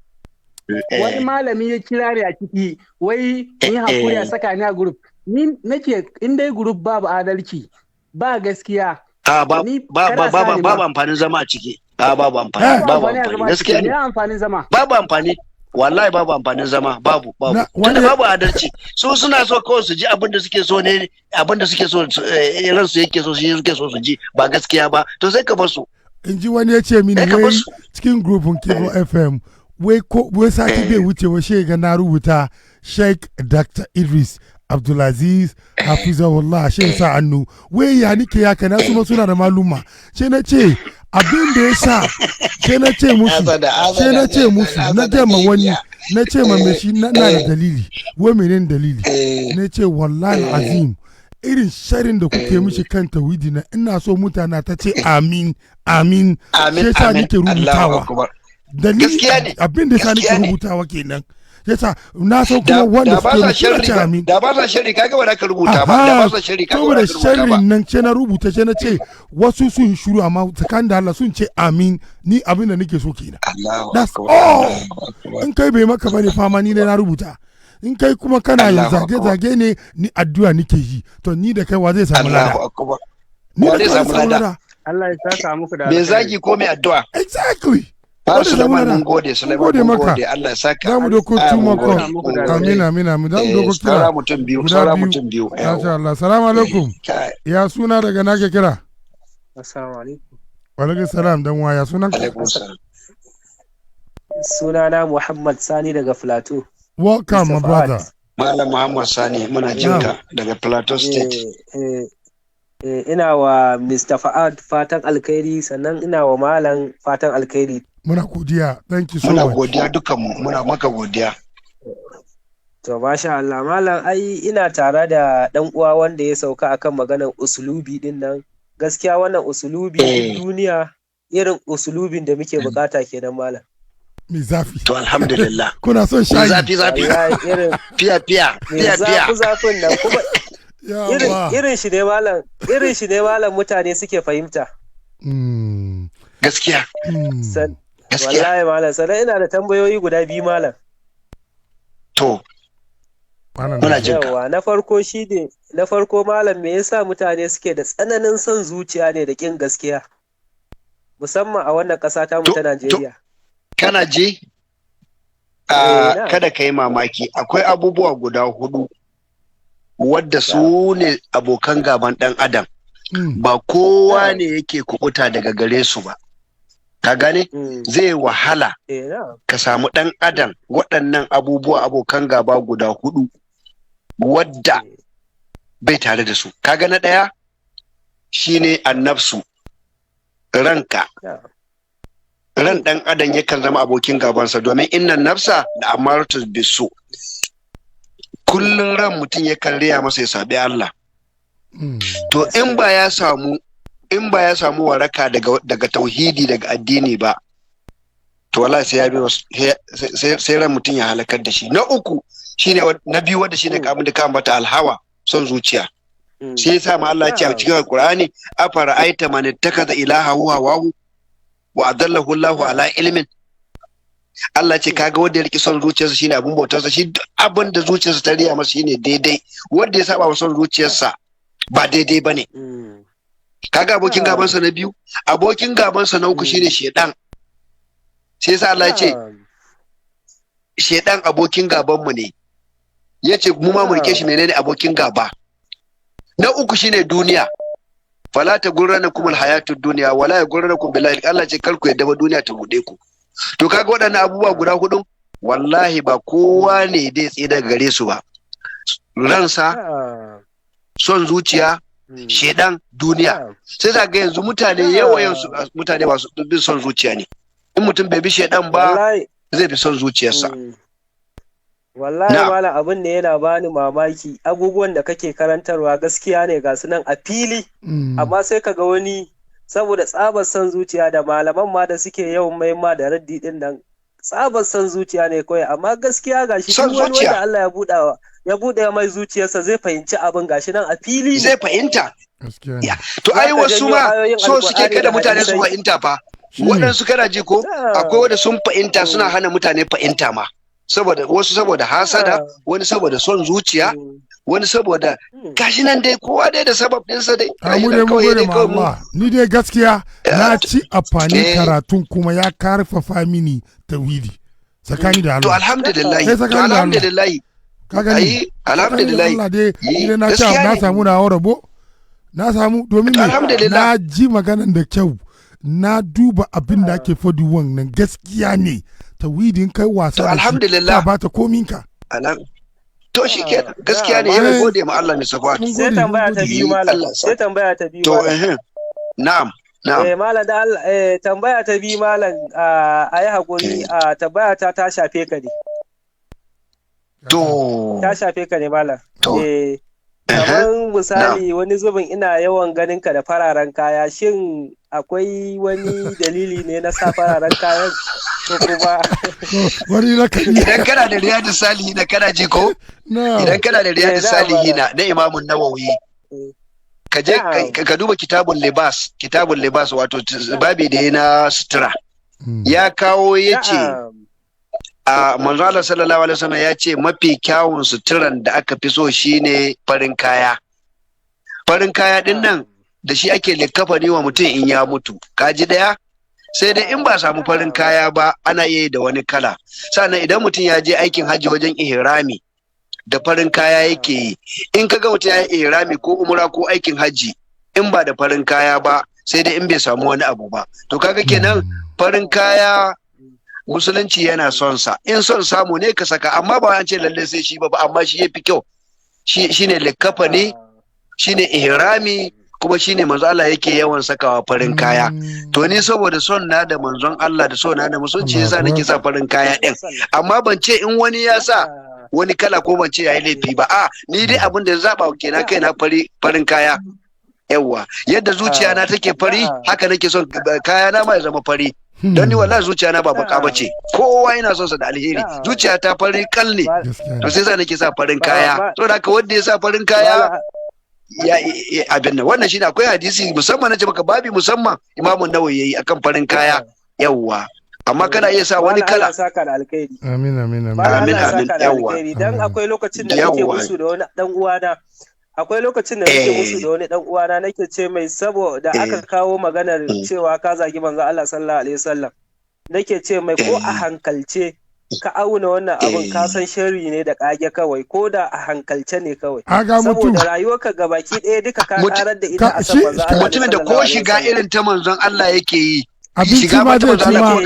Speaker 8: wani malami ya kira ni a ciki wai ni hakuri a saka ni a group ni nake in dai group babu adalci ba gaskiya
Speaker 2: babu amfanin zama a ciki babu amfani gaskiya ne babu amfani wallahi babu amfanin zama babu tunda babu adalci su suna so kawai su ji abin da suke so ne abin da suke so ransu yake so shi suke so su ji ba gaskiya ba to sai ka bar su
Speaker 1: in ji wani ya ce mini wai cikin grupin Cable FM wai sati bai wuce wa shi ga na rubuta Sheikh Dr. Idris Abdulaziz Hafizahullah shi sa annu wai ya nike ya kana su suna da maluma shi na ce abin da ya sa sai na ce musu na gama wani na ce ma mai shi na da dalili wai menene dalili na ce wallahi azim irin sharin da kuke mishi kan tawhidi na ina so mutane ta ce amin sai sa nake rubutawa dalili abin da sa nake rubutawa kenan yasa na so kuma wanda suke da amin
Speaker 2: da ba sa shari kaga wanda ka rubuta ba da ba sa shari kaga wanda ka rubuta ba
Speaker 1: sharrin nan ce na rubuta ce na ce wasu sun shiru amma tsakanin da Allah sun ce amin ni abin da nake so kenan that's all in kai bai maka bane fama ni ne na rubuta in kai kuma kana yin zage ne ni addu'a nake yi to ni da kai wa zai samu lada
Speaker 2: ni da zai samu lada
Speaker 8: Allah ya saka muku da
Speaker 2: me zagi ko me addu'a
Speaker 1: Exactly.
Speaker 2: Ba Suleiman mun gode Suleiman mun gode Allah ya saka.
Speaker 1: Za mu doko tuma ko. Amin. Za mu doko kira.
Speaker 2: Saura mutum biyu.
Speaker 1: Masha Allah. Assalamu alaikum. Ya suna daga nake kira?
Speaker 9: Assalamu alaikum.
Speaker 1: Wa alaikum salam dan waya sunan ka?
Speaker 2: Alaikum salam.
Speaker 9: Sunana Muhammad Sani daga Plateau.
Speaker 1: Welcome my brother.
Speaker 2: Malam Muhammad Sani muna jinka daga Plateau State.
Speaker 9: Ina wa Mr. Fa'ad fatan alkhairi sannan ina wa Malam fatan alkhairi.
Speaker 1: Muna godiya. Thank you so much.
Speaker 2: Muna godiya dukkanmu. Muna maka godiya.
Speaker 9: To masha Allah Malam ai ina tare da dan uwa wanda ya sauka akan maganar usulubi din nan. Gaskiya wannan usulubi duniya irin usulubin da muke bukata kenan Malam.
Speaker 1: Mi zafi.
Speaker 2: To alhamdulillah.
Speaker 1: Kuna son shayi.
Speaker 2: Zafi. Fiya.
Speaker 9: Zafin nan kuma irin shi ne malam mutane suke fahimta.
Speaker 2: Gaskiya.
Speaker 9: Wallahi malam sannan ina da tambayoyi guda biyu malam.
Speaker 2: To. Muna jin ka.
Speaker 9: Na farko malam me yasa mutane suke da tsananin son zuciya ne da kin gaskiya? Musamman a wannan ƙasa ta mu ta Najeriya.
Speaker 2: Kana ji? Kada ka yi mamaki akwai abubuwa guda 4 wadda su ne abokan gaban ɗan adam ba kowa ne yake kubuta daga gare su ba ka gane zai wahala ka samu ɗan adam waɗannan abubuwa abokan gaba guda 4 wadda bai tare da su kaga na ɗaya shine annafsu ranka ran ɗan adam yakan zama abokin gabansa domin innan nafsa da amaratu bisu kullum ran mutum yakan riya masa ya sabi Allah to in ba ya samu waraka daga tauhidi daga addini ba to wallahi sai ran mutum ya halakar da shi na uku shine na biyu wanda shine kamun da kan bata alhawa son zuciya sai yasa ma Allah ya ce a cikin Alqur'ani afara aita man ittakaza ilahahu hawahu wa adallahu Allahu ala ilmin Allah ce kaga wanda ya riki son zuciyarsa shine abun bautarsa shi abin da zuciyarsa ta riya masa shine daidai wanda ya saba wa son zuciyarsa ba daidai bane kaga abokin gabansa na biyu abokin gabansa na uku shine shedan sai yasa Allah ya ce shedan abokin gaban mu ne yace mu ma mu rike shi menene abokin gaba na uku shine duniya fala ta gurranakum alhayatud dunya wala yagurranakum billahi Allah ce kar ku yadda ba duniya ta bude ku to kaga waɗannan abubuwa guda 4 wallahi ba kowa ne dai tsaye daga gare su ba ransa son zuciya shedan duniya sai za ga yanzu mutane yawayen su mutane ba su bin son zuciya ne in mutum bai bi shedan ba zai bi son zuciyarsa
Speaker 9: wallahi malam abin ne yana bani mamaki abubuwan da kake karantarwa gaskiya ne ga su nan a fili amma sai kaga wani saboda tsabar son zuciya da malaman ma da suke yawan maimma da raddi din nan tsabar son zuciya ne kawai amma gaskiya gashi duk wani wanda Allah ya buɗe mai zuciyarsa zai fahimci abin gashi nan a fili
Speaker 2: zai fahimta to ai wasu ma so suke kada mutane su fahimta fa waɗansu kana ji ko akwai wanda sun fahimta suna hana mutane fahimta ma saboda hasada wani saboda son zuciya wani saboda gashi nan dai kowa dai da sabab ɗinsa dai
Speaker 1: mu dai mu gode ma Allah ni dai gaskiya na ci amfanin karatun kuma ya karfafa mini tauhidi tsakani da Allah
Speaker 2: to alhamdulillah
Speaker 1: ka gani alhamdulillah Allah dai idan na samu na rabo na samu domin na ji maganan da kyau na duba abin da ake fadi wannan gaskiya ne tawhidin kai wasa da
Speaker 2: alhamdulillah
Speaker 1: ba ta kominka
Speaker 2: to shi ke gaskiya ne ya gode ma Allah ne safatu
Speaker 9: sai tambaya ta biyu malam
Speaker 2: to na'am
Speaker 9: malam da Allah tambaya ta biyu malam ayi hakuri tambaya ta shafe ka ne
Speaker 2: to
Speaker 9: ta shafe ka ne malam kamar misali wani zubin ina yawan ganin ka da fararen kaya shin akwai wani dalili ne na sa fararen kayan ko kuma
Speaker 1: wani
Speaker 2: idan kana da riyadu salihina kana ji ko idan kana da riyadu salihina na imamun nawawi ka je ka duba kitabun libas wato babi da na sutura ya kawo yace a manzo Allah sallallahu alaihi wasallam ya ce mafi kyawun suturan da aka fi so shine farin kaya din nan da shi ake likkafani wa mutum in ya mutu, kaji daya. Sai dai in ba samu farin kaya ba ana iya yi da wani kala. Sannan idan mutum ya je aikin hajji wajen ihrami da farin kaya yake yi, in kaga mutum ya yi ihrami ko umra ko aikin hajji in ba da farin kaya ba, sai dai in bai samu wani abu ba, to kaga kenan farin kaya musulunci yana son sa, in son samu ne ka saka, amma ba an ce lalle sai shi ba, amma shi yafi kyau, shine likkafani, shine ihrami, kuma shine manzo Allah yake yawan sakawa farin kaya. To ni saboda son na da manzon Allah da son na da musulunci yasa nake sa farin kaya din, amma ban ce in wani ya sa wani kala ko ban ce yayi laifi ba, a ni dai abin da zaba kenan kai na farin kaya. Yawwa yadda zuciya na take fari haka nake son kaya na ma ya zama fari, don ni wallahi zuciya na ba baka bace, kowa yana son sa da alheri, zuciya ta fari kal ne, to sai sa nake sa farin kaya. To da haka wanda ya sa farin kaya ya abin nan, wannan shine akwai hadisi musamman nace maka babi musamman Imam Nawawi yayi akan farin kaya. Yawwa amma kana iya sa wani kala.
Speaker 1: Amin amin amin
Speaker 2: amin amin. Yawwa
Speaker 9: dan akwai lokacin da nake musu da wani dan uwana, akwai lokacin da nake musu da wani dan uwana nake ce mai, saboda aka kawo maganar cewa ka zagi manzo Allah sallallahu alaihi wasallam, nake ce mai ko a hankalce ka auna wannan abin ka san sharri ne da kage kawai, ko da a hankalce ne kawai, saboda rayuwarka gabaki ɗaya duka ka karar da ita a san manzo Allah.
Speaker 2: Mutumin da ko shiga irin ta manzon Allah yake yi,
Speaker 1: abinci ma zai ci ma,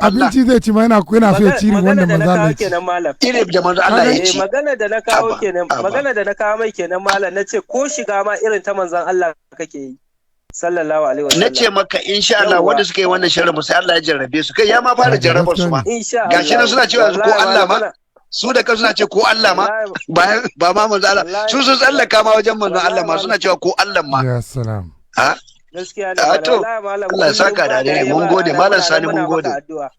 Speaker 1: abinci zai ci ma yana so ya ci wannan manzo Allah ya ci.
Speaker 2: Irin da manzo Allah ya ci.
Speaker 9: Magana da na kawo kenan, magana da na kawo mai kenan malam, nace ko shiga ma irin ta manzon Allah kake yi sallallahu alaihi wasallam.
Speaker 2: Nace maka insha Allah wanda suka yi wannan sharri sai Allah ya jarrabe su, kai ya ma fara jarrabar su ma. Gashi nan suna cewa ko Allah ma, su da kansu suna ce ko Allah ma, ba ma manzo Allah, su sun tsallaka ma wajen manzo Allah ma suna cewa ko Allah ma.
Speaker 1: Ya salam.
Speaker 9: Gaskiya ne.
Speaker 2: To Allah ya saka da dare, mun gode Malam Sani, mun gode.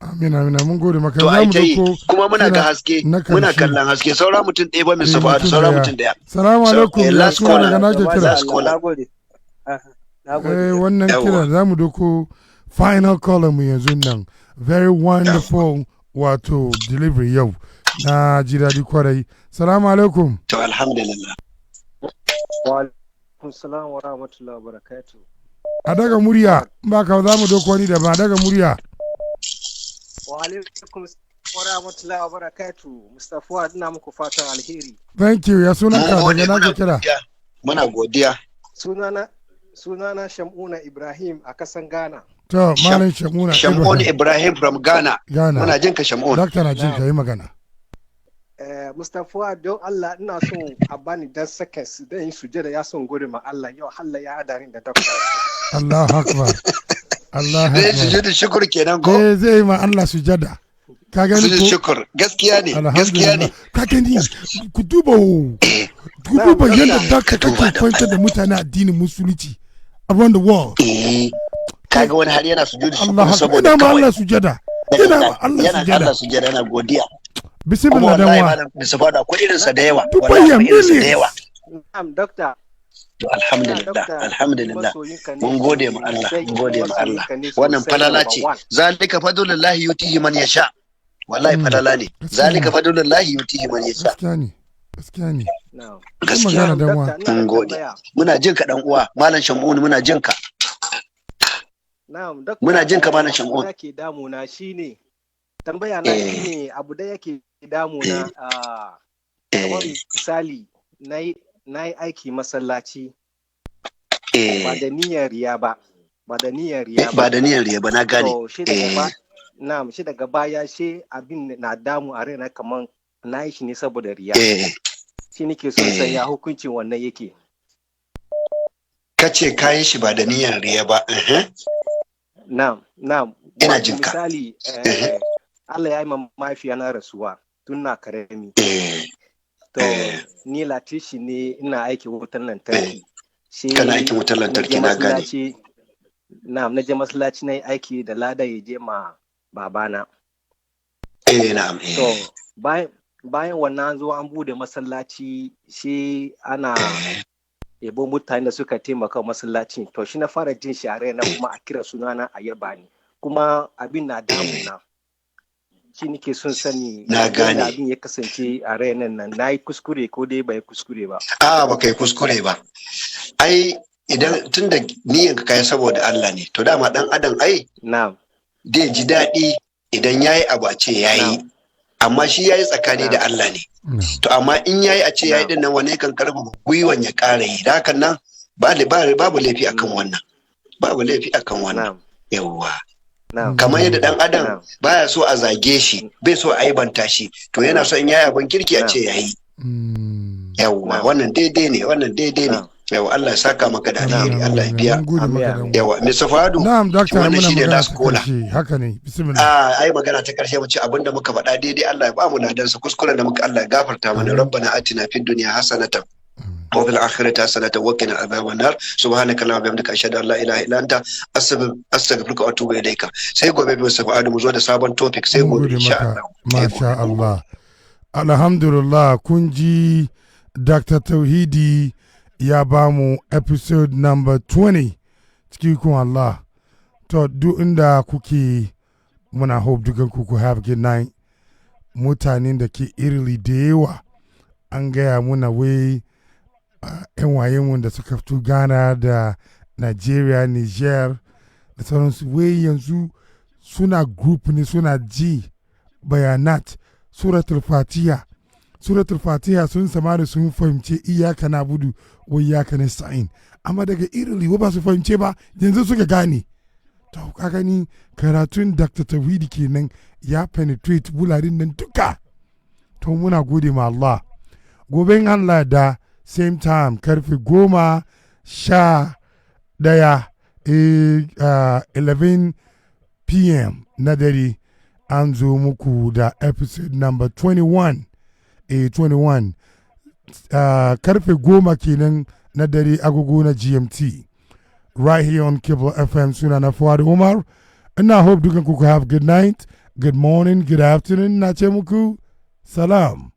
Speaker 1: Amin amin mun gode maka.
Speaker 2: To ai tai kuma muna ga haske, muna kallon haske, saura mutum ɗaya ba mai safa, saura mutum ɗaya.
Speaker 1: Assalamu alaikum.
Speaker 2: Last caller
Speaker 1: daga nake kira.
Speaker 9: Nagode.
Speaker 1: Wannan kira zamu doko final caller mu yanzu nan. Very wonderful wato delivery yau. Na ji daɗi kwarai. Assalamu alaikum.
Speaker 2: To alhamdulillah.
Speaker 10: Wa alaikum salam wa rahmatullahi wa barakatuh.
Speaker 1: A daga murya, ba ka za mu doko wani da ba daga murya.
Speaker 10: Wa alaikum wa rahmatullahi wa barakatuh. Mustafa ina muku fatan alheri.
Speaker 1: Thank you. Ya sunan ka daga nake kira.
Speaker 2: Muna godiya.
Speaker 10: Sunana Shamuna Ibrahim a kasan Ghana.
Speaker 1: To Malam Shamuna
Speaker 2: Ibrahim from Ghana. Muna jin ka Shamun.
Speaker 1: Doctor na jin ka yi magana.
Speaker 10: Mustafa don Allah ina son a bani dan seconds dan yin sujada ya son gode ma Allah yau Allah ya hadarin da doctor.
Speaker 1: Allahu akbar. Allahu akbar.
Speaker 2: Zai sujada shukur kenan ko?
Speaker 1: Zai ma Allah sujada. Ka gani ko?
Speaker 2: Shukur. Gaskiya ne. Gaskiya ne.
Speaker 1: Ka gani ku duba yadda doctor kake kwantar da mutane addinin musulunci around the world.
Speaker 2: Kaga wani har yana sujudi
Speaker 1: saboda ina ma Allah sujada. Ina ma Allah
Speaker 2: sujada yana godiya.
Speaker 1: Bismillah dan wa.
Speaker 2: Bisa da akwai irin sa da yawa.
Speaker 1: Wallahi irin sa da yawa.
Speaker 10: Na'am doctor.
Speaker 2: To alhamdulillah. Mun gode ma Allah, mun gode ma Allah. Wannan falala ce. Zalika fadlullahi yutihi man yasha. Wallahi falala ne. Zalika fadlullahi yutihi man yasha.
Speaker 1: Gaskiya ne.
Speaker 2: Gaskiya dan wa. Mun gode. Muna jin ka dan uwa, Malam Shamun muna jin ka.
Speaker 10: Na'am doctor.
Speaker 2: Muna jin ka Malam Shamun.
Speaker 10: Yake damuna shine tambaya na shine abu da yake damuna kamar misali na yi aiki masallaci ba da niyyar riya ba ba da niyyar riya ba
Speaker 2: na gane
Speaker 10: shi daga baya shi abin na damu a raina kamar na yi shi ne saboda riya shi nake son sanya hukuncin wannan yake
Speaker 2: kace kayi shi ba da niyyar riya ba
Speaker 10: na'am
Speaker 2: ina jinka
Speaker 10: misali Allah ya yi ma mafiya na rasuwa tun na karami. To, ni latishi ne ina aiki wutar lantarki.
Speaker 2: Kana aikin wutar lantarki na gani.
Speaker 10: Na je masallaci na yi aiki da lada ya je ma babana.
Speaker 2: Na'am.
Speaker 10: To, bayan wannan zo an bude masallaci shi ana yabo mutane da suka taimaka masallacin. To, shi na fara jin shi a raina kuma a kira sunana a yaba ni. Kuma abin na damuna. Shi nake son sani
Speaker 2: na gane
Speaker 10: abin ya kasance a ranar nan na yi kuskure ko dai bai kuskure ba.
Speaker 2: Ba kai kuskure ba. Ai idan tun da niyyar ka kai saboda Allah ne to dama dan adam ai zai ji daɗi idan yayi abu a ce yayi amma shi yayi tsakani da Allah ne to amma in yayi a ce yayi din nan wane kan karfafa gwiwan ya ƙara yi da hakan nan babu laifi akan wannan babu laifi akan wannan yawwa kamar yadda dan adam baya so a zage shi bai so a aibanta shi to yana so in yayi abin kirki a ce yayi yawwa wannan daidai ne yawa Allah ya saka maka da alheri Allah ya biya yawa Mr. Fadu wannan shi ne last caller
Speaker 1: haka ne bismillah
Speaker 2: ai magana ta karshe mu ce abinda muka faɗa daidai Allah ya ba mu ladan sa kuskuren da muka Allah ya gafarta mana rabbana atina fid dunya hasanatan wa fil akhirati hasanatan wa qina adhaban nar subhanaka allahumma wa bihamdika ashhadu an la ilaha illa anta astaghfiruka wa atubu ilayka sai gobe Mr. Fadu mu zo da sabon topic sai gobe insha Allah
Speaker 1: masha Allah alhamdulillah kun ji Dr. Tauhidi ya ba mu episode number 20 cikin kun Allah to duk inda kuke muna hope dukan ku have good night mutanen da ke irili da yawa an gaya muna wai yan wayenmu da suka fito Ghana da Nigeria Niger da sauransu wai yanzu suna group ne suna ji bayanat suratul fatiha sun samari sun fahimce iyaka na budu wa iyaka na sa'in amma daga irili ba su fahimce ba yanzu suka gane to ka gani karatun Dr. Tauhidi kenan ya penetrate wularin nan duka to muna gode ma Allah gobe Allah da same time karfe 11 p.m. na dare an zo muku da episode number 21 karfe 10 kenan na dare agogo na GMT right here on Cable FM suna na Fuad Umar ina hope dukan ku have good night good morning good afternoon na ce muku salam